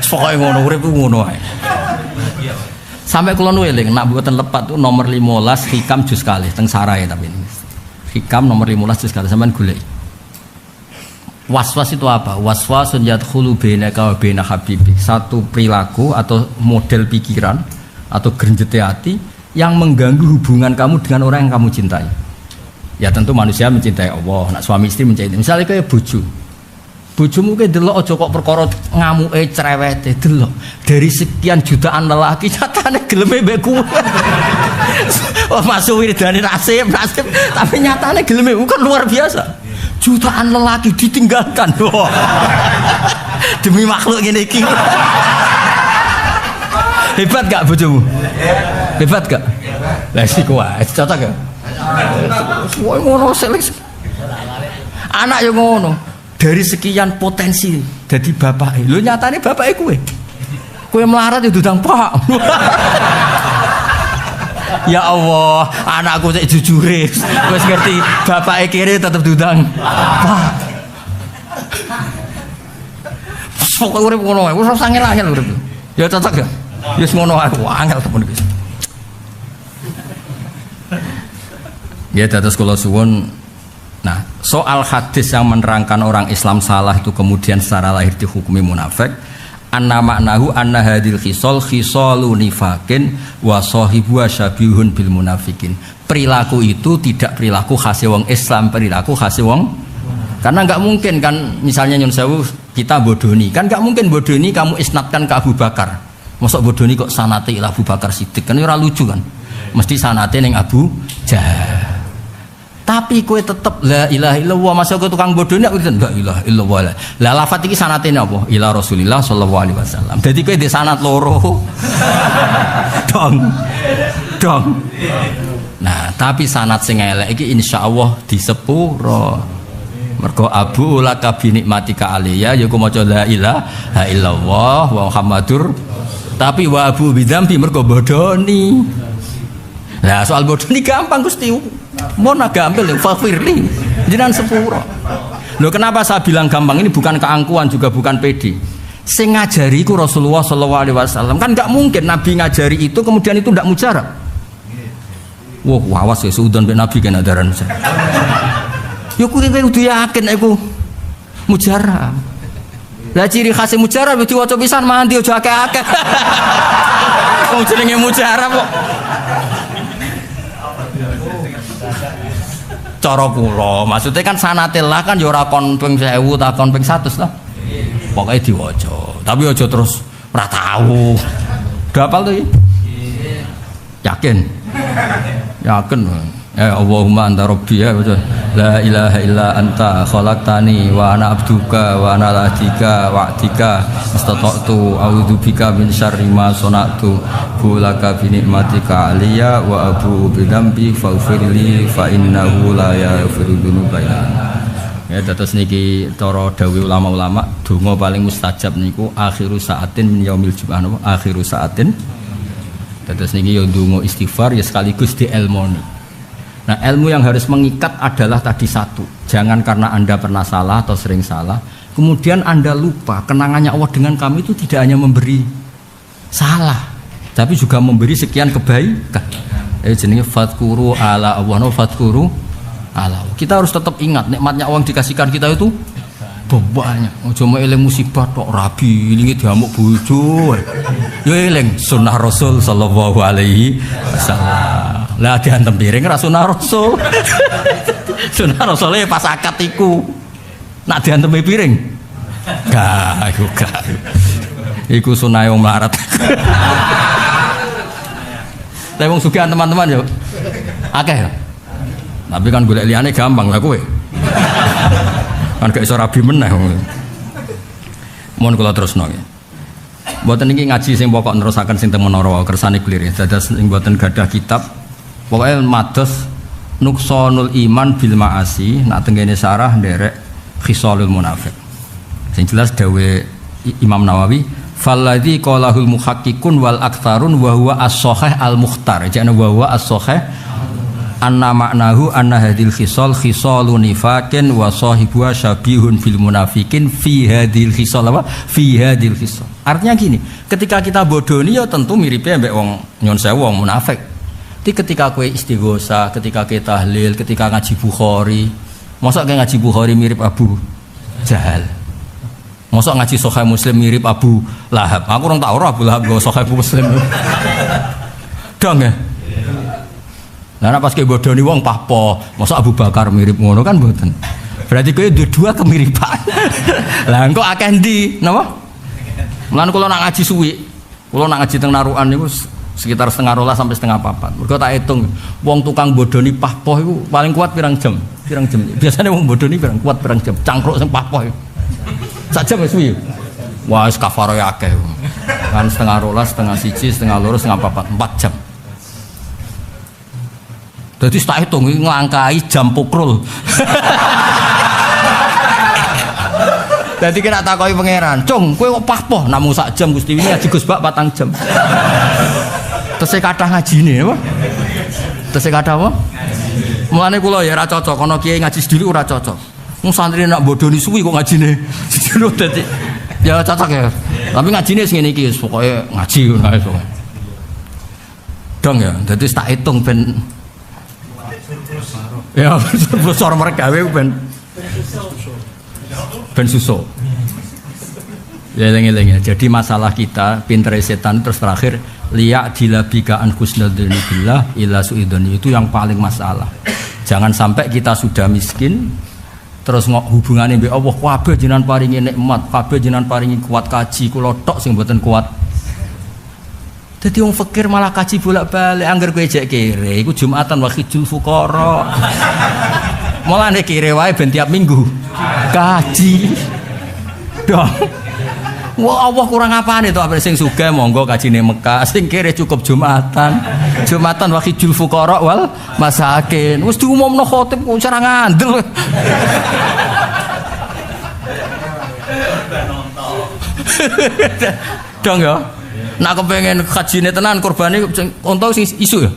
Pokoke ngono urip ku ngono ae. Sampai kula nu eling nak mboten lepat tuh nomor 15 hikam juz kalih teng sarai tapi ini. Hikam nomor 15 juz kalih sampean golek. Waswas itu apa? Waswasun yadkhulu bainaka wa baina habibik. Satu perilaku atau model pikiran atau grenjete hati yang mengganggu hubungan kamu dengan orang yang kamu cintai. Ya tentu manusia mencintai Allah, nak suami istri mencintai. Misalnya kayak bojo. Bojomu kayak delok aja kok perkara ngamuke cerewete delok. Dari sekian jutaan lelaki nyatane geleme mbek kowe. Oh masuk wiridane nasib, tapi nyatane geleme kan luar biasa. Jutaan lelaki ditinggalkan. Demi makhluk ngene iki. Hebat gak bojomu? Hebat gak? Lah sik wae, cocok gak? Woi ngono seleksi. Anak yo ngono. Dari sekian potensi jadi bapak. Lho nyatane bapake kowe. Kowe melarat yo dudang pak. Ya Allah, anakku sik jujure. Wis ngerti bapake kiri tetep dudang. Pak. Pokoke urip ngono wae, wis angel-angel urip. Ya cocok ya. Wis ngono wae, angel temen iki. Ya terus kula suwun. Nah, soal hadis yang menerangkan orang Islam salah itu kemudian secara lahir dihukumi munafik. Anna maknahu anna hadil khisalu nifakin wa sahibu syabihun bil munafikin. Perilaku itu tidak perilaku khas wong Islam, perilaku khas wong. Karena enggak mungkin kan misalnya nyun sewu kita bodoni, kan enggak mungkin bodoni kamu isnadkan ke Abu Bakar. Mosok bodoni kok sanate ila Abu Bakar Siddiq, kan ora lucu kan. Mesti sanate ning Abu Jahal. Tapi kowe tetep la ilaha illallah masa kowe tukang bodoh nek la ilaha illallah. Lah lafaz iki sanate napa? Ila Rasulillah sallallahu alaihi wasallam. Dadi kowe di sanad loro. Dong. Nah, tapi sanad sing elek iki insyaallah disepuro. Mergo Abu laka bi nikmatika alayya ya ku maca la ilaha illallah wa Muhammadur Tapi wa abu bidzambi mergo bodoni. Nah, soal bodoni gampang Gusti. Mon gampang lho fakirni. Jenengan sepuro. Loh kenapa saya bilang gampang ini bukan keangkuhan juga bukan pede. Sing ngajari ku Rasulullah sallallahu alaihi wasallam. Kan enggak mungkin Nabi ngajari itu kemudian itu ndak mujarab. Wah, awas ya suudon ben Nabi kan adaran mujarab. Ya kuwi kudu yakin aku mujarab. Lah ciri khas mujarab diwaca pisan mandi aja akeh-akeh. Wong jenenge mujarab kok. Cara kula, maksudnya kan sanatillah kan ya ora kon ping 1000 ta kon ping 100 ta. Pokoke diwaca. Tapi aja terus ora tahu. Hafal to iki? Yakin? Yakin. Allahumma anta rabbi ya la ilaha illa anta khalaqtani wa ana abduka wa ana ladika wa'dika istata'tu a'udzubika min syarri ma sana'tu bulaka bi nikmatika aliyya wa abu bi dzambi faghfirli fa innahu la yaghfiru dzunuba illa ya. Dados niki cara dawuh ulama-ulama donga paling mustajab niku akhiru saatin min yaumil jumu'ah napa akhiru saatin. Dados niki ya donga istighfar ya sekaligus dielmoni. Nah, ilmu yang harus mengikat adalah tadi satu. Jangan karena Anda pernah salah atau sering salah, kemudian Anda lupa kenangannya Allah dengan kamu itu tidak hanya memberi salah, tapi juga memberi sekian kebaikan. Jenenge fadkuru ala Allah, no fadkuru ala. Kita harus tetap ingat nikmatnya Allah dikasihkan kita itu banyak. Ojo mau eling musibah tok rabi, ilinge diamuk bojo. Yo eling sunnah Rasul sallallahu alaihi wasallam. Lah diantem piring ra sunah Rasul. Sunah Rasule pas akad iku. Nak diantem piring. Gak, iku gak. Iku sunah wong melarat. Lah wong sugih teman-teman yo. Akeh ya. Tapi kan golek liyane gampang lah kowe. Kan gak iso rabi meneh. Mohon kula terusno nggih. Mboten iki ngaji sing pokok nerusaken sing teng menara kersane clear. Dados sing mboten gadah kitab pokoknya mados nuksonul iman bil ma'asi nak tenggene sarah nderek khisalul munafik. Sing jelas dawe Imam Nawawi falladzi qalahul muhaqqiqun wal aktsarun wa huwa as-shahih al-mukhtar. Jane wa huwa as-shahih anna ma'nahu anna hadhil khisal khisalun nifakin wa sahibuha syabihun fil munafikin fi hadhil khisal apa fi hadhil khisal. Artinya gini, ketika kita bodoni ya tentu miripnya mbek wong nyon sewu wong munafik. Ketika kue istighosa, ketika kue tahlil, ketika ngaji Bukhari, masa kayak ngaji Bukhari mirip Abu Jahal, masa ngaji Sahih Muslim mirip Abu Lahab. Aku orang tahu Abu Lahab gak Sahih Muslim. Dong ya. Nah pas kue bodoni wong pahpo, masa Abu Bakar mirip ngono kan mboten. Berarti kue dua kemiripan. Lah engko akeh ndi, napa? Mulane kula nak ngaji suwi, kula nak ngaji teng narukan niku sekitar setengah rola sampai setengah papat. Mergo tak hitung, wong tukang bodoni pahpoh itu paling kuat pirang jam. Biasanya wong bodoni pirang kuat pirang jam. Cangkruk sing pahpoh itu. Sak jam wis suwi. Wah, wis kafaro akeh. Kan setengah rola, setengah siji, setengah loro, setengah papat, 4 jam. Jadi tak hitung nglangkai jam pukrul. Jadi kena takoi pangeran, "Cung, kowe kok pahpoh namung sak jam Gusti wingi ngaji Gus Bak 4 jam." Tesih kathah ngajine apa? Tesih kathah apa? Mulane kula ya ora cocok ana kiai ngaji sendiri ora cocok. Wong santri nak bodoni suwi kok ngajine. Dulu dadi ya cocok ya. Tapi ngajine sing ngene iki pokoke ngaji ngono ae pokoke. Dong ya, dadi tak hitung ben ya besar mergawe ben susu. Ya eling-eling ya. Jadi masalah kita pinter setan terus terakhir liya dilabika an husnadzani billah ila suidani itu yang paling masalah. Jangan sampai kita sudah miskin terus hubungane mbek Allah kabeh jenengan paringi nikmat, kabeh jenengan paringi kuat kaji, kula tok sing mboten kuat. Dadi wong fakir malah kaji bolak-balik angger kowe jek kere iku Jumatan wa khijul fuqara. Malah nek kere wae ben tiap minggu kaji. Dong. Wah Allah kurang apane to apa sing sugih monggo kajine Mekah, sing kere cukup Jumatan. Jumatan wa khijul fuqara wal masakin. Wis diumumno khatib kok cara ngandel. Dong ya. Nak kepengen hajine tenan kurbane unta sing isu ya.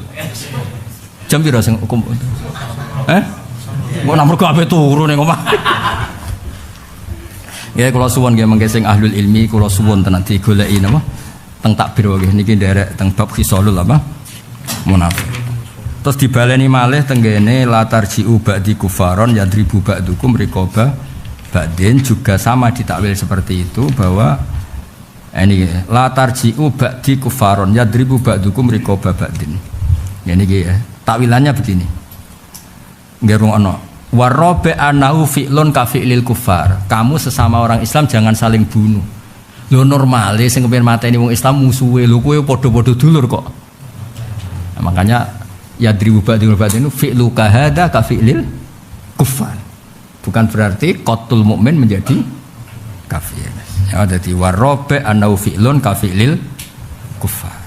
Jam piro sing hukum? Kok nomor kabeh turu ning omah. Ya kula suwun nggih mengke sing ahlul ilmi kula suwun tenan digoleki napa teng takbir nggih niki nderek teng bab khisalul apa munafik. Terus dibaleni malih tenggene latarjiu ba'di kufaron yadribu ba'dukum riqaba ba'din juga sama ditakwil seperti itu bahwa ini latarjiu ba'di kufaron yadribu ba'dukum riqaba ba'din. Ya niki ya, takwilannya begini. Nggih rungokno. Warobe anau fi'lun ka fi'lil kufar. Kamu sesama orang Islam jangan saling bunuh. Lho normale sing kepen mateni wong Islam musuhe lho kowe padha-padha dulur kok. Nah, makanya yadribu ba'dul ba'din fi'lu kahada ka fi'lil kufar. Bukan berarti qatul mukmin menjadi kafir. Ya dadi warobe anau fi'lun ka fi'lil kufar.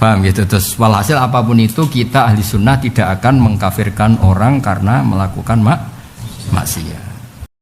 Paham gitu. Terus walhasil apapun itu kita ahli sunnah tidak akan mengkafirkan orang karena melakukan maksiat.